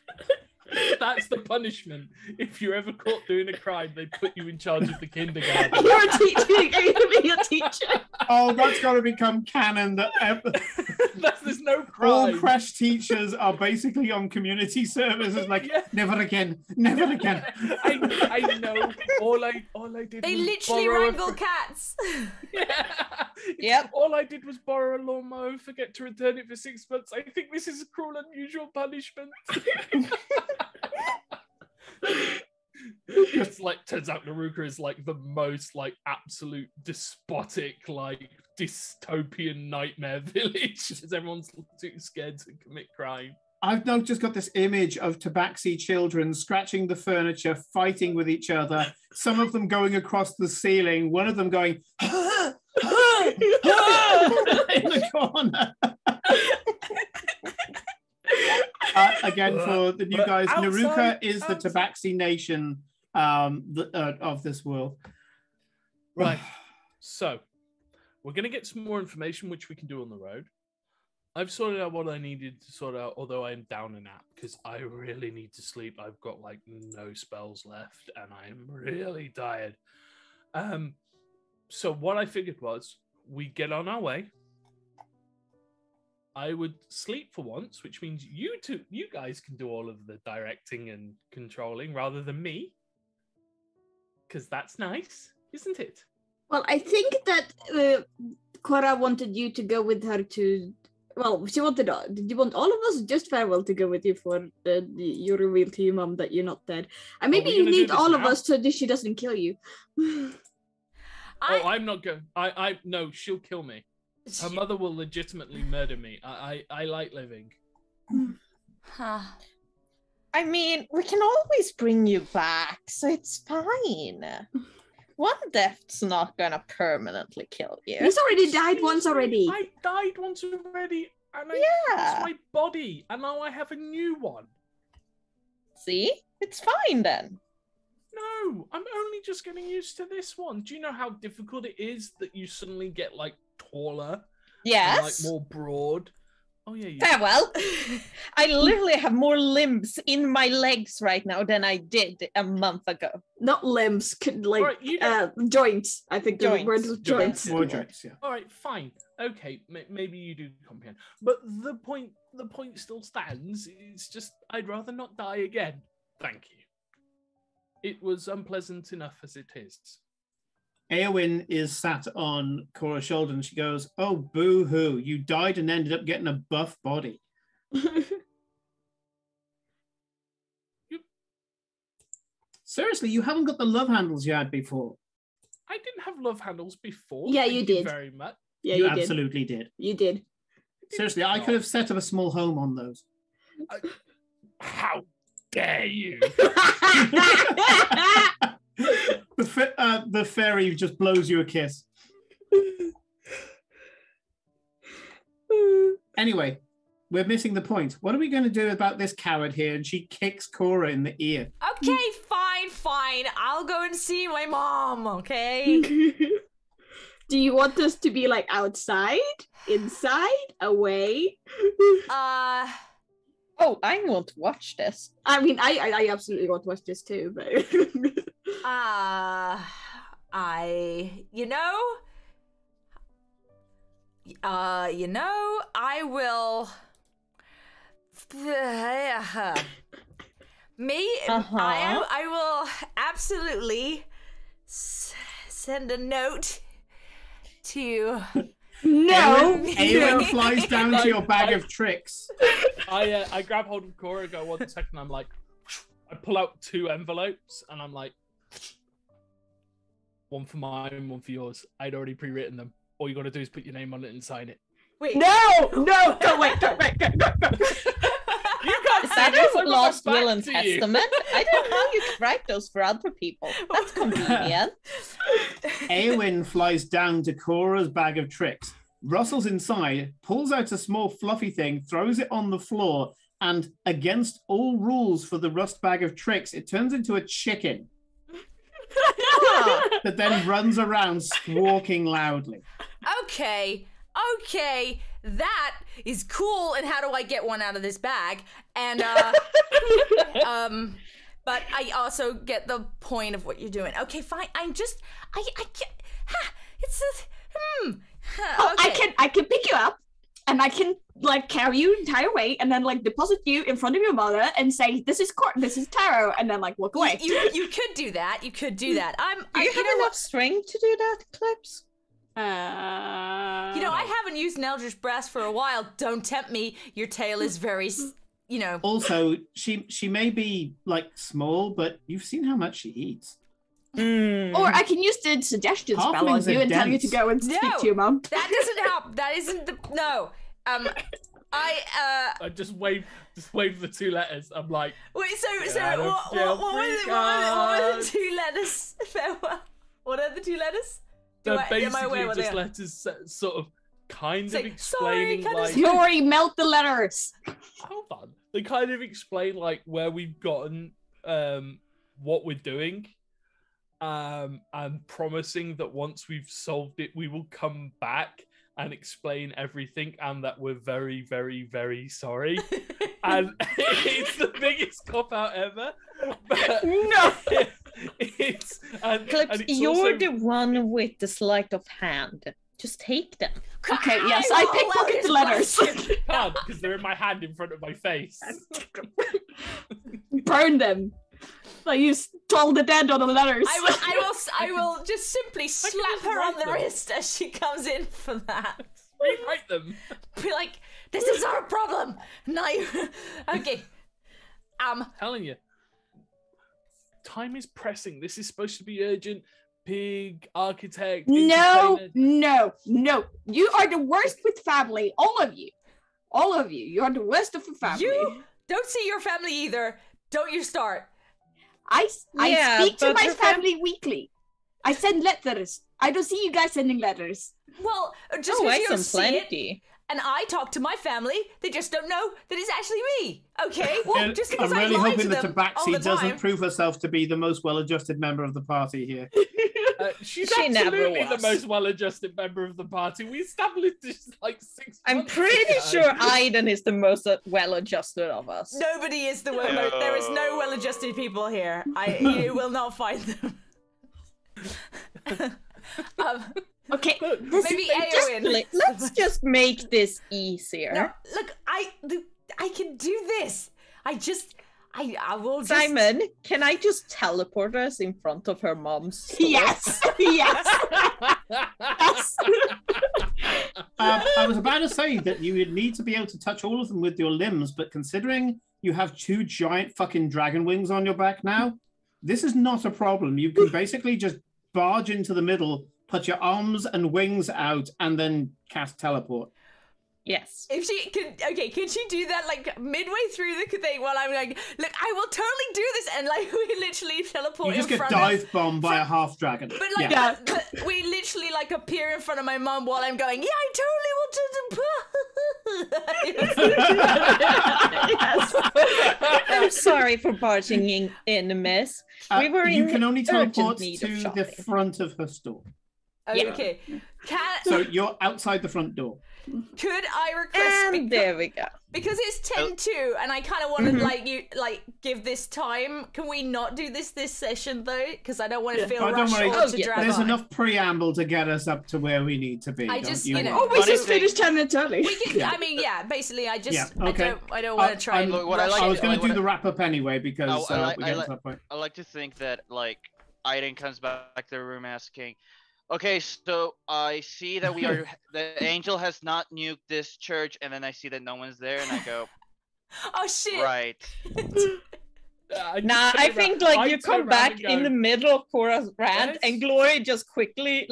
That's the punishment. If you're ever caught doing a crime, they put you in charge of the kindergarten. You're a teacher. Oh, that's got to become canon. There's no crime. All crash teachers are basically on community service. It's like, never again, never again. I know. All I did. They was literally borrow wrangle cats. Yeah. Yep. All I did was borrow a lawnmower and forget to return it for 6 months. I think this is a cruel, unusual punishment. It's like turns out Naruka is like the most like absolute despotic like dystopian nightmare village because everyone's too scared to commit crime. I've now just got this image of tabaxi children scratching the furniture, fighting with each other, some of them going across the ceiling, one of them going in the corner. Again, for the new guys, Naruka is the tabaxi nation of this world. Right. So, we're going to get some more information, which we can do on the road. I've sorted out what I needed to sort out, although I'm down a nap, because I really need to sleep. I've got, like, no spells left, and I'm really tired. So what I figured was, we get on our way. I would sleep for once, which means you guys can do all of the directing and controlling rather than me. Because that's nice, isn't it? Well, I think that Cora wanted you to go with her to... Well, she wanted... Did you want all of us, just Farewell, to go with you for your reveal to your mum that you're not dead? And maybe you need all of us so that she doesn't kill you. I'm not going... No, she'll kill me. Her mother will legitimately murder me. I like living. I mean, we can always bring you back, so it's fine. One death's not gonna permanently kill you. He's already died once already. I died once already, and it's my body, and now I have a new one. See? It's fine then. No, I'm only just getting used to this one. Do you know how difficult it is that you suddenly get, like, taller? Yes. And, like, more broad? Oh, yeah. Farewell. I literally have more limbs in my legs right now than I did a month ago. Not limbs, like joints. I think the word is joints. More joints, yeah. All right, fine. Okay, maybe you do comprehend. But the point still stands. It's just I'd rather not die again. Thank you. It was unpleasant enough as it is. Eowyn is sat on Cora's shoulder and she goes, "Oh, boo-hoo, you died and ended up getting a buff body." Seriously, you haven't got the love handles you had before. I didn't have love handles before. Yeah, Thank you did. Very much. Yeah, you absolutely did. You did. Seriously, I could have set up a small home on those. How dare you? The fairy just blows you a kiss. Anyway, we're missing the point. What are we going to do about this coward here? And she kicks Cora in the ear. Okay, fine. I'll go and see my mom, okay? Do you want us to be like outside, inside, away? Oh, I want to watch this. I mean, I absolutely want to watch this too, but I will. I will absolutely send a note to. No. Awen flies down to your bag of tricks. I grab hold of Cora, go 1 second. I'm like, I pull out 2 envelopes, and I'm like, one for mine, one for yours. I'd already pre-written them. All you got to do is put your name on it and sign it. Wait. No, don't wait. You guys, that is Lost Will and Testament. I didn't know you could write those for other people. That's convenient. Awen flies down to Cora's bag of tricks, rustles inside, pulls out a small fluffy thing, throws it on the floor, and against all rules for the Rust bag of tricks, it turns into a chicken that then runs around squawking loudly. Okay, that is cool. And how do I get one out of this bag? And but I also get the point of what you're doing. Okay, fine. I can't. It's okay. I can pick you up, and I can like carry you entire way, and then like deposit you in front of your mother and say, "This is Taro," and then like walk away. You could do that. You could do that. Do you have enough strength to do that, Clips? I haven't used an Eldritch Brass for a while. Don't tempt me. Your tail is very, Also, she may be like small, but you've seen how much she eats. Or I can use the suggestion spell on you and tell you to go and speak to your mom. That doesn't help. That isn't the no. I just wave the 2 letters. I'm like, wait. So what were the 2 letters? What are the 2 letters? Basically just letters sort of kind of explaining like Yori, melt the letters. Hold on. They kind of explain like where we've gotten what we're doing. And promising that once we've solved it, we will come back and explain everything, and that we're very, very, very sorry. And it's the biggest cop-out ever. But no! Clips, and you're the one with the sleight of hand. Just take them. Okay, yes, I pickpocket the letters. Can't, because they're in my hand in front of my face. Burn them. Like you told the dead on the letters. I will just simply slap her on the wrist as she comes in for that. Rewrite them. Be like, this is our problem. No. Okay. Telling you. Time is pressing. This is supposed to be urgent. Pig, architect. No. You are the worst with family. All of you. You are the worst of the family. You don't see your family either. Don't you start. I speak to my family weekly. I send letters. I don't see you guys sending letters. Well, just because you don't see plenty. it, and I talk to my family, they just don't know that it's actually me. Okay? Well, just because I'm really hoping that Tabaxi doesn't prove herself to be the most well-adjusted member of the party here. She's absolutely the most well-adjusted member of the party. We established this like 6 I'm months pretty ago. sure Aiden is the most well-adjusted of us. Nobody is the there is no well-adjusted people here. You will not find them. Okay, maybe Aowen. Let's just make this easier. No, look, I can do this. I will just... Simon, can I just teleport us in front of her mom's store? Yes. I was about to say that you would need to be able to touch all of them with your limbs, but considering you have 2 giant fucking dragon wings on your back now, this is not a problem. You can basically just barge into the middle, put your arms and wings out, and then cast teleport. Yes. If she can, can she do that like midway through the thing while I'm like, look, I will totally do this, and like we literally teleport. You just in get front dive bombed by a half dragon. But like, but we literally like appear in front of my mom while I'm going, yeah, I totally want to. I'm sorry for barging in, miss. We were you can only teleport to the the front of her store. Okay. So you're outside the front door. Could I request? And there we go. Because it's 10-2 and I kind of want to give this time. Can we not do this session though? Because I don't want to feel rushed or to drag There's on. enough preamble to get us up to where we need to be. I just, we just finished 10 minutes early. We can, I mean, basically, I just, okay. I don't want to try and. Look, I was going to do the wrap up anyway because we get to that point. I like to think that Aiden comes back to the room asking, okay, so I see that the angel has not nuked this church, and then I see that no one's there, and I go, oh shit! Right. I think you come back in the middle of Cora's rant, and Glory just quickly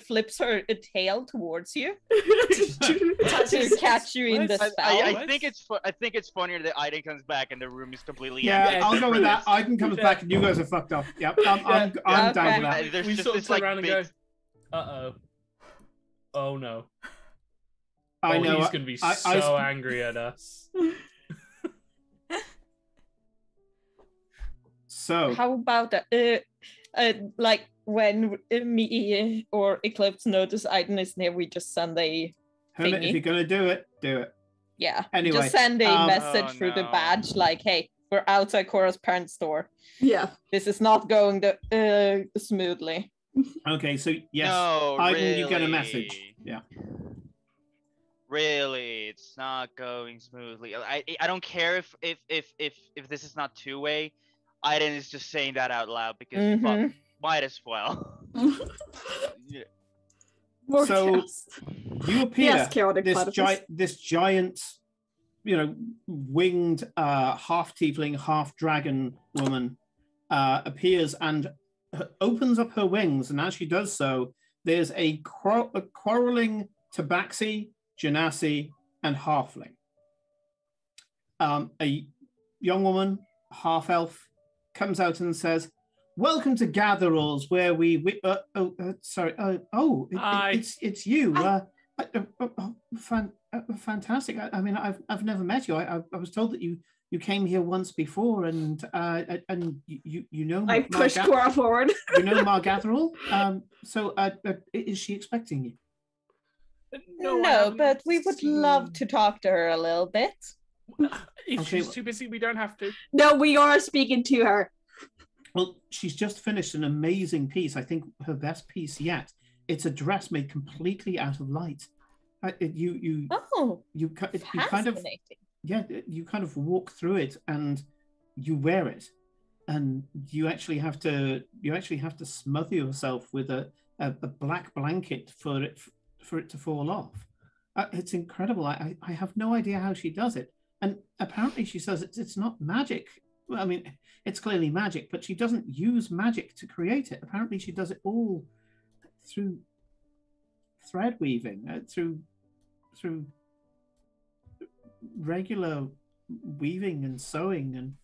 flips her tail towards you to catch you in the spell. I think it's funnier that Aiden comes back and the room is completely empty. I'll go with that. Aiden comes back and you guys are fucked up. Yep, I'm down with that. There's we just sort of this turn around big... and go, oh no. I know he's going to be so angry at us. So how about that? When me or Eclipse notice Aiden is near, we just send a Hermit, if you're gonna do it, do it. Yeah. Anyway, just send a message through the badge, hey, we're outside Cora's parents' store. Yeah. This is not going smoothly. Okay, so yes, no, Aiden, really? you get a message. Yeah. Really, it's not going smoothly. I don't care if this is not two-way. Aiden is just saying that out loud because fuck, might as well. So you appear, yes, this giant, winged half tiefling, half dragon woman appears and opens up her wings, and as she does so, there's a quarreling tabaxi, genasi, and halfling. A young woman, half elf, comes out and says, "Welcome to Gatheralls, where it's you. Fantastic. I mean, I've never met you. I was told that you came here once before, and you know. I pushed Cora forward. You know Margatherall. So is she expecting you? No, but we would love to talk to her a little bit. If she's too busy, we don't have to. No, we are speaking to her. Well, she's just finished an amazing piece. I think her best piece yet. It's a dress made completely out of light. You kind of walk through it and you wear it, and you actually have to smother yourself with a black blanket for it to fall off. It's incredible. I have no idea how she does it. And apparently she says it's not magic. Well, I mean, it's clearly magic, but she doesn't use magic to create it. Apparently she does it all through thread weaving, through regular weaving and sewing, and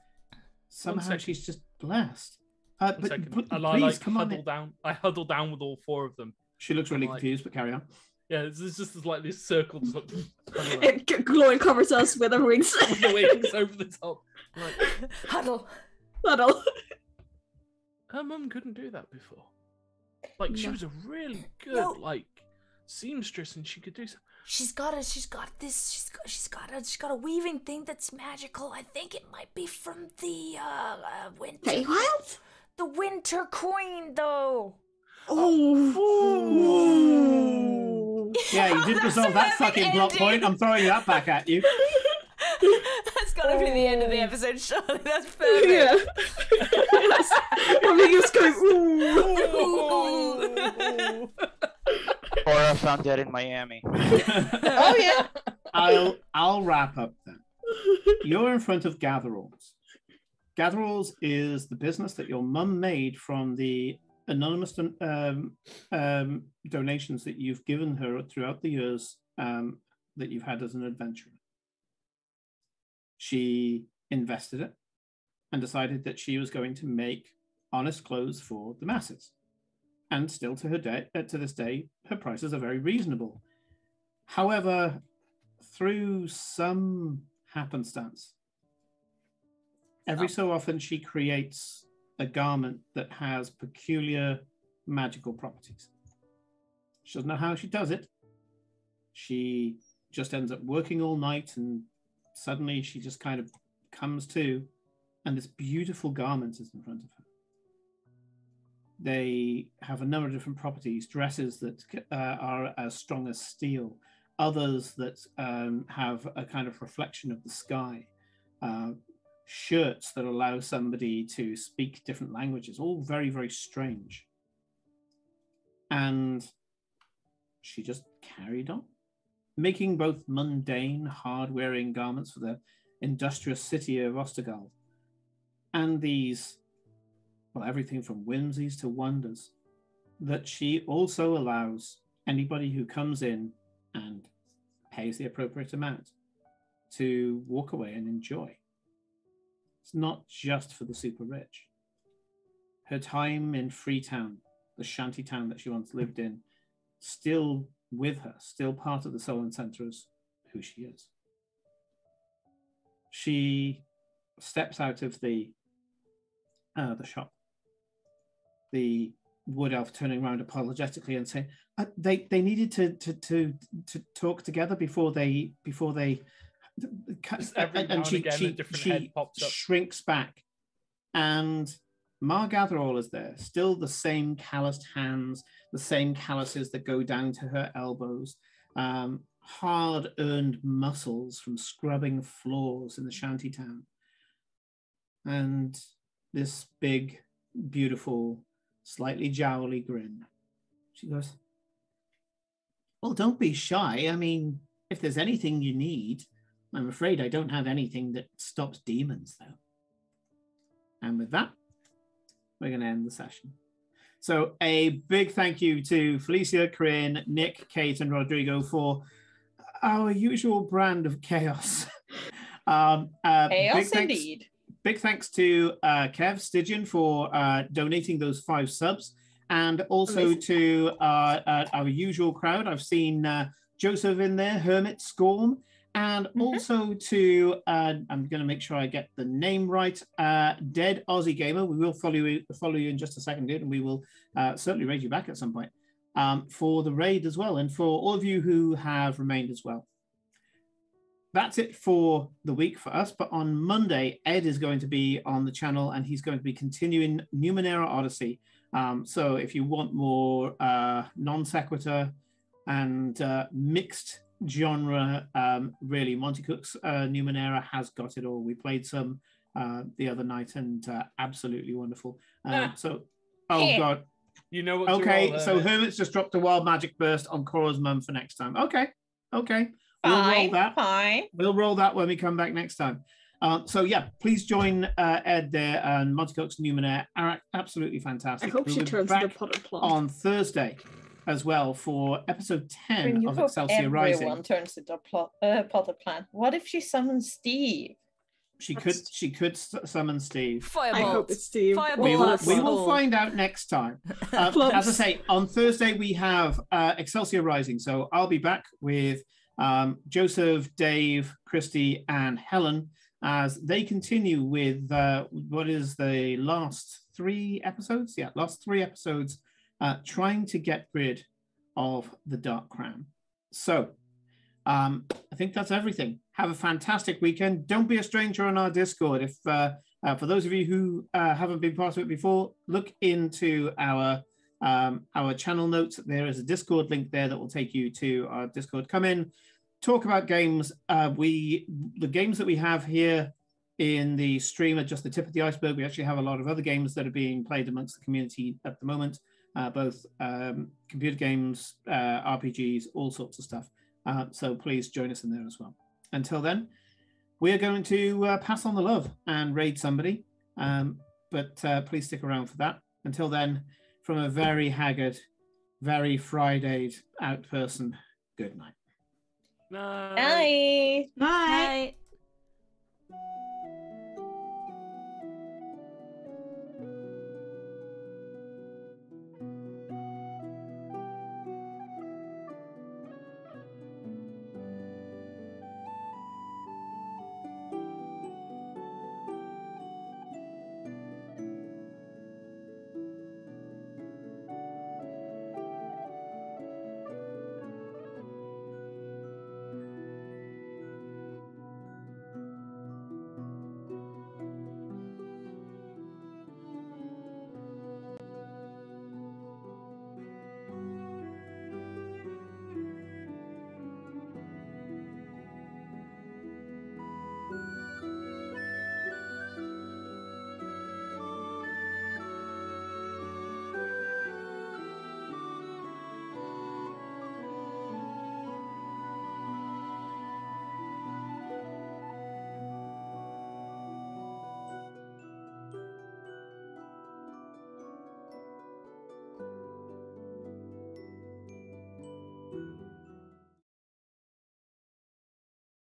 somehow she's just blessed. Please, come on. I huddle down with all four of them. She looks really confused, but carry on. Yeah, it's just this circle. Glory covers us with her wings. The wings over the top. Huddle. Her mum couldn't do that before. She was a really good seamstress, and she could do something. She's got a weaving thing that's magical. I think it might be from the winter. Hey, what? The Winter Queen, though. Oh. Yeah, you did resolve that fucking plot point. I'm throwing that back at you. That's gotta be the end of the episode, surely. That's perfect. Yeah. Yes. I mean, just going, ooh. Cora found dead in Miami. Oh yeah. I'll wrap up then. You're in front of Gatheralls. Gatheralls is the business that your mum made from the anonymous donations that you've given her throughout the years that you've had as an adventurer. She invested it and decided that she was going to make honest clothes for the masses. And still to this day, her prices are very reasonable. However, through some happenstance, every so often she creates a garment that has peculiar magical properties. She doesn't know how she does it. She just ends up working all night, and suddenly she just kind of comes to, and this beautiful garment is in front of her. They have a number of different properties, dresses that are as strong as steel, others that have a kind of reflection of the sky, shirts that allow somebody to speak different languages, all very, very strange. And she just carried on, making both mundane, hard-wearing garments for the industrious city of Ostergald, and these, well, everything from whimsies to wonders, that she also allows anybody who comes in and pays the appropriate amount to walk away and enjoy. It's not just for the super rich. Her time in Freetown, the shanty town that she once lived in, still with her, still part of the soul and center of who she is. She steps out of the shop. The wood elf turning around apologetically and saying, "They needed to talk together before they." And she shrinks back, and Mar Gatherall is there, still the same calloused hands, the same calluses that go down to her elbows, hard-earned muscles from scrubbing floors in the shantytown, and this big, beautiful, slightly jowly grin. She goes, "Well, don't be shy. I mean, if there's anything you need, I'm afraid I don't have anything that stops demons, though." And with that, we're going to end the session. So a big thank you to Felicia, Corinne, Nick, Kate, and Rodrigo for our usual brand of chaos. Chaos indeed. Big thanks to Kev Stygian for donating those 5 subs, and also to our usual crowd. I've seen Joseph in there, Hermit, Scorn, and also to, I'm going to make sure I get the name right, Dead Aussie Gamer. We will follow you in just a second, dude, and we will certainly raid you back at some point for the raid as well, and for all of you who have remained as well. That's it for the week for us, but on Monday, Ed is going to be on the channel, and he's going to be continuing Numenera Odyssey. So if you want more non sequitur and mixed genre, really, Monty Cook's Numenera has got it all. We played some the other night, and absolutely wonderful. So, oh god, you know what? Okay, so Hermit's just dropped a wild magic burst on Cora's mum for next time. Okay. We'll roll that. Fine. We'll roll that when we come back next time. So yeah, please join Ed there and Monty Cook's Numenera are absolutely fantastic. I hope she turns into potted plant on Thursday as well for episode 10 of Excelsior Rising. Everyone turns into a potted plant. What if she summons Steve? She could summon Steve. Fireball. I hope it's Steve. We will find out next time. As I say, on Thursday we have Excelsior Rising. So I'll be back with Joseph, Dave, Christy, and Helen as they continue with what is the last 3 episodes? Yeah, last 3 episodes, trying to get rid of the Dark Crown. So I think that's everything. Have a fantastic weekend. Don't be a stranger on our Discord. If for those of you who haven't been part of it before, look into our channel notes. There is a Discord link there that will take you to our Discord. Come in, talk about games. The games that we have here in the stream are just the tip of the iceberg. We actually have a lot of other games that are being played amongst the community at the moment, both computer games, RPGs, all sorts of stuff. So please join us in there as well. Until then, we are going to pass on the love and raid somebody, but please stick around for that. Until then, from a very haggard, very Fridayed out person, good night. Night. Night.